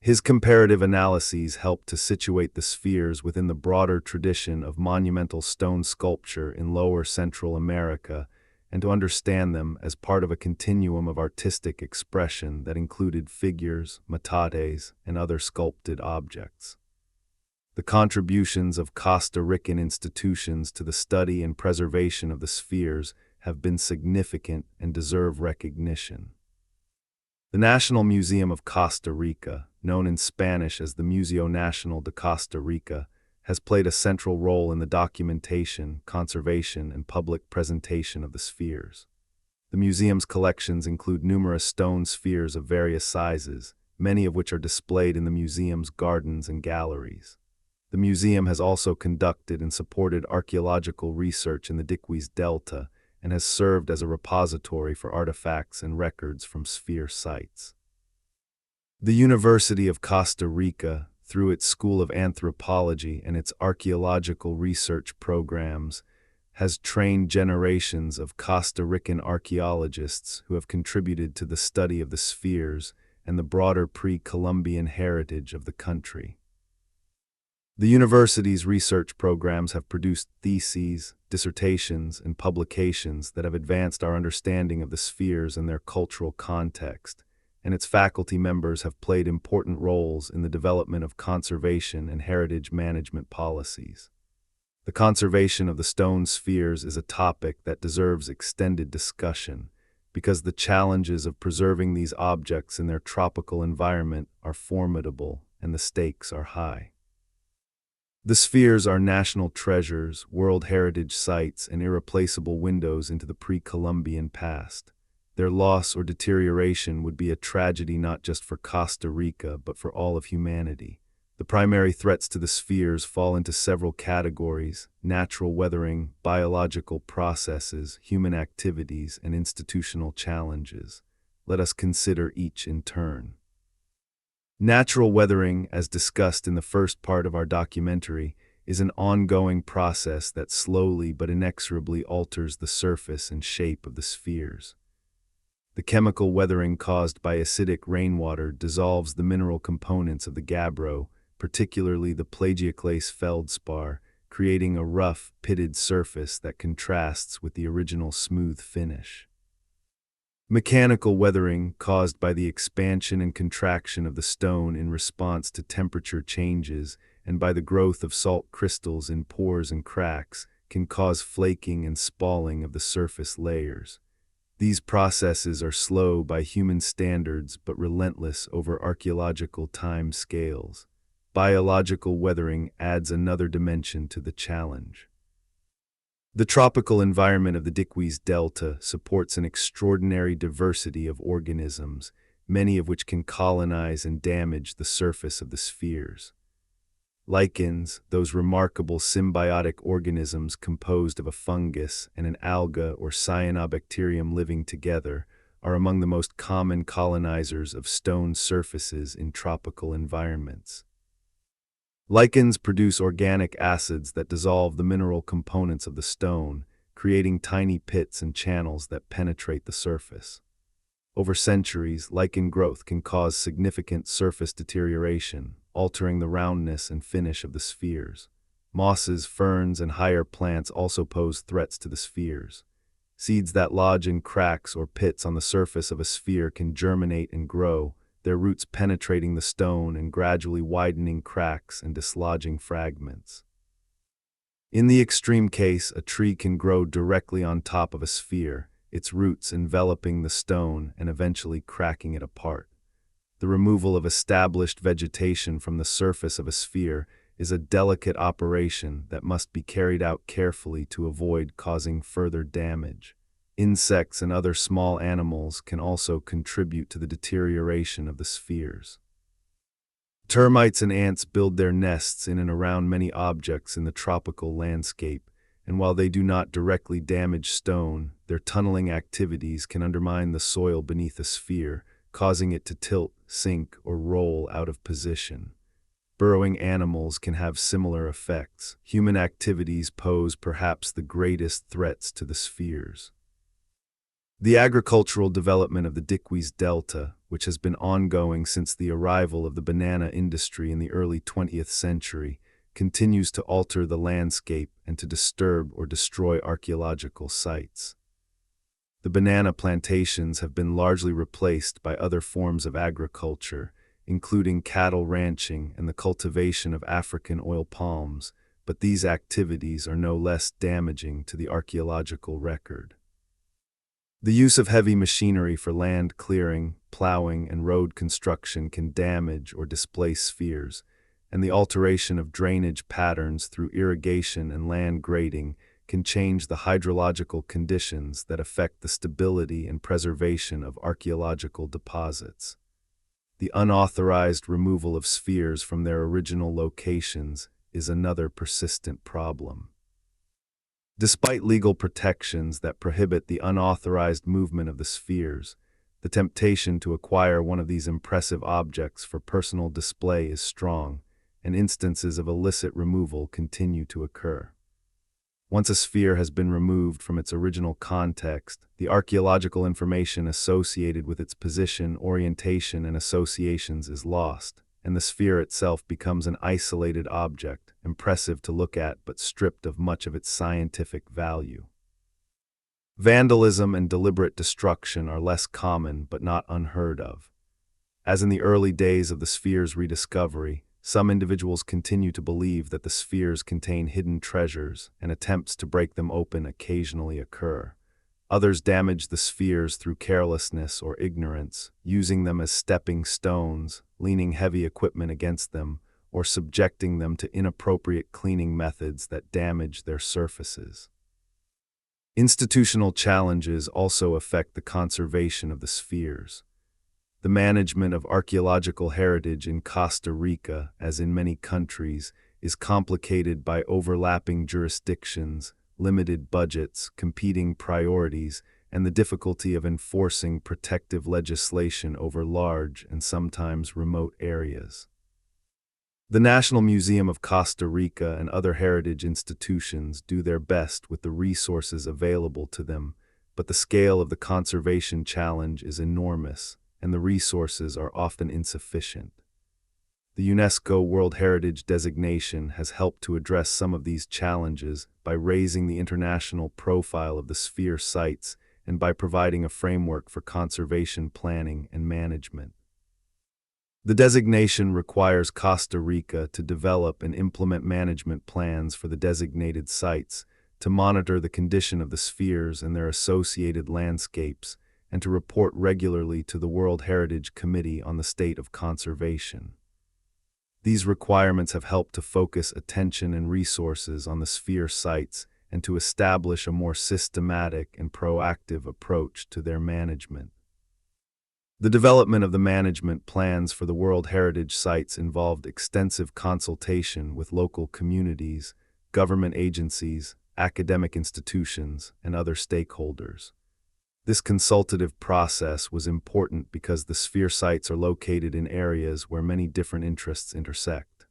His comparative analyses helped to situate the spheres within the broader tradition of monumental stone sculpture in Lower Central America and to understand them as part of a continuum of artistic expression that included figures, machetes, and other sculpted objects. The contributions of Costa Rican institutions to the study and preservation of the spheres have been significant and deserve recognition. The National Museum of Costa Rica, known in Spanish as the Museo Nacional de Costa Rica, has played a central role in the documentation, conservation, and public presentation of the spheres. The museum's collections include numerous stone spheres of various sizes, many of which are displayed in the museum's gardens and galleries. The museum has also conducted and supported archaeological research in the Diquís Delta and has served as a repository for artifacts and records from sphere sites. The University of Costa Rica, through its School of Anthropology and its archaeological research programs, has trained generations of Costa Rican archaeologists who have contributed to the study of the spheres and the broader pre-Columbian heritage of the country. The university's research programs have produced theses, dissertations, and publications that have advanced our understanding of the spheres and their cultural context, and its faculty members have played important roles in the development of conservation and heritage management policies. The conservation of the stone spheres is a topic that deserves extended discussion because the challenges of preserving these objects in their tropical environment are formidable and the stakes are high. The spheres are national treasures, World Heritage sites, and irreplaceable windows into the pre-Columbian past. Their loss or deterioration would be a tragedy not just for Costa Rica but for all of humanity. The primary threats to the spheres fall into several categories: natural weathering, biological processes, human activities, and institutional challenges. Let us consider each in turn. Natural weathering, as discussed in the first part of our documentary, is an ongoing process that slowly but inexorably alters the surface and shape of the spheres. The chemical weathering caused by acidic rainwater dissolves the mineral components of the gabbro, particularly the plagioclase feldspar, creating a rough, pitted surface that contrasts with the original smooth finish. Mechanical weathering, caused by the expansion and contraction of the stone in response to temperature changes and by the growth of salt crystals in pores and cracks, can cause flaking and spalling of the surface layers. These processes are slow by human standards but relentless over archaeological time scales. Biological weathering adds another dimension to the challenge. The tropical environment of the Diquís Delta supports an extraordinary diversity of organisms, many of which can colonize and damage the surface of the spheres. Lichens, those remarkable symbiotic organisms composed of a fungus and an alga or cyanobacterium living together, are among the most common colonizers of stone surfaces in tropical environments. Lichens produce organic acids that dissolve the mineral components of the stone, creating tiny pits and channels that penetrate the surface. Over centuries, lichen growth can cause significant surface deterioration, altering the roundness and finish of the spheres. Mosses, ferns, and higher plants also pose threats to the spheres. Seeds that lodge in cracks or pits on the surface of a sphere can germinate and grow, their roots penetrating the stone and gradually widening cracks and dislodging fragments. In the extreme case, a tree can grow directly on top of a sphere, its roots enveloping the stone and eventually cracking it apart. The removal of established vegetation from the surface of a sphere is a delicate operation that must be carried out carefully to avoid causing further damage. Insects and other small animals can also contribute to the deterioration of the spheres. Termites and ants build their nests in and around many objects in the tropical landscape, and while they do not directly damage stone, their tunneling activities can undermine the soil beneath a sphere, causing it to tilt, sink, or roll out of position. Burrowing animals can have similar effects. Human activities pose perhaps the greatest threats to the spheres. The agricultural development of the Diquís Delta, which has been ongoing since the arrival of the banana industry in the early 20th century, continues to alter the landscape and to disturb or destroy archaeological sites. The banana plantations have been largely replaced by other forms of agriculture, including cattle ranching and the cultivation of African oil palms, but these activities are no less damaging to the archaeological record. The use of heavy machinery for land clearing, plowing, and road construction can damage or displace spheres, and the alteration of drainage patterns through irrigation and land grading can change the hydrological conditions that affect the stability and preservation of archaeological deposits. The unauthorized removal of spheres from their original locations is another persistent problem. Despite legal protections that prohibit the unauthorized movement of the spheres, the temptation to acquire one of these impressive objects for personal display is strong, and instances of illicit removal continue to occur. Once a sphere has been removed from its original context, the archaeological information associated with its position, orientation, and associations is lost, and the sphere itself becomes an isolated object, impressive to look at but stripped of much of its scientific value. Vandalism and deliberate destruction are less common but not unheard of. As in the early days of the sphere's rediscovery, some individuals continue to believe that the spheres contain hidden treasures, and attempts to break them open occasionally occur. Others damage the spheres through carelessness or ignorance, using them as stepping stones, leaning heavy equipment against them, or subjecting them to inappropriate cleaning methods that damage their surfaces. Institutional challenges also affect the conservation of the spheres. The management of archaeological heritage in Costa Rica, as in many countries, is complicated by overlapping jurisdictions, limited budgets, competing priorities, and the difficulty of enforcing protective legislation over large and sometimes remote areas. The National Museum of Costa Rica and other heritage institutions do their best with the resources available to them, but the scale of the conservation challenge is enormous, and the resources are often insufficient. The UNESCO World Heritage designation has helped to address some of these challenges by raising the international profile of the sphere sites and by providing a framework for conservation planning and management. The designation requires Costa Rica to develop and implement management plans for the designated sites, to monitor the condition of the spheres and their associated landscapes, and to report regularly to the World Heritage Committee on the state of conservation. These requirements have helped to focus attention and resources on the sphere sites and to establish a more systematic and proactive approach to their management. The development of the management plans for the World Heritage sites involved extensive consultation with local communities, government agencies, academic institutions, and other stakeholders. This consultative process was important because the sphere sites are located in areas where many different interests intersect.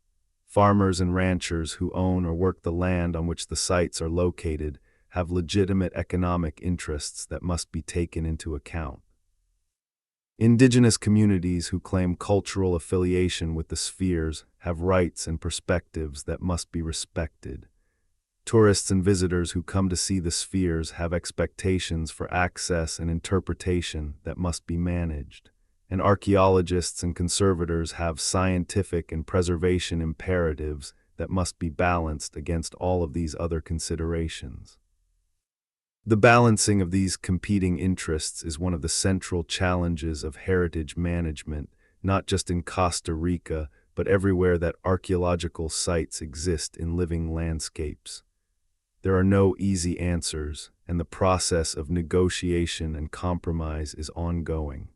Farmers and ranchers who own or work the land on which the sites are located have legitimate economic interests that must be taken into account. Indigenous communities who claim cultural affiliation with the spheres have rights and perspectives that must be respected. Tourists and visitors who come to see the spheres have expectations for access and interpretation that must be managed, and archaeologists and conservators have scientific and preservation imperatives that must be balanced against all of these other considerations. The balancing of these competing interests is one of the central challenges of heritage management, not just in Costa Rica, but everywhere that archaeological sites exist in living landscapes. There are no easy answers, and the process of negotiation and compromise is ongoing.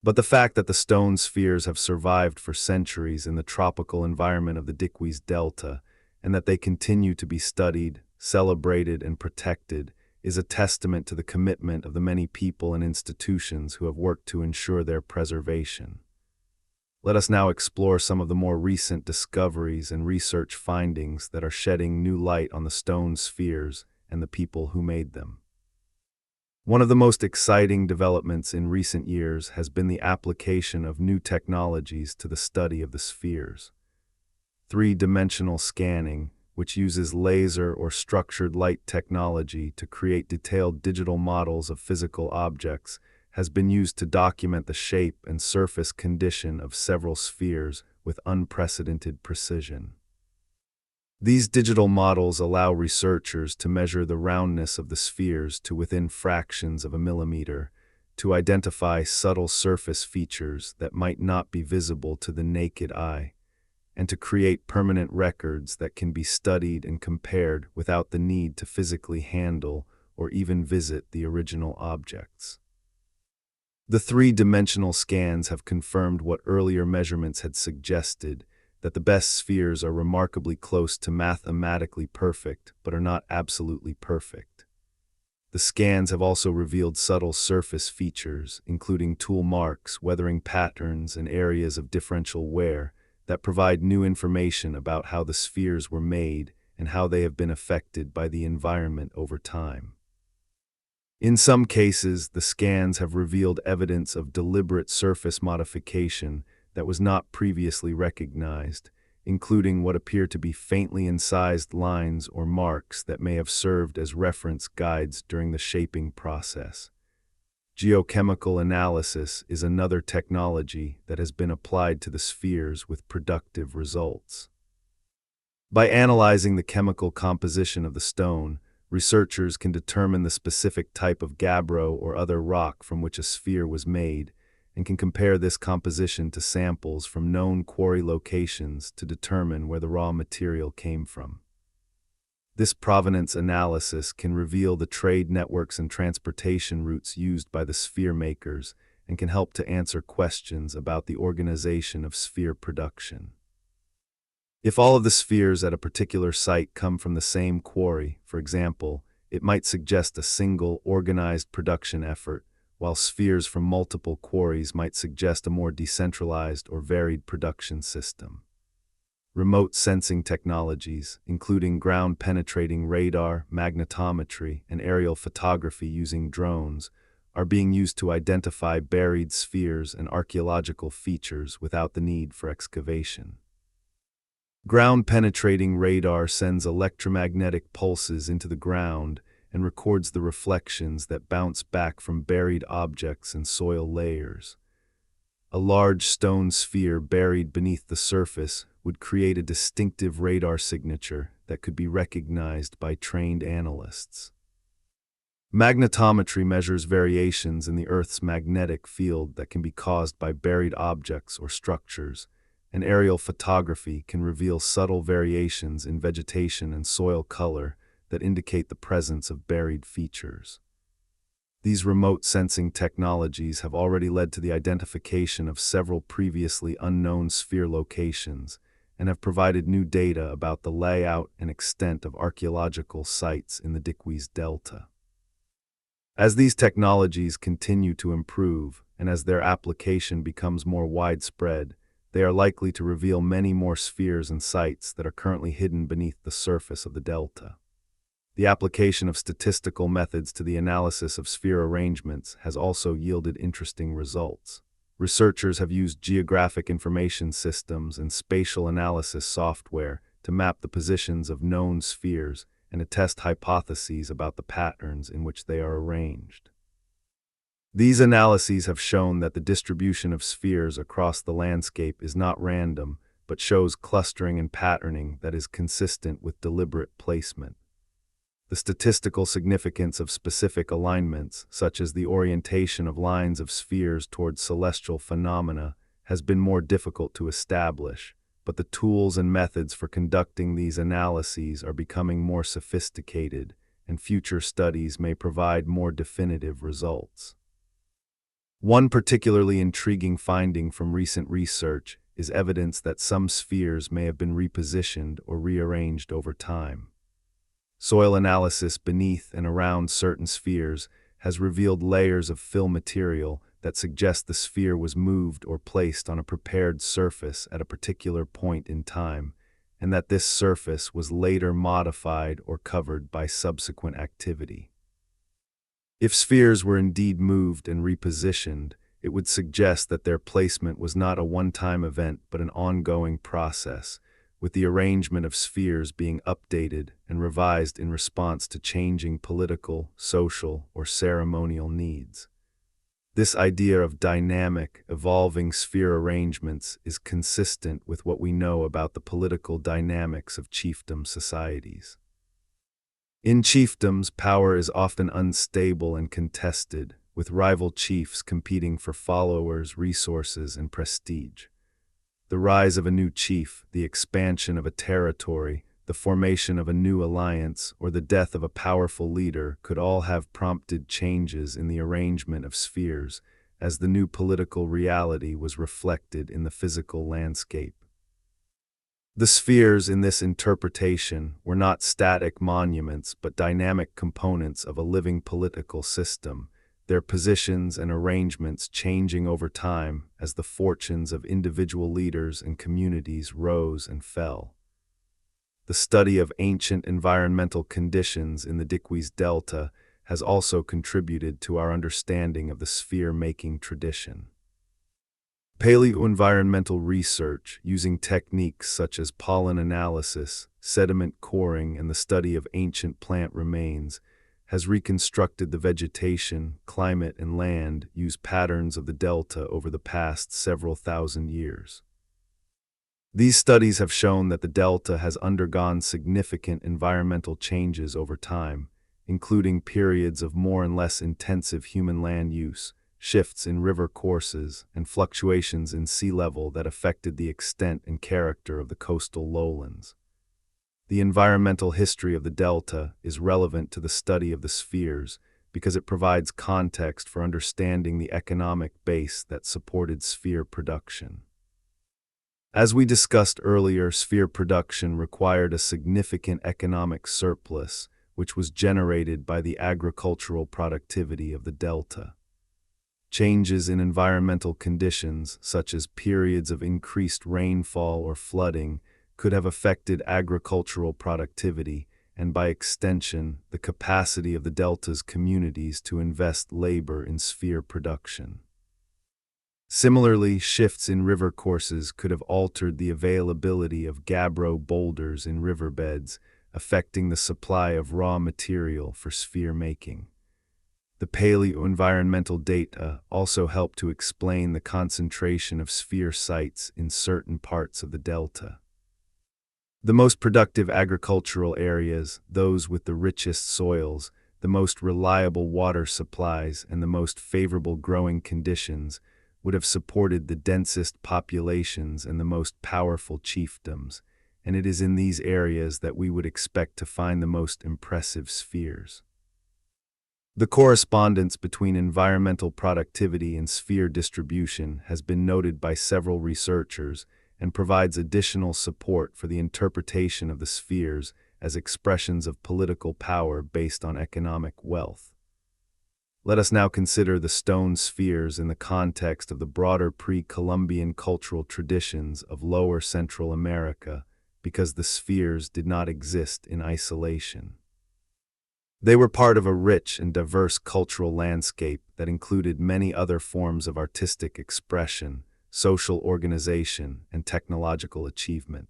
But the fact that the stone spheres have survived for centuries in the tropical environment of the Diquís Delta, and that they continue to be studied, celebrated, and protected, is a testament to the commitment of the many people and institutions who have worked to ensure their preservation. Let us now explore some of the more recent discoveries and research findings that are shedding new light on the stone spheres and the people who made them. One of the most exciting developments in recent years has been the application of new technologies to the study of the spheres. Three-dimensional scanning, which uses laser or structured light technology to create detailed digital models of physical objects, has been used to document the shape and surface condition of several spheres with unprecedented precision. These digital models allow researchers to measure the roundness of the spheres to within fractions of a millimeter, to identify subtle surface features that might not be visible to the naked eye, and to create permanent records that can be studied and compared without the need to physically handle or even visit the original objects. The three-dimensional scans have confirmed what earlier measurements had suggested, that the best spheres are remarkably close to mathematically perfect but are not absolutely perfect. The scans have also revealed subtle surface features, including tool marks, weathering patterns, and areas of differential wear, that provide new information about how the spheres were made and how they have been affected by the environment over time. In some cases, the scans have revealed evidence of deliberate surface modification that was not previously recognized, including what appear to be faintly incised lines or marks that may have served as reference guides during the shaping process. Geochemical analysis is another technology that has been applied to the spheres with productive results. By analyzing the chemical composition of the stone, researchers can determine the specific type of gabbro or other rock from which a sphere was made, and can compare this composition to samples from known quarry locations to determine where the raw material came from. This provenance analysis can reveal the trade networks and transportation routes used by the sphere makers and can help to answer questions about the organization of sphere production. If all of the spheres at a particular site come from the same quarry, for example, it might suggest a single, organized production effort, while spheres from multiple quarries might suggest a more decentralized or varied production system. Remote sensing technologies, including ground-penetrating radar, magnetometry, and aerial photography using drones, are being used to identify buried spheres and archaeological features without the need for excavation. Ground-penetrating radar sends electromagnetic pulses into the ground and records the reflections that bounce back from buried objects and soil layers. A large stone sphere buried beneath the surface would create a distinctive radar signature that could be recognized by trained analysts. Magnetometry measures variations in the Earth's magnetic field that can be caused by buried objects or structures, and aerial photography can reveal subtle variations in vegetation and soil color that indicate the presence of buried features. These remote sensing technologies have already led to the identification of several previously unknown sphere locations and have provided new data about the layout and extent of archaeological sites in the Diquís Delta. As these technologies continue to improve and as their application becomes more widespread, they are likely to reveal many more spheres and sites that are currently hidden beneath the surface of the delta. The application of statistical methods to the analysis of sphere arrangements has also yielded interesting results. Researchers have used geographic information systems and spatial analysis software to map the positions of known spheres and to test hypotheses about the patterns in which they are arranged. These analyses have shown that the distribution of spheres across the landscape is not random, but shows clustering and patterning that is consistent with deliberate placement. The statistical significance of specific alignments, such as the orientation of lines of spheres towards celestial phenomena, has been more difficult to establish, but the tools and methods for conducting these analyses are becoming more sophisticated, and future studies may provide more definitive results. One particularly intriguing finding from recent research is evidence that some spheres may have been repositioned or rearranged over time. Soil analysis beneath and around certain spheres has revealed layers of fill material that suggest the sphere was moved or placed on a prepared surface at a particular point in time, and that this surface was later modified or covered by subsequent activity. If spheres were indeed moved and repositioned, it would suggest that their placement was not a one-time event but an ongoing process, with the arrangement of spheres being updated and revised in response to changing political, social, or ceremonial needs. This idea of dynamic, evolving sphere arrangements is consistent with what we know about the political dynamics of chiefdom societies. In chiefdoms, power is often unstable and contested, with rival chiefs competing for followers, resources, and prestige. The rise of a new chief, the expansion of a territory, the formation of a new alliance, or the death of a powerful leader could all have prompted changes in the arrangement of spheres, as the new political reality was reflected in the physical landscape. The spheres in this interpretation were not static monuments but dynamic components of a living political system, their positions and arrangements changing over time as the fortunes of individual leaders and communities rose and fell. The study of ancient environmental conditions in the Diquís Delta has also contributed to our understanding of the sphere-making tradition. Paleoenvironmental research, using techniques such as pollen analysis, sediment coring, and the study of ancient plant remains, has reconstructed the vegetation, climate, and land use patterns of the delta over the past several thousand years. These studies have shown that the delta has undergone significant environmental changes over time, including periods of more and less intensive human land use, shifts in river courses, and fluctuations in sea level that affected the extent and character of the coastal lowlands. The environmental history of the delta is relevant to the study of the spheres because it provides context for understanding the economic base that supported sphere production. As we discussed earlier, sphere production required a significant economic surplus, which was generated by the agricultural productivity of the delta. Changes in environmental conditions, such as periods of increased rainfall or flooding, could have affected agricultural productivity and, by extension, the capacity of the delta's communities to invest labor in sphere production. Similarly, shifts in river courses could have altered the availability of gabbro boulders in riverbeds, affecting the supply of raw material for sphere making. The paleoenvironmental data also help to explain the concentration of sphere sites in certain parts of the delta. The most productive agricultural areas, those with the richest soils, the most reliable water supplies, and the most favorable growing conditions, would have supported the densest populations and the most powerful chiefdoms, and it is in these areas that we would expect to find the most impressive spheres. The correspondence between environmental productivity and sphere distribution has been noted by several researchers and provides additional support for the interpretation of the spheres as expressions of political power based on economic wealth. Let us now consider the stone spheres in the context of the broader pre-Columbian cultural traditions of Lower Central America, because the spheres did not exist in isolation. They were part of a rich and diverse cultural landscape that included many other forms of artistic expression, social organization, and technological achievement.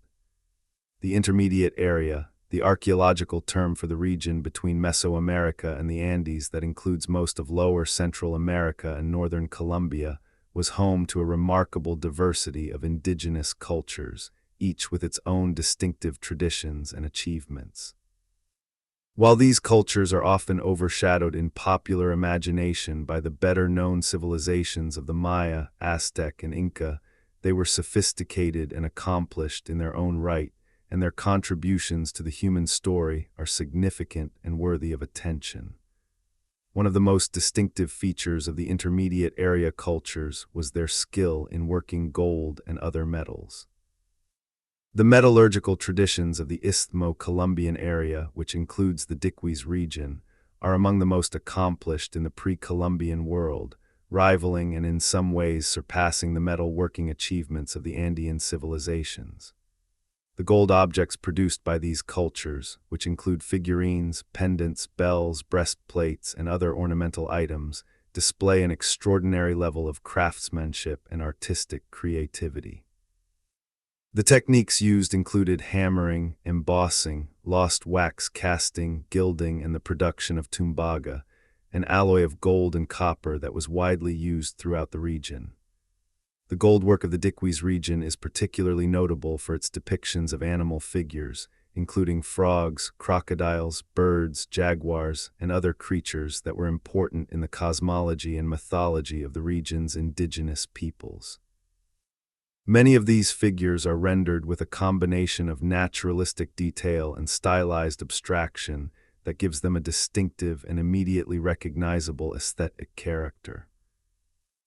The intermediate area, the archaeological term for the region between Mesoamerica and the Andes that includes most of Lower Central America and northern Colombia, was home to a remarkable diversity of indigenous cultures, each with its own distinctive traditions and achievements. While these cultures are often overshadowed in popular imagination by the better-known civilizations of the Maya, Aztec, and Inca, they were sophisticated and accomplished in their own right, and their contributions to the human story are significant and worthy of attention. One of the most distinctive features of the intermediate area cultures was their skill in working gold and other metals. The metallurgical traditions of the Isthmo-Columbian area, which includes the Diquís region, are among the most accomplished in the pre-Columbian world, rivaling and in some ways surpassing the metal-working achievements of the Andean civilizations. The gold objects produced by these cultures, which include figurines, pendants, bells, breastplates, and other ornamental items, display an extraordinary level of craftsmanship and artistic creativity. The techniques used included hammering, embossing, lost wax casting, gilding, and the production of tumbaga, an alloy of gold and copper that was widely used throughout the region. The goldwork of the Diquís region is particularly notable for its depictions of animal figures, including frogs, crocodiles, birds, jaguars, and other creatures that were important in the cosmology and mythology of the region's indigenous peoples. Many of these figures are rendered with a combination of naturalistic detail and stylized abstraction that gives them a distinctive and immediately recognizable aesthetic character.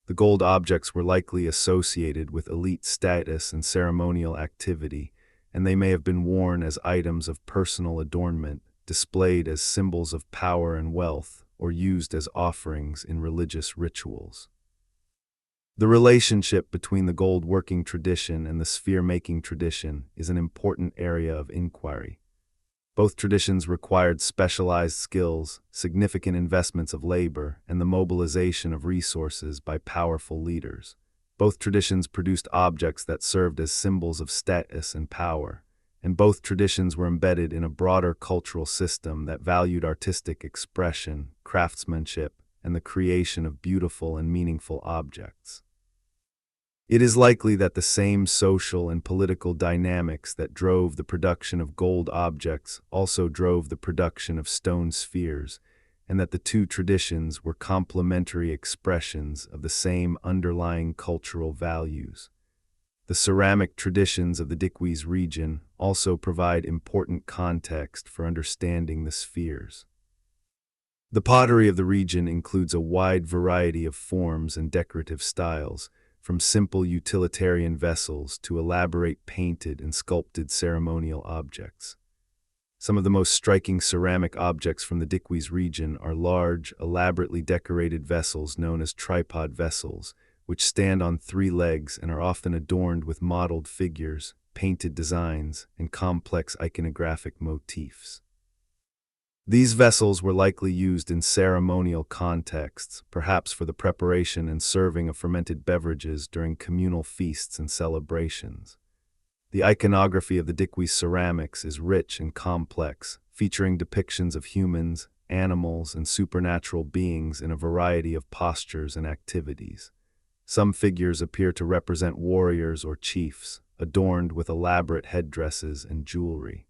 The gold objects were likely associated with elite status and ceremonial activity, and they may have been worn as items of personal adornment, displayed as symbols of power and wealth, or used as offerings in religious rituals. The relationship between the gold working tradition and the sphere-making tradition is an important area of inquiry. Both traditions required specialized skills, significant investments of labor, and the mobilization of resources by powerful leaders. Both traditions produced objects that served as symbols of status and power, and both traditions were embedded in a broader cultural system that valued artistic expression, craftsmanship, and the creation of beautiful and meaningful objects. It is likely that the same social and political dynamics that drove the production of gold objects also drove the production of stone spheres, and that the two traditions were complementary expressions of the same underlying cultural values. The ceramic traditions of the Diquís region also provide important context for understanding the spheres. The pottery of the region includes a wide variety of forms and decorative styles, from simple utilitarian vessels to elaborate painted and sculpted ceremonial objects. Some of the most striking ceramic objects from the Diquís region are large, elaborately decorated vessels known as tripod vessels, which stand on three legs and are often adorned with modeled figures, painted designs, and complex iconographic motifs. These vessels were likely used in ceremonial contexts, perhaps for the preparation and serving of fermented beverages during communal feasts and celebrations. The iconography of the Diquís ceramics is rich and complex, featuring depictions of humans, animals, and supernatural beings in a variety of postures and activities. Some figures appear to represent warriors or chiefs, adorned with elaborate headdresses and jewelry.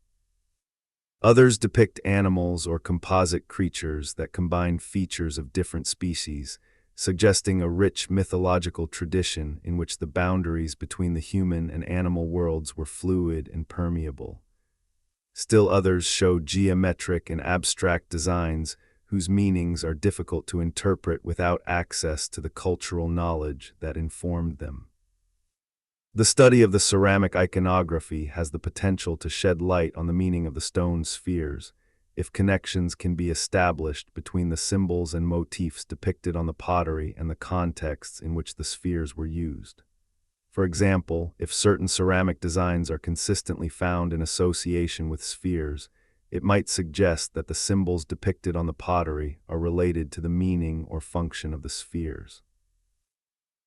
Others depict animals or composite creatures that combine features of different species, suggesting a rich mythological tradition in which the boundaries between the human and animal worlds were fluid and permeable. Still others show geometric and abstract designs whose meanings are difficult to interpret without access to the cultural knowledge that informed them. The study of the ceramic iconography has the potential to shed light on the meaning of the stone spheres, if connections can be established between the symbols and motifs depicted on the pottery and the contexts in which the spheres were used. For example, if certain ceramic designs are consistently found in association with spheres, it might suggest that the symbols depicted on the pottery are related to the meaning or function of the spheres.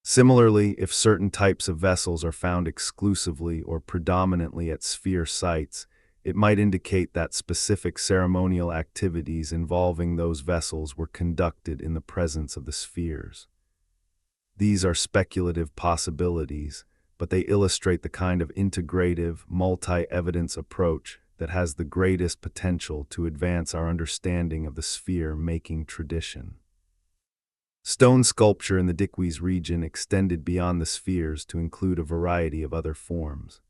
Similarly, if certain types of vessels are found exclusively or predominantly at sphere sites, it might indicate that specific ceremonial activities involving those vessels were conducted in the presence of the spheres. These are speculative possibilities, but they illustrate the kind of integrative, multi-evidence approach that has the greatest potential to advance our understanding of the sphere-making tradition. Stone sculpture in the Diquís region extended beyond the spheres to include a variety of other forms.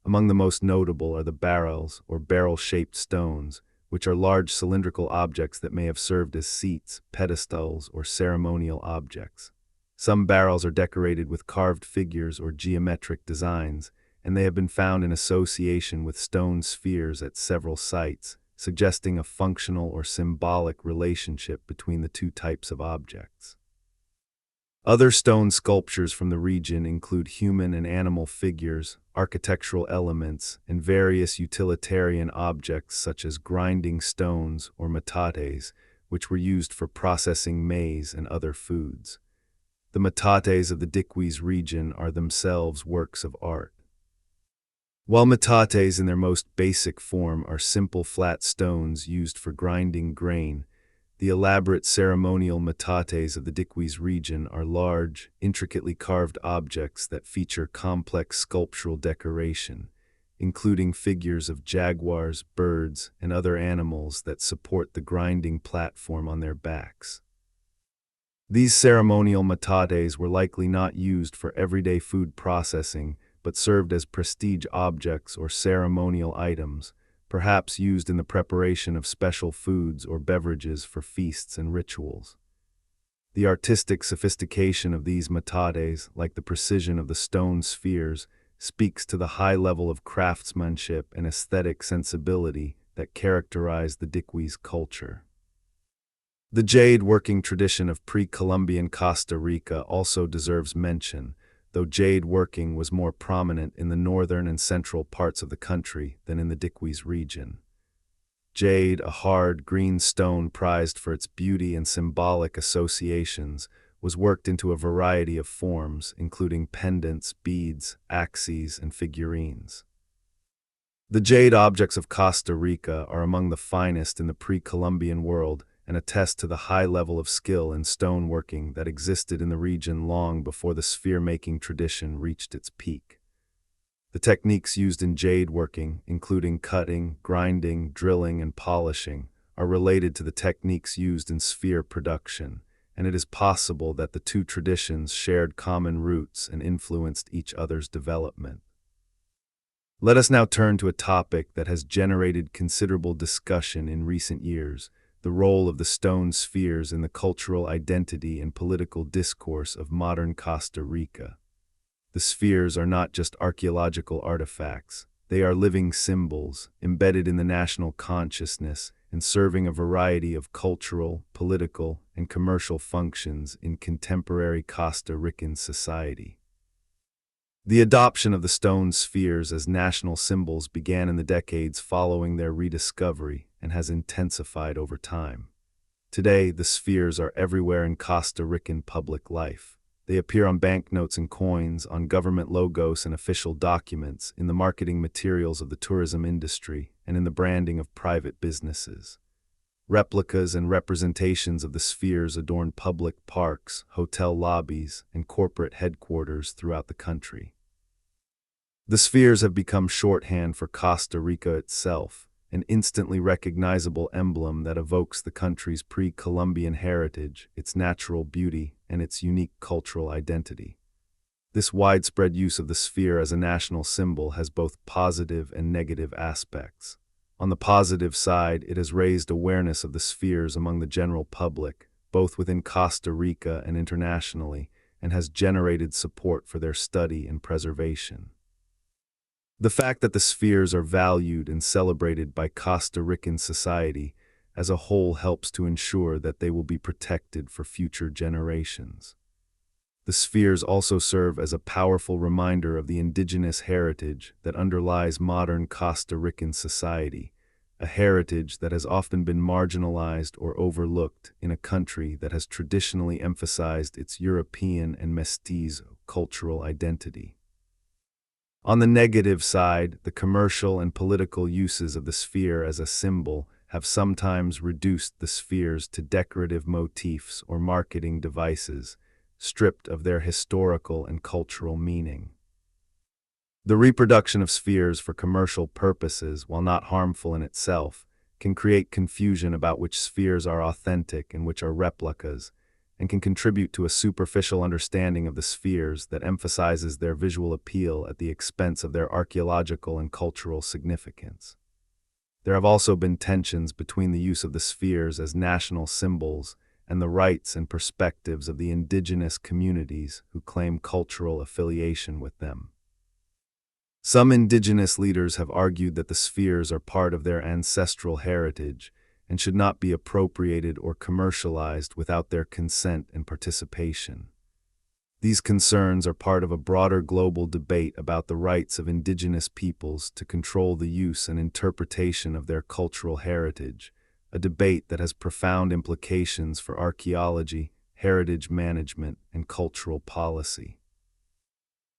Among the most notable are the barrels, or barrel-shaped stones, which are large cylindrical objects that may have served as seats, pedestals, or ceremonial objects. Some barrels are decorated with carved figures or geometric designs, and they have been found in association with stone spheres at several sites, suggesting a functional or symbolic relationship between the two types of objects. Other stone sculptures from the region include human and animal figures, architectural elements, and various utilitarian objects such as grinding stones or machetes, which were used for processing maize and other foods. The machetes of the Diquís region are themselves works of art. While machetes in their most basic form are simple flat stones used for grinding grain, the elaborate ceremonial machetes of the Diquís region are large, intricately carved objects that feature complex sculptural decoration, including figures of jaguars, birds, and other animals that support the grinding platform on their backs. These ceremonial machetes were likely not used for everyday food processing, but served as prestige objects or ceremonial items, perhaps used in the preparation of special foods or beverages for feasts and rituals. The artistic sophistication of these Machetes, like the precision of the stone spheres, speaks to the high level of craftsmanship and aesthetic sensibility that characterize the Diquís culture. The jade working tradition of pre-Columbian Costa Rica also deserves mention, though jade working was more prominent in the northern and central parts of the country than in the Diquís region. Jade, a hard, green stone prized for its beauty and symbolic associations, was worked into a variety of forms, including pendants, beads, axes, and figurines. The jade objects of Costa Rica are among the finest in the pre-Columbian world and attest to the high level of skill in stoneworking that existed in the region long before the sphere-making tradition reached its peak. The techniques used in jade working, including cutting, grinding, drilling, and polishing, are related to the techniques used in sphere production, and it is possible that the two traditions shared common roots and influenced each other's development. Let us now turn to a topic that has generated considerable discussion in recent years: the role of the stone spheres in the cultural identity and political discourse of modern Costa Rica. The spheres are not just archaeological artifacts, they are living symbols, embedded in the national consciousness and serving a variety of cultural, political, and commercial functions in contemporary Costa Rican society. The adoption of the stone spheres as national symbols began in the decades following their rediscovery and has intensified over time. Today, the spheres are everywhere in Costa Rican public life. They appear on banknotes and coins, on government logos and official documents, in the marketing materials of the tourism industry, and in the branding of private businesses. Replicas and representations of the spheres adorn public parks, hotel lobbies, and corporate headquarters throughout the country. The spheres have become shorthand for Costa Rica itself, an instantly recognizable emblem that evokes the country's pre-Columbian heritage, its natural beauty, and its unique cultural identity. This widespread use of the sphere as a national symbol has both positive and negative aspects. On the positive side, it has raised awareness of the spheres among the general public, both within Costa Rica and internationally, and has generated support for their study and preservation. The fact that the spheres are valued and celebrated by Costa Rican society as a whole helps to ensure that they will be protected for future generations. The spheres also serve as a powerful reminder of the indigenous heritage that underlies modern Costa Rican society, a heritage that has often been marginalized or overlooked in a country that has traditionally emphasized its European and mestizo cultural identity. On the negative side, the commercial and political uses of the sphere as a symbol have sometimes reduced the spheres to decorative motifs or marketing devices, stripped of their historical and cultural meaning. The reproduction of spheres for commercial purposes, while not harmful in itself, can create confusion about which spheres are authentic and which are replicas, and can contribute to a superficial understanding of the spheres that emphasizes their visual appeal at the expense of their archaeological and cultural significance. There have also been tensions between the use of the spheres as national symbols and the rights and perspectives of the indigenous communities who claim cultural affiliation with them. Some indigenous leaders have argued that the spheres are part of their ancestral heritage and should not be appropriated or commercialized without their consent and participation. These concerns are part of a broader global debate about the rights of indigenous peoples to control the use and interpretation of their cultural heritage, a debate that has profound implications for archaeology, heritage management, and cultural policy.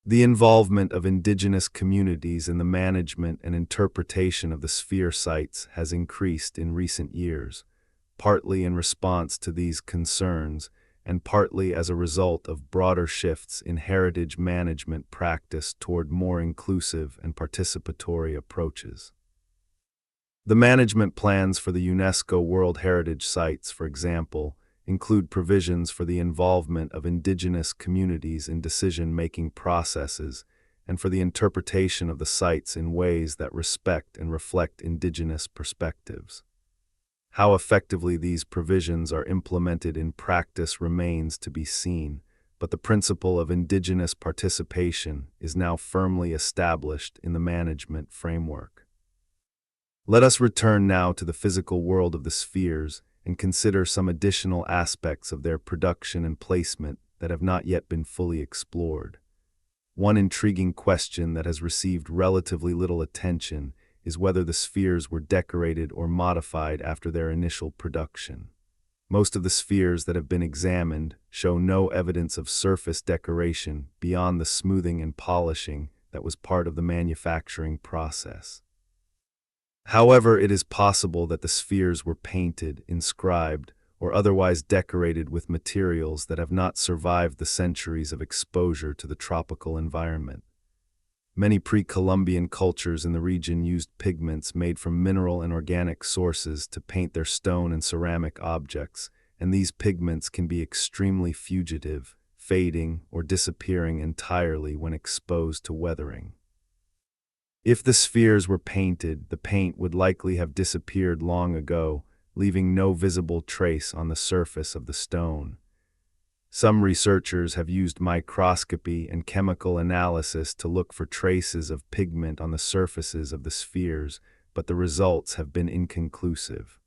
The involvement of indigenous communities in the management and interpretation of the sphere sites has increased in recent years, partly in response to these concerns and partly as a result of broader shifts in heritage management practice toward more inclusive and participatory approaches. The management plans for the UNESCO World Heritage sites, for example, include provisions for the involvement of indigenous communities in decision-making processes and for the interpretation of the sites in ways that respect and reflect indigenous perspectives. How effectively these provisions are implemented in practice remains to be seen, but the principle of indigenous participation is now firmly established in the management framework. Let us return now to the physical world of the spheres and consider some additional aspects of their production and placement that have not yet been fully explored. One intriguing question that has received relatively little attention is whether the spheres were decorated or modified after their initial production. Most of the spheres that have been examined show no evidence of surface decoration beyond the smoothing and polishing that was part of the manufacturing process. However, it is possible that the spheres were painted, inscribed, or otherwise decorated with materials that have not survived the centuries of exposure to the tropical environment. Many pre-Columbian cultures in the region used pigments made from mineral and organic sources to paint their stone and ceramic objects, and these pigments can be extremely fugitive, fading or disappearing entirely when exposed to weathering. If the spheres were painted, the paint would likely have disappeared long ago, leaving no visible trace on the surface of the stone. Some researchers have used microscopy and chemical analysis to look for traces of pigment on the surfaces of the spheres, but the results have been inconclusive.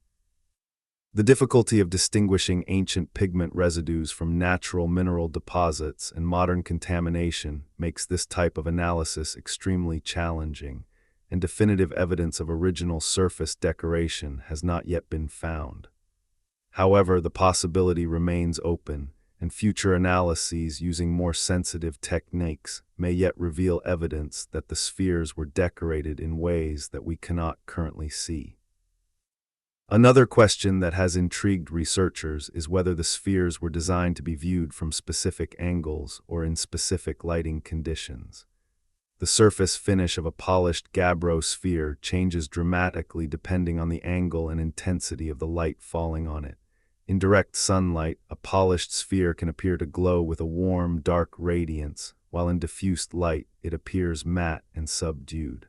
The difficulty of distinguishing ancient pigment residues from natural mineral deposits and modern contamination makes this type of analysis extremely challenging, and definitive evidence of original surface decoration has not yet been found. However, the possibility remains open, and future analyses using more sensitive techniques may yet reveal evidence that the spheres were decorated in ways that we cannot currently see. Another question that has intrigued researchers is whether the spheres were designed to be viewed from specific angles or in specific lighting conditions. The surface finish of a polished gabbro sphere changes dramatically depending on the angle and intensity of the light falling on it. In direct sunlight, a polished sphere can appear to glow with a warm, dark radiance, while in diffused light, it appears matte and subdued.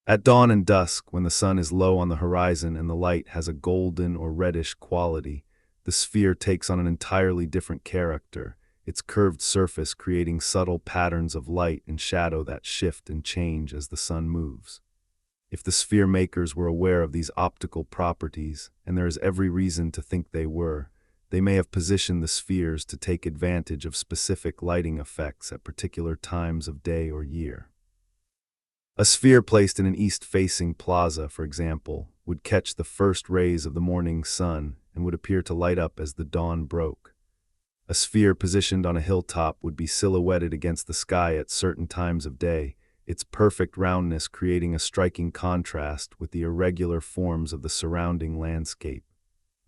At dawn and dusk, when the sun is low on the horizon and the light has a golden or reddish quality, the sphere takes on an entirely different character, its curved surface creating subtle patterns of light and shadow that shift and change as the sun moves. If the sphere makers were aware of these optical properties, and there is every reason to think they were, they may have positioned the spheres to take advantage of specific lighting effects at particular times of day or year. A sphere placed in an east-facing plaza, for example, would catch the first rays of the morning sun and would appear to light up as the dawn broke. A sphere positioned on a hilltop would be silhouetted against the sky at certain times of day, its perfect roundness creating a striking contrast with the irregular forms of the surrounding landscape.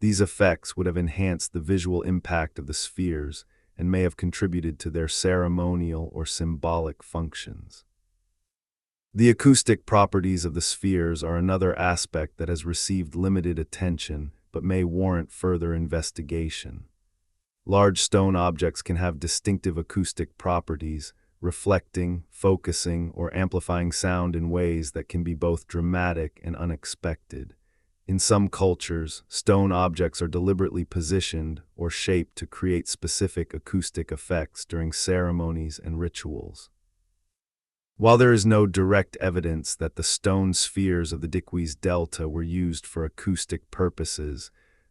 These effects would have enhanced the visual impact of the spheres and may have contributed to their ceremonial or symbolic functions. The acoustic properties of the spheres are another aspect that has received limited attention but may warrant further investigation. Large stone objects can have distinctive acoustic properties, reflecting, focusing, or amplifying sound in ways that can be both dramatic and unexpected. In some cultures, stone objects are deliberately positioned or shaped to create specific acoustic effects during ceremonies and rituals. While there is no direct evidence that the stone spheres of the Diquís Delta were used for acoustic purposes,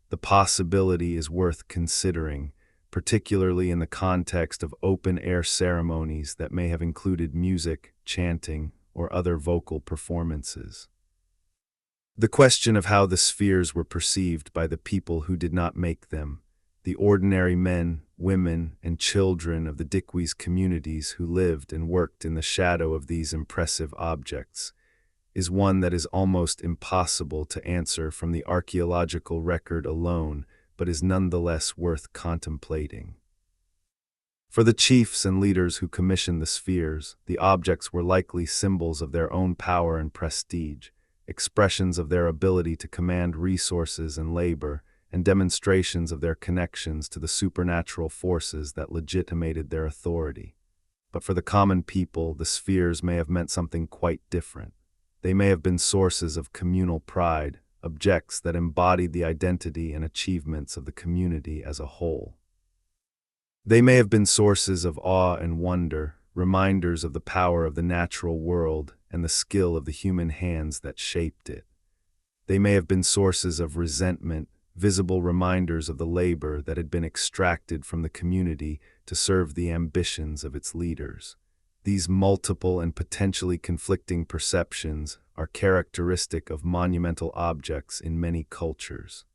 the possibility is worth considering, particularly in the context of open-air ceremonies that may have included music, chanting, or other vocal performances. The question of how the spheres were perceived by the people who did not make them, the ordinary men, women, and children of the Diquís communities who lived and worked in the shadow of these impressive objects, is one that is almost impossible to answer from the archaeological record alone, but is nonetheless worth contemplating. For the chiefs and leaders who commissioned the spheres, the objects were likely symbols of their own power and prestige, expressions of their ability to command resources and labor, and demonstrations of their connections to the supernatural forces that legitimated their authority. But for the common people, the spheres may have meant something quite different. They may have been sources of communal pride, objects that embodied the identity and achievements of the community as a whole. They may have been sources of awe and wonder, reminders of the power of the natural world and the skill of the human hands that shaped it. They may have been sources of resentment, visible reminders of the labor that had been extracted from the community to serve the ambitions of its leaders. These multiple and potentially conflicting perceptions are characteristic of monumental objects in many cultures.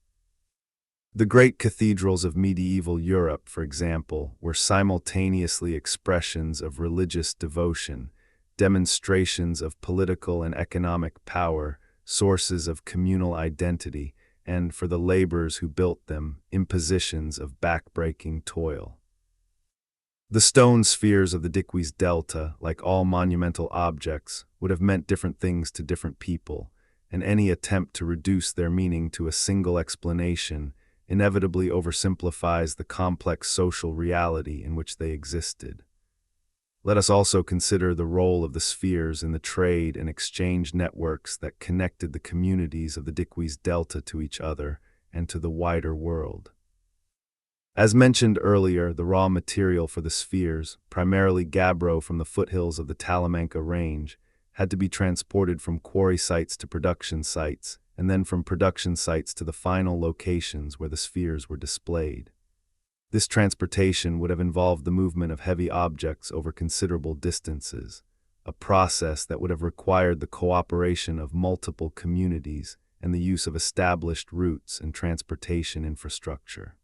The great cathedrals of medieval Europe, for example, were simultaneously expressions of religious devotion, demonstrations of political and economic power, sources of communal identity, and, for the laborers who built them, impositions of backbreaking toil. The stone spheres of the Diquís Delta, like all monumental objects, would have meant different things to different people, and any attempt to reduce their meaning to a single explanation inevitably oversimplifies the complex social reality in which they existed. Let us also consider the role of the spheres in the trade and exchange networks that connected the communities of the Diquís Delta to each other and to the wider world. As mentioned earlier, the raw material for the spheres, primarily gabbro from the foothills of the Talamanca Range, had to be transported from quarry sites to production sites, and then from production sites to the final locations where the spheres were displayed. This transportation would have involved the movement of heavy objects over considerable distances, a process that would have required the cooperation of multiple communities and the use of established routes and transportation infrastructure.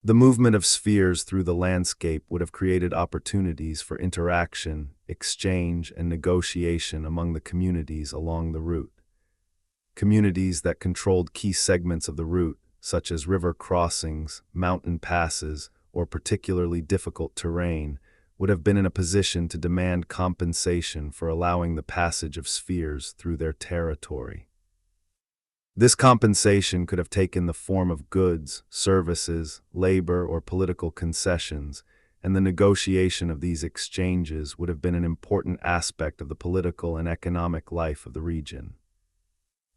The movement of spheres through the landscape would have created opportunities for interaction, exchange, and negotiation among the communities along the route. Communities that controlled key segments of the route, such as river crossings, mountain passes, or particularly difficult terrain, would have been in a position to demand compensation for allowing the passage of spheres through their territory. This compensation could have taken the form of goods, services, labor, or political concessions, and the negotiation of these exchanges would have been an important aspect of the political and economic life of the region.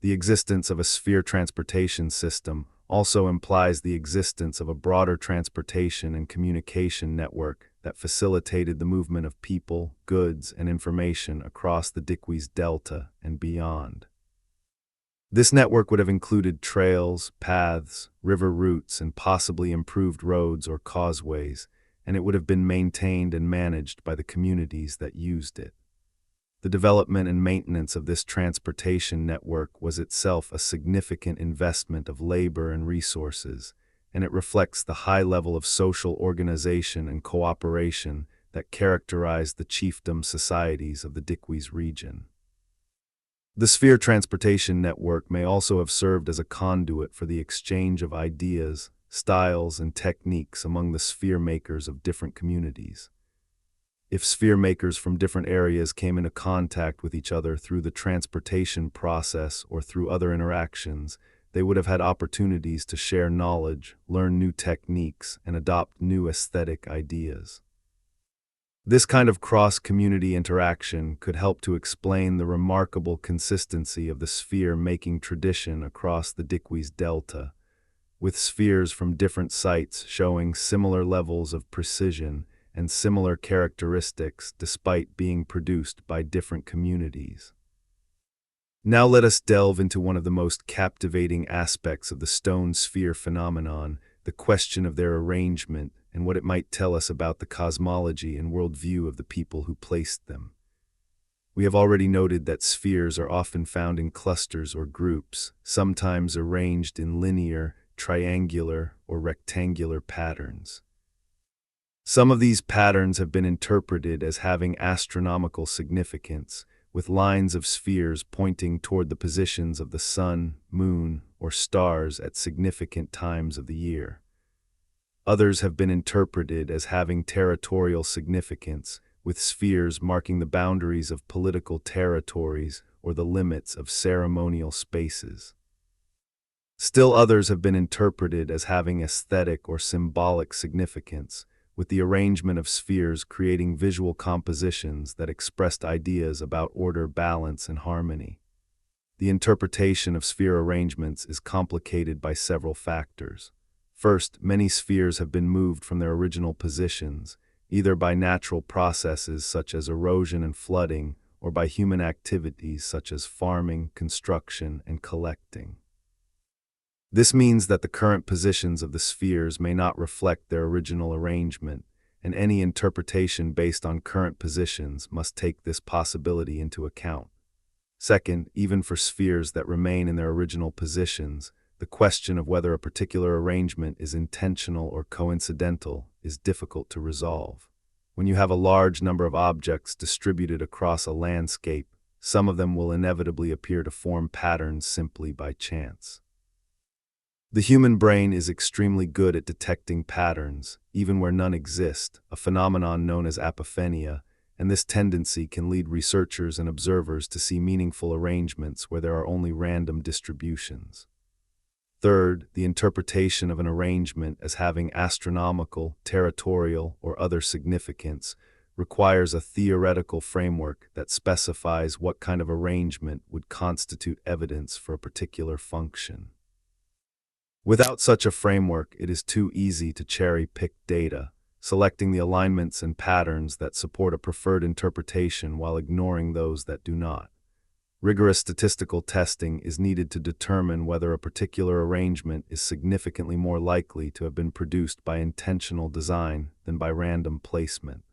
The existence of a sphere transportation system also implies the existence of a broader transportation and communication network that facilitated the movement of people, goods, and information across the Diquís Delta and beyond. This network would have included trails, paths, river routes, and possibly improved roads or causeways, and it would have been maintained and managed by the communities that used it. The development and maintenance of this transportation network was itself a significant investment of labor and resources, and it reflects the high level of social organization and cooperation that characterized the chiefdom societies of the Diquís region. The sphere transportation network may also have served as a conduit for the exchange of ideas, styles, and techniques among the sphere makers of different communities. If sphere makers from different areas came into contact with each other through the transportation process or through other interactions, they would have had opportunities to share knowledge, learn new techniques, and adopt new aesthetic ideas. This kind of cross-community interaction could help to explain the remarkable consistency of the sphere-making tradition across the Diquís Delta, with spheres from different sites showing similar levels of precision and similar characteristics despite being produced by different communities. Now let us delve into one of the most captivating aspects of the stone sphere phenomenon, the question of their arrangement and what it might tell us about the cosmology and worldview of the people who placed them. We have already noted that spheres are often found in clusters or groups, sometimes arranged in linear, triangular, or rectangular patterns. Some of these patterns have been interpreted as having astronomical significance, with lines of spheres pointing toward the positions of the sun, moon, or stars at significant times of the year. Others have been interpreted as having territorial significance, with spheres marking the boundaries of political territories or the limits of ceremonial spaces. Still others have been interpreted as having aesthetic or symbolic significance, with the arrangement of spheres creating visual compositions that expressed ideas about order, balance, and harmony. The interpretation of sphere arrangements is complicated by several factors. First, many spheres have been moved from their original positions, either by natural processes such as erosion and flooding, or by human activities such as farming, construction, and collecting. This means that the current positions of the spheres may not reflect their original arrangement, and any interpretation based on current positions must take this possibility into account. Second, even for spheres that remain in their original positions, the question of whether a particular arrangement is intentional or coincidental is difficult to resolve. When you have a large number of objects distributed across a landscape, some of them will inevitably appear to form patterns simply by chance. The human brain is extremely good at detecting patterns, even where none exist, a phenomenon known as apophenia, and this tendency can lead researchers and observers to see meaningful arrangements where there are only random distributions. Third, the interpretation of an arrangement as having astronomical, territorial, or other significance requires a theoretical framework that specifies what kind of arrangement would constitute evidence for a particular function. Without such a framework, it is too easy to cherry-pick data, selecting the alignments and patterns that support a preferred interpretation while ignoring those that do not. Rigorous statistical testing is needed to determine whether a particular arrangement is significantly more likely to have been produced by intentional design than by random placement.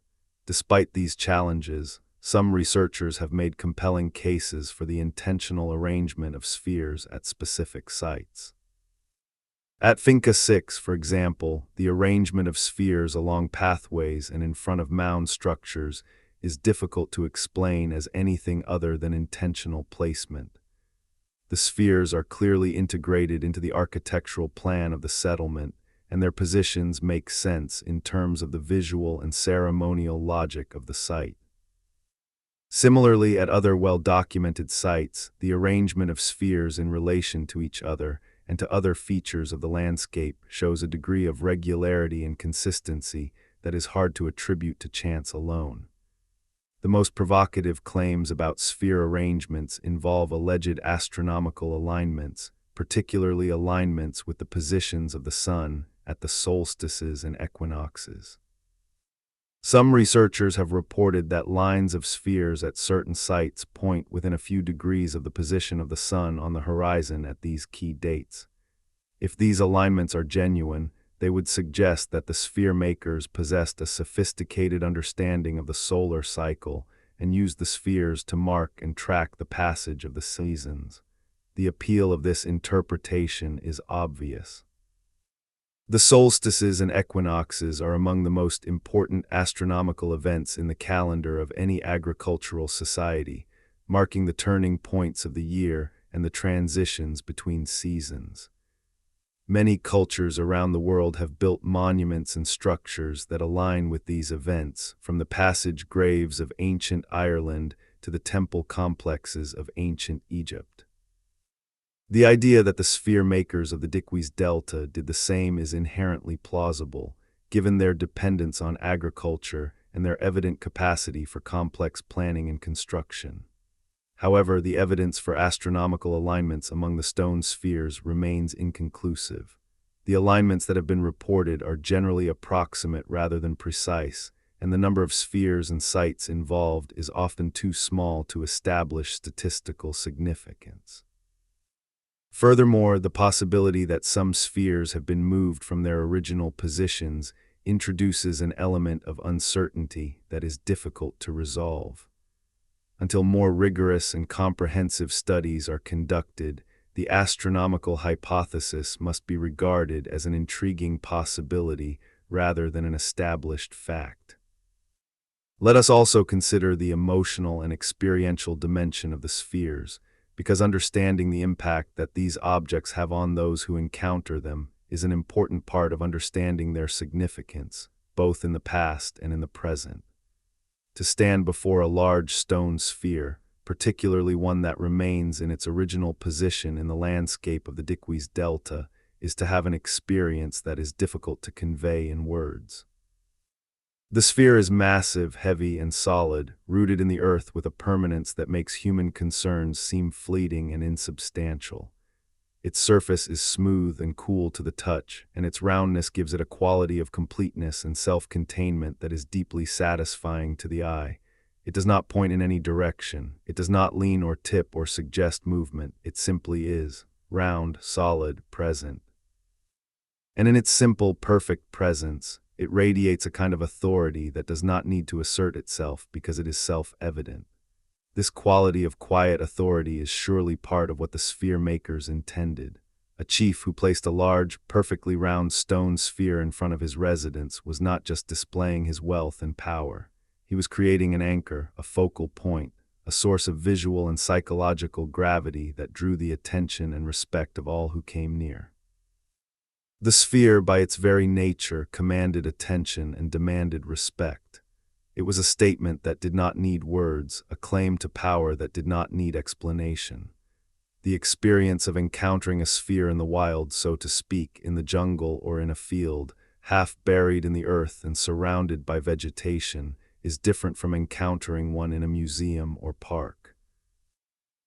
Despite these challenges, some researchers have made compelling cases for the intentional arrangement of spheres at specific sites. At Finca 6, for example, the arrangement of spheres along pathways and in front of mound structures is difficult to explain as anything other than intentional placement. The spheres are clearly integrated into the architectural plan of the settlement, and their positions make sense in terms of the visual and ceremonial logic of the site. Similarly, at other well-documented sites, the arrangement of spheres in relation to each other and to other features of the landscape shows a degree of regularity and consistency that is hard to attribute to chance alone. The most provocative claims about sphere arrangements involve alleged astronomical alignments, particularly alignments with the positions of the sun at the solstices and equinoxes. Some researchers have reported that lines of spheres at certain sites point within a few degrees of the position of the sun on the horizon at these key dates. If these alignments are genuine, they would suggest that the sphere makers possessed a sophisticated understanding of the solar cycle and used the spheres to mark and track the passage of the seasons. The appeal of this interpretation is obvious. The solstices and equinoxes are among the most important astronomical events in the calendar of any agricultural society, marking the turning points of the year and the transitions between seasons. Many cultures around the world have built monuments and structures that align with these events, from the passage graves of ancient Ireland to the temple complexes of ancient Egypt. The idea that the sphere makers of the Diquís Delta did the same is inherently plausible, given their dependence on agriculture and their evident capacity for complex planning and construction. However, the evidence for astronomical alignments among the stone spheres remains inconclusive. The alignments that have been reported are generally approximate rather than precise, and the number of spheres and sites involved is often too small to establish statistical significance. Furthermore, the possibility that some spheres have been moved from their original positions introduces an element of uncertainty that is difficult to resolve. Until more rigorous and comprehensive studies are conducted, the astronomical hypothesis must be regarded as an intriguing possibility rather than an established fact. Let us also consider the emotional and experiential dimension of the spheres, because understanding the impact that these objects have on those who encounter them is an important part of understanding their significance, both in the past and in the present. To stand before a large stone sphere, particularly one that remains in its original position in the landscape of the Diquís Delta, is to have an experience that is difficult to convey in words. The sphere is massive, heavy, and solid, rooted in the earth with a permanence that makes human concerns seem fleeting and insubstantial. Its surface is smooth and cool to the touch, and its roundness gives it a quality of completeness and self-containment that is deeply satisfying to the eye. It does not point in any direction. It does not lean or tip or suggest movement. It simply is, round, solid, present. And in its simple, perfect presence, it radiates a kind of authority that does not need to assert itself because it is self-evident. This quality of quiet authority is surely part of what the sphere makers intended. A chief who placed a large, perfectly round stone sphere in front of his residence was not just displaying his wealth and power. He was creating an anchor, a focal point, a source of visual and psychological gravity that drew the attention and respect of all who came near. The sphere, by its very nature, commanded attention and demanded respect. It was a statement that did not need words, a claim to power that did not need explanation. The experience of encountering a sphere in the wild, so to speak, in the jungle or in a field, half buried in the earth and surrounded by vegetation, is different from encountering one in a museum or park.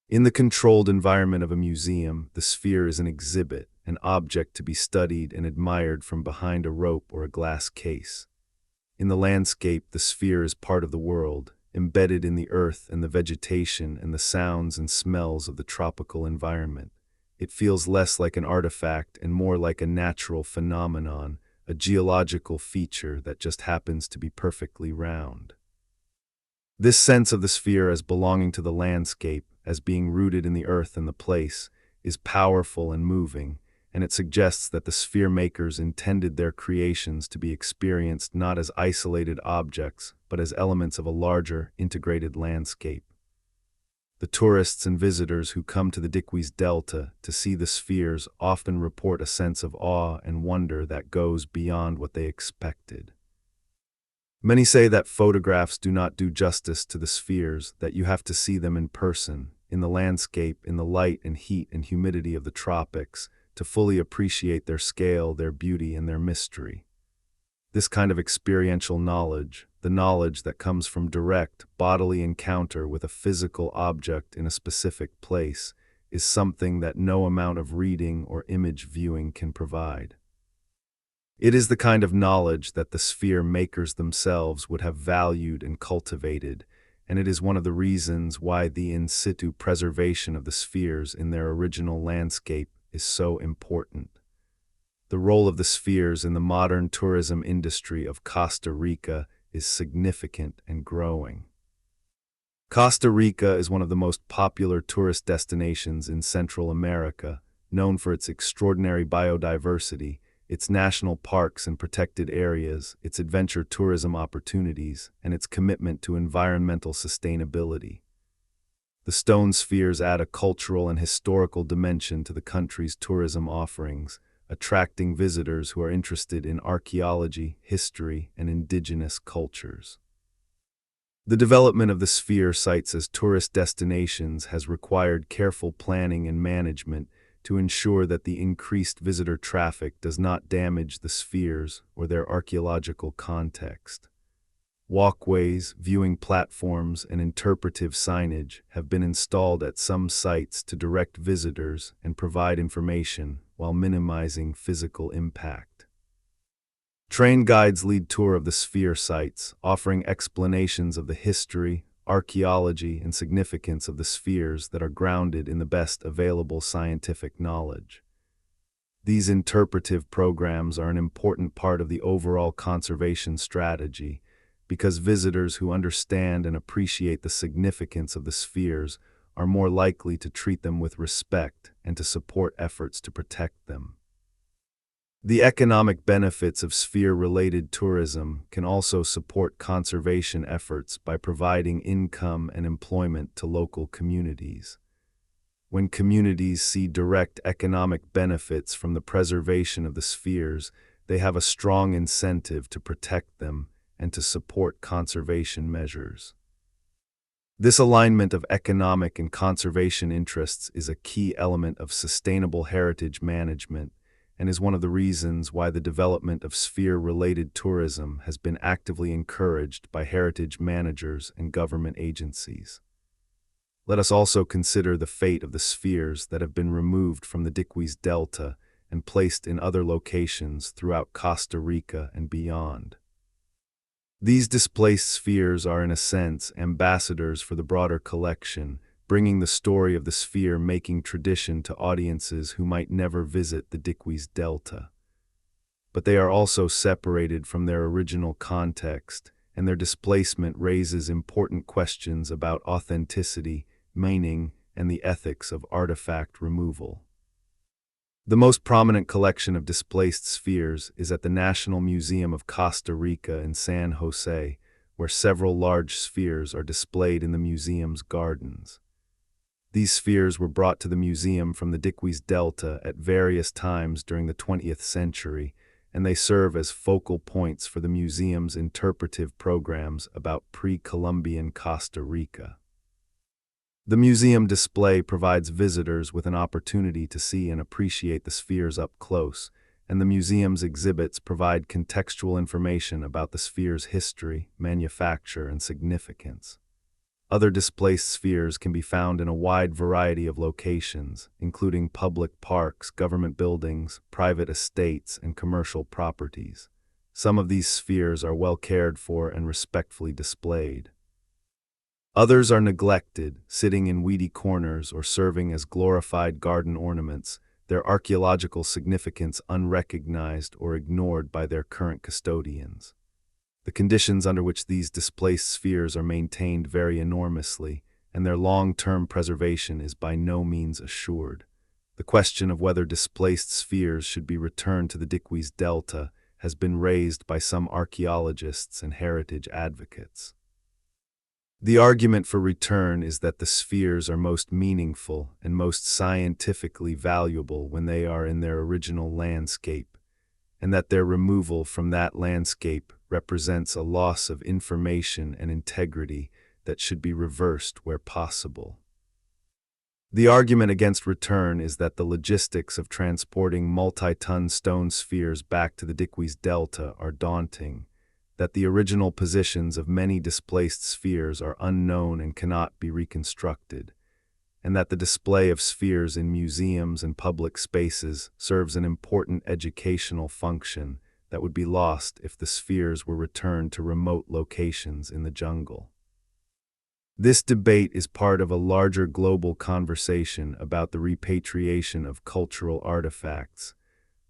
In the controlled environment of a museum, the sphere is an exhibit, an object to be studied and admired from behind a rope or a glass case. In the landscape, the sphere is part of the world, embedded in the earth and the vegetation and the sounds and smells of the tropical environment. It feels less like an artifact and more like a natural phenomenon, a geological feature that just happens to be perfectly round. This sense of the sphere as belonging to the landscape, as being rooted in the earth and the place, is powerful and moving, and it suggests that the sphere makers intended their creations to be experienced not as isolated objects, but as elements of a larger, integrated landscape. The tourists and visitors who come to the Diquís Delta to see the spheres often report a sense of awe and wonder that goes beyond what they expected. Many say that photographs do not do justice to the spheres, that you have to see them in person, in the landscape, in the light and heat and humidity of the tropics, to fully appreciate their scale, their beauty, and their mystery. This kind of experiential knowledge, the knowledge that comes from direct, bodily encounter with a physical object in a specific place, is something that no amount of reading or image viewing can provide. It is the kind of knowledge that the sphere makers themselves would have valued and cultivated, and it is one of the reasons why the in situ preservation of the spheres in their original landscape is so important. The role of the spheres in the modern tourism industry of Costa Rica is significant and growing. Costa Rica is one of the most popular tourist destinations in Central America, known for its extraordinary biodiversity, its national parks and protected areas, its adventure tourism opportunities, and its commitment to environmental sustainability. The stone spheres add a cultural and historical dimension to the country's tourism offerings, attracting visitors who are interested in archaeology, history, and indigenous cultures. The development of the sphere sites as tourist destinations has required careful planning and management to ensure that the increased visitor traffic does not damage the spheres or their archaeological context. Walkways, viewing platforms, and interpretive signage have been installed at some sites to direct visitors and provide information while minimizing physical impact. Train guides lead tour of the sphere sites, offering explanations of the history, archaeology, and significance of the spheres that are grounded in the best available scientific knowledge. These interpretive programs are an important part of the overall conservation strategy, because visitors who understand and appreciate the significance of the spheres are more likely to treat them with respect and to support efforts to protect them. The economic benefits of sphere-related tourism can also support conservation efforts by providing income and employment to local communities. When communities see direct economic benefits from the preservation of the spheres, they have a strong incentive to protect them and to support conservation measures. This alignment of economic and conservation interests is a key element of sustainable heritage management, and is one of the reasons why the development of sphere-related tourism has been actively encouraged by heritage managers and government agencies. Let us also consider the fate of the spheres that have been removed from the Diquís Delta and placed in other locations throughout Costa Rica and beyond. These displaced spheres are, in a sense, ambassadors for the broader collection, bringing the story of the sphere-making tradition to audiences who might never visit the Diquís Delta. But they are also separated from their original context, and their displacement raises important questions about authenticity, meaning, and the ethics of artifact removal. The most prominent collection of displaced spheres is at the National Museum of Costa Rica in San Jose, where several large spheres are displayed in the museum's gardens. These spheres were brought to the museum from the Diquís Delta at various times during the 20th century, and they serve as focal points for the museum's interpretive programs about pre-Columbian Costa Rica. The museum display provides visitors with an opportunity to see and appreciate the spheres up close, and the museum's exhibits provide contextual information about the sphere's history, manufacture, and significance. Other displaced spheres can be found in a wide variety of locations, including public parks, government buildings, private estates, and commercial properties. Some of these spheres are well cared for and respectfully displayed. Others are neglected, sitting in weedy corners or serving as glorified garden ornaments, their archaeological significance unrecognized or ignored by their current custodians. The conditions under which these displaced spheres are maintained vary enormously, and their long-term preservation is by no means assured. The question of whether displaced spheres should be returned to the Diquís Delta has been raised by some archaeologists and heritage advocates. The argument for return is that the spheres are most meaningful and most scientifically valuable when they are in their original landscape, and that their removal from that landscape represents a loss of information and integrity that should be reversed where possible. The argument against return is that the logistics of transporting multi-ton stone spheres back to the Diquís Delta are daunting, that the original positions of many displaced spheres are unknown and cannot be reconstructed, and that the display of spheres in museums and public spaces serves an important educational function that would be lost if the spheres were returned to remote locations in the jungle. This debate is part of a larger global conversation about the repatriation of cultural artifacts,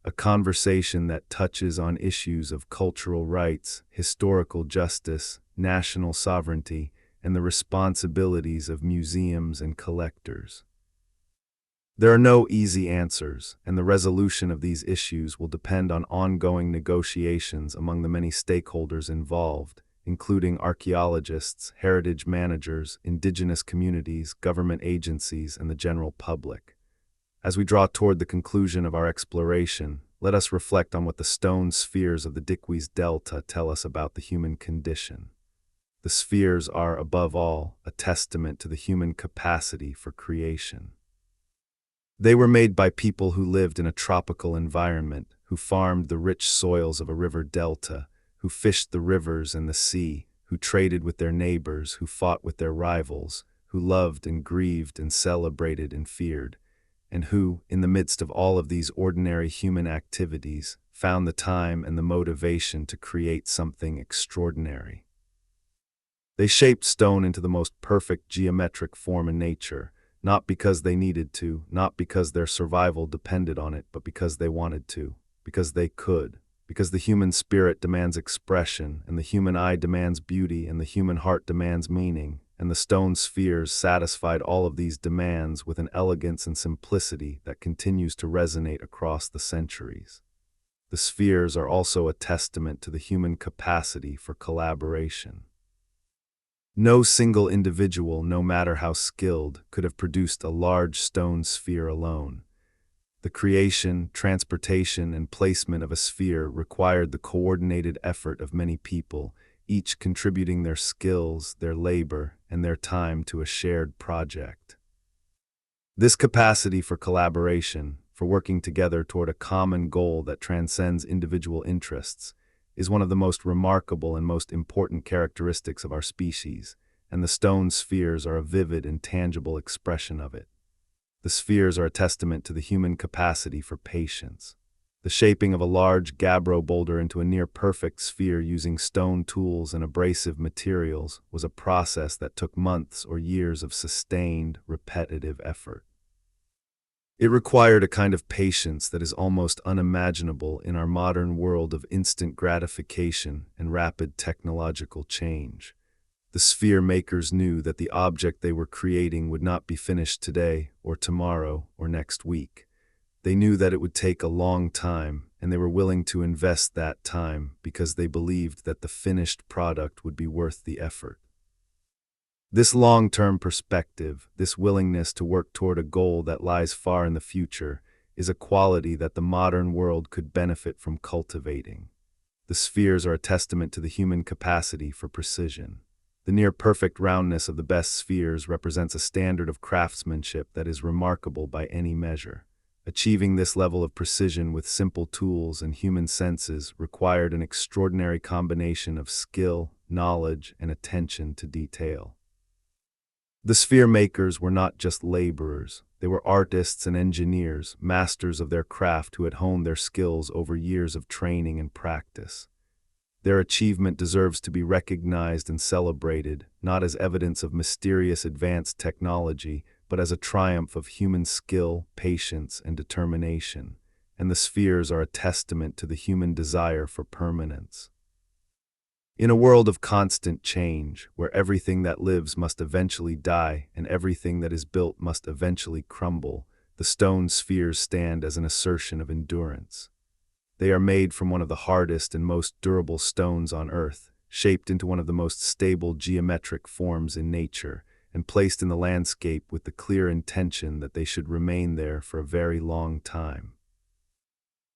a conversation that touches on issues of cultural rights, historical justice, national sovereignty, and the responsibilities of museums and collectors. There are no easy answers, and the resolution of these issues will depend on ongoing negotiations among the many stakeholders involved, including archaeologists, heritage managers, indigenous communities, government agencies, and the general public. As we draw toward the conclusion of our exploration, let us reflect on what the stone spheres of the Diquís Delta tell us about the human condition. The spheres are, above all, a testament to the human capacity for creation. They were made by people who lived in a tropical environment, who farmed the rich soils of a river delta, who fished the rivers and the sea, who traded with their neighbors, who fought with their rivals, who loved and grieved and celebrated and feared, and who, in the midst of all of these ordinary human activities, found the time and the motivation to create something extraordinary. They shaped stone into the most perfect geometric form in nature, not because they needed to, not because their survival depended on it, but because they wanted to, because they could, because the human spirit demands expression, and the human eye demands beauty, and the human heart demands meaning, and the stone spheres satisfied all of these demands with an elegance and simplicity that continues to resonate across the centuries. The spheres are also a testament to the human capacity for collaboration. No single individual, no matter how skilled, could have produced a large stone sphere alone. The creation, transportation, and placement of a sphere required the coordinated effort of many people, each contributing their skills, their labor, and their time to a shared project. This capacity for collaboration, for working together toward a common goal that transcends individual interests, is one of the most remarkable and most important characteristics of our species, and the stone spheres are a vivid and tangible expression of it. The spheres are a testament to the human capacity for patience. The shaping of a large gabbro boulder into a near-perfect sphere using stone tools and abrasive materials was a process that took months or years of sustained, repetitive effort. It required a kind of patience that is almost unimaginable in our modern world of instant gratification and rapid technological change. The sphere makers knew that the object they were creating would not be finished today or tomorrow or next week. They knew that it would take a long time, and they were willing to invest that time because they believed that the finished product would be worth the effort. This long-term perspective, this willingness to work toward a goal that lies far in the future, is a quality that the modern world could benefit from cultivating. The spheres are a testament to the human capacity for precision. The near-perfect roundness of the best spheres represents a standard of craftsmanship that is remarkable by any measure. Achieving this level of precision with simple tools and human senses required an extraordinary combination of skill, knowledge, and attention to detail. The sphere makers were not just laborers. They were artists and engineers, masters of their craft who had honed their skills over years of training and practice. Their achievement deserves to be recognized and celebrated, not as evidence of mysterious advanced technology, but as a triumph of human skill, patience, and determination. And the spheres are a testament to the human desire for permanence. In a world of constant change, where everything that lives must eventually die and everything that is built must eventually crumble, the stone spheres stand as an assertion of endurance. They are made from one of the hardest and most durable stones on Earth, shaped into one of the most stable geometric forms in nature, and placed in the landscape with the clear intention that they should remain there for a very long time.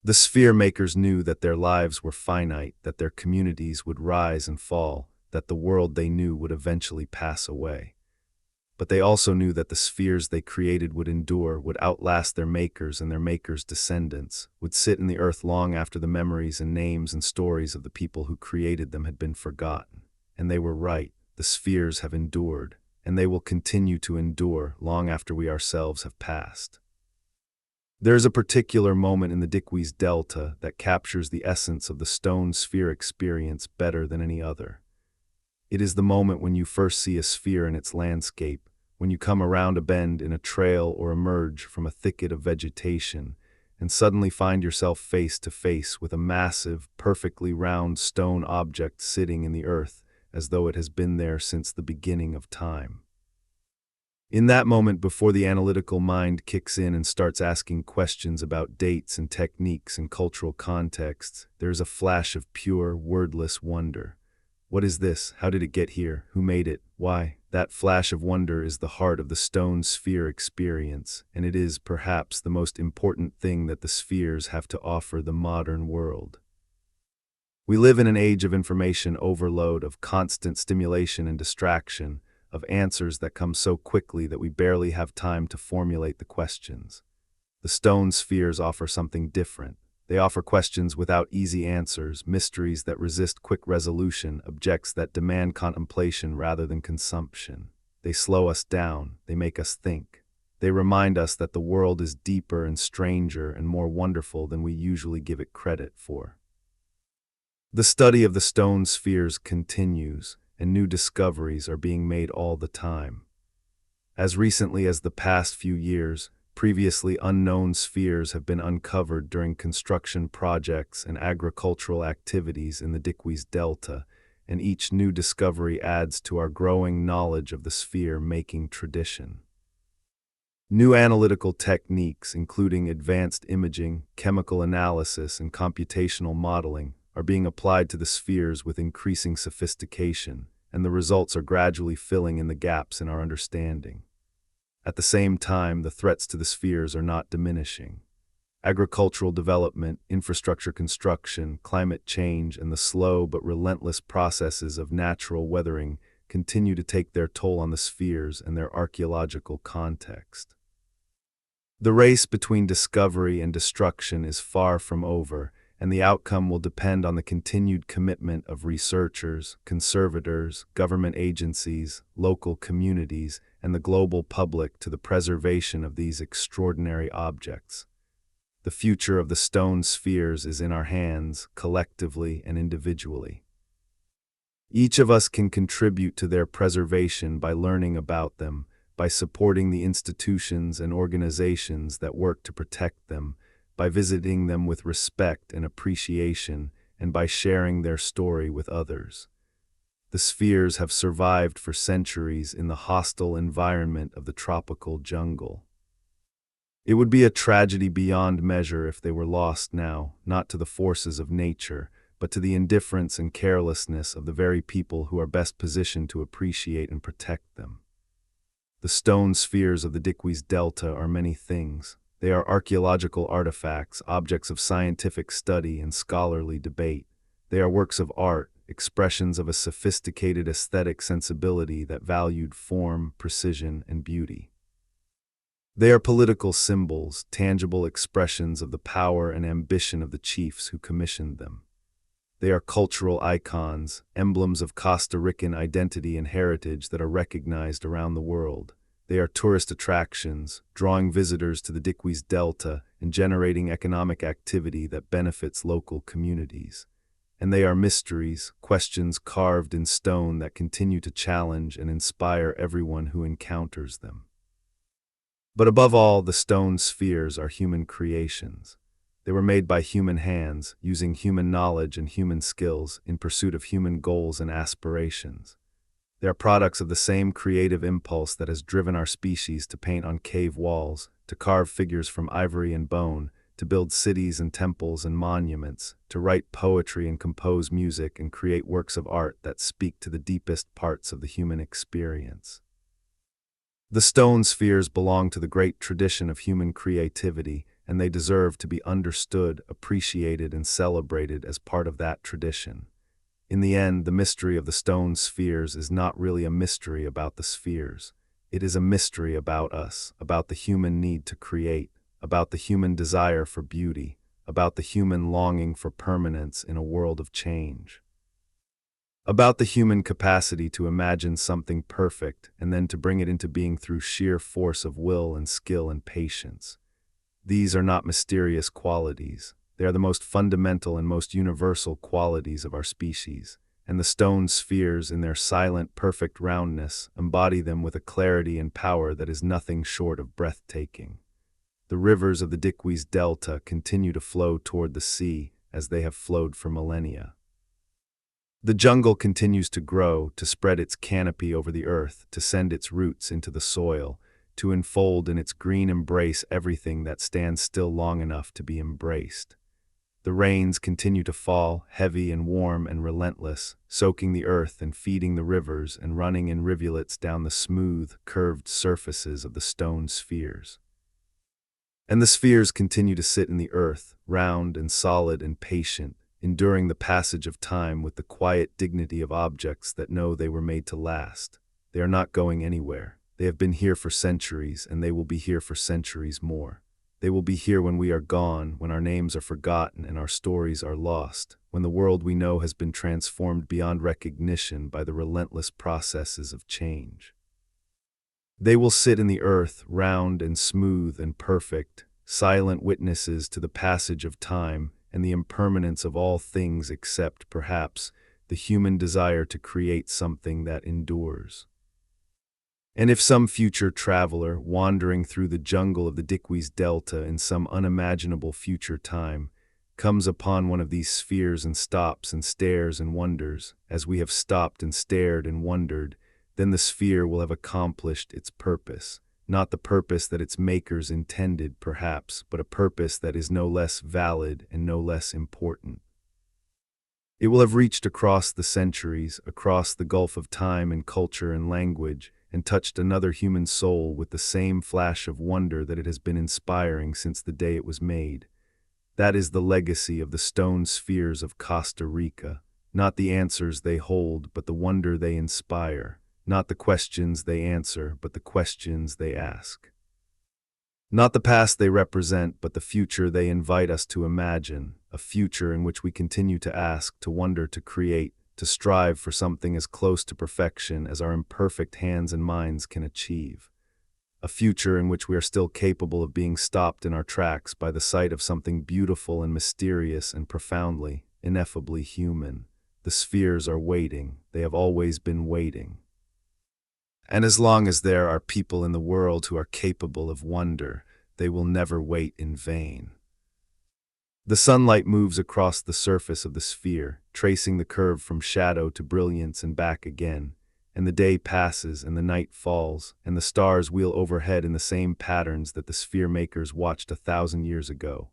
The sphere makers knew that their lives were finite, that their communities would rise and fall, that the world they knew would eventually pass away. But they also knew that the spheres they created would endure, would outlast their makers and their makers' descendants, would sit in the earth long after the memories and names and stories of the people who created them had been forgotten. And they were right. The spheres have endured, and they will continue to endure long after we ourselves have passed. There is a particular moment in the Diquís Delta that captures the essence of the stone sphere experience better than any other. It is the moment when you first see a sphere in its landscape, when you come around a bend in a trail or emerge from a thicket of vegetation, and suddenly find yourself face to face with a massive, perfectly round stone object sitting in the earth as though it has been there since the beginning of time. In that moment, before the analytical mind kicks in and starts asking questions about dates and techniques and cultural contexts, there is a flash of pure, wordless wonder. What is this? How did it get here? Who made it? Why? That flash of wonder is the heart of the stone sphere experience, and it is, perhaps, the most important thing that the spheres have to offer the modern world. We live in an age of information overload, of constant stimulation and distraction, of answers that come so quickly that we barely have time to formulate the questions. The stone spheres offer something different. They offer questions without easy answers, mysteries that resist quick resolution, objects that demand contemplation rather than consumption. They slow us down, they make us think. They remind us that the world is deeper and stranger and more wonderful than we usually give it credit for. The study of the stone spheres continues, and new discoveries are being made all the time. As recently as the past few years, previously unknown spheres have been uncovered during construction projects and agricultural activities in the Diquís Delta, and each new discovery adds to our growing knowledge of the sphere-making tradition. New analytical techniques, including advanced imaging, chemical analysis, and computational modeling, are being applied to the spheres with increasing sophistication, and the results are gradually filling in the gaps in our understanding. At the same time, the threats to the spheres are not diminishing. Agricultural development, infrastructure construction, climate change, and the slow but relentless processes of natural weathering continue to take their toll on the spheres and their archaeological context. The race between discovery and destruction is far from over, and the outcome will depend on the continued commitment of researchers, conservators, government agencies, local communities, and the global public to the preservation of these extraordinary objects. The future of the stone spheres is in our hands, collectively and individually. Each of us can contribute to their preservation by learning about them, by supporting the institutions and organizations that work to protect them, by visiting them with respect and appreciation, and by sharing their story with others. The spheres have survived for centuries in the hostile environment of the tropical jungle. It would be a tragedy beyond measure if they were lost now, not to the forces of nature, but to the indifference and carelessness of the very people who are best positioned to appreciate and protect them. The stone spheres of the Diquís Delta are many things. They are archaeological artifacts, objects of scientific study and scholarly debate. They are works of art, expressions of a sophisticated aesthetic sensibility that valued form, precision, and beauty. They are political symbols, tangible expressions of the power and ambition of the chiefs who commissioned them. They are cultural icons, emblems of Costa Rican identity and heritage that are recognized around the world. They are tourist attractions, drawing visitors to the Diquís Delta and generating economic activity that benefits local communities. And they are mysteries, questions carved in stone that continue to challenge and inspire everyone who encounters them. But above all, the stone spheres are human creations. They were made by human hands, using human knowledge and human skills in pursuit of human goals and aspirations. They are products of the same creative impulse that has driven our species to paint on cave walls, to carve figures from ivory and bone, to build cities and temples and monuments, to write poetry and compose music and create works of art that speak to the deepest parts of the human experience. The stone spheres belong to the great tradition of human creativity, and they deserve to be understood, appreciated, and celebrated as part of that tradition. In the end, the mystery of the stone spheres is not really a mystery about the spheres. It is a mystery about us, about the human need to create, about the human desire for beauty, about the human longing for permanence in a world of change. About the human capacity to imagine something perfect and then to bring it into being through sheer force of will and skill and patience. These are not mysterious qualities. They are the most fundamental and most universal qualities of our species, and the stone spheres, in their silent, perfect roundness, embody them with a clarity and power that is nothing short of breathtaking. The rivers of the Diquís Delta continue to flow toward the sea as they have flowed for millennia. The jungle continues to grow, to spread its canopy over the earth, to send its roots into the soil, to enfold in its green embrace everything that stands still long enough to be embraced. The rains continue to fall, heavy and warm and relentless, soaking the earth and feeding the rivers and running in rivulets down the smooth, curved surfaces of the stone spheres. And the spheres continue to sit in the earth, round and solid and patient, enduring the passage of time with the quiet dignity of objects that know they were made to last. They are not going anywhere. They have been here for centuries, and they will be here for centuries more. They will be here when we are gone, when our names are forgotten and our stories are lost, when the world we know has been transformed beyond recognition by the relentless processes of change. They will sit in the earth, round and smooth and perfect, silent witnesses to the passage of time and the impermanence of all things except, perhaps, the human desire to create something that endures. And if some future traveler, wandering through the jungle of the Diquís Delta in some unimaginable future time, comes upon one of these spheres and stops and stares and wonders, as we have stopped and stared and wondered, then the sphere will have accomplished its purpose, not the purpose that its makers intended, perhaps, but a purpose that is no less valid and no less important. It will have reached across the centuries, across the gulf of time and culture and language, and touched another human soul with the same flash of wonder that it has been inspiring since the day it was made. That is the legacy of the stone spheres of Costa Rica, not the answers they hold, but the wonder they inspire, not the questions they answer, but the questions they ask. Not the past they represent, but the future they invite us to imagine, a future in which we continue to ask, to wonder, to create, to strive for something as close to perfection as our imperfect hands and minds can achieve. A future in which we are still capable of being stopped in our tracks by the sight of something beautiful and mysterious and profoundly, ineffably human. The spheres are waiting. They have always been waiting. And as long as there are people in the world who are capable of wonder, they will never wait in vain. The sunlight moves across the surface of the sphere, tracing the curve from shadow to brilliance and back again, and the day passes and the night falls, and the stars wheel overhead in the same patterns that the sphere makers watched 1,000 years ago.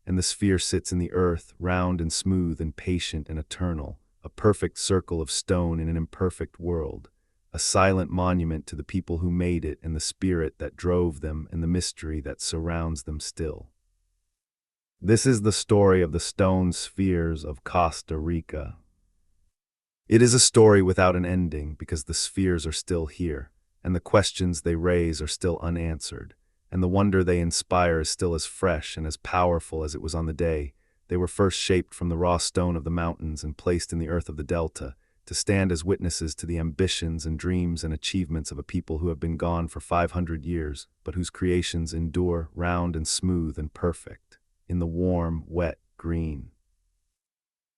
And the sphere sits in the earth, round and smooth and patient and eternal, a perfect circle of stone in an imperfect world, a silent monument to the people who made it and the spirit that drove them and the mystery that surrounds them still. This is the story of the stone spheres of Costa Rica. It is a story without an ending because the spheres are still here, and the questions they raise are still unanswered, and the wonder they inspire is still as fresh and as powerful as it was on the day they were first shaped from the raw stone of the mountains and placed in the earth of the delta, to stand as witnesses to the ambitions and dreams and achievements of a people who have been gone for 500 years, but whose creations endure, round and smooth and perfect, in the warm, wet green,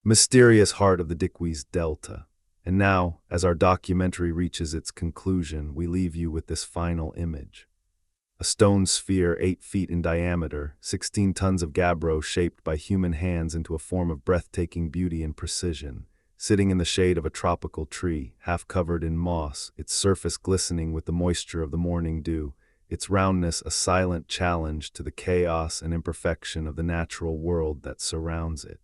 mysterious heart of the Diquís Delta. And now, as our documentary reaches its conclusion, we leave you with this final image. A stone sphere 8 feet in diameter, 16 tons of gabbro shaped by human hands into a form of breathtaking beauty and precision, sitting in the shade of a tropical tree, half covered in moss, its surface glistening with the moisture of the morning dew, its roundness a silent challenge to the chaos and imperfection of the natural world that surrounds it.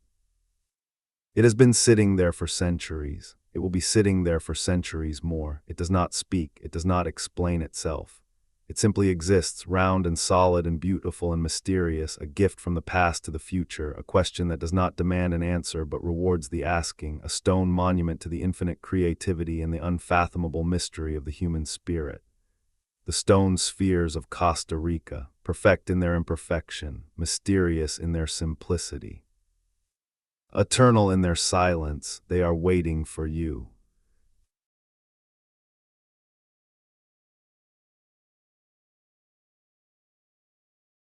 It has been sitting there for centuries. It will be sitting there for centuries more. It does not speak. It does not explain itself. It simply exists, round and solid and beautiful and mysterious, a gift from the past to the future, a question that does not demand an answer but rewards the asking, a stone monument to the infinite creativity and the unfathomable mystery of the human spirit. The stone spheres of Costa Rica, perfect in their imperfection, mysterious in their simplicity, eternal in their silence, they are waiting for you.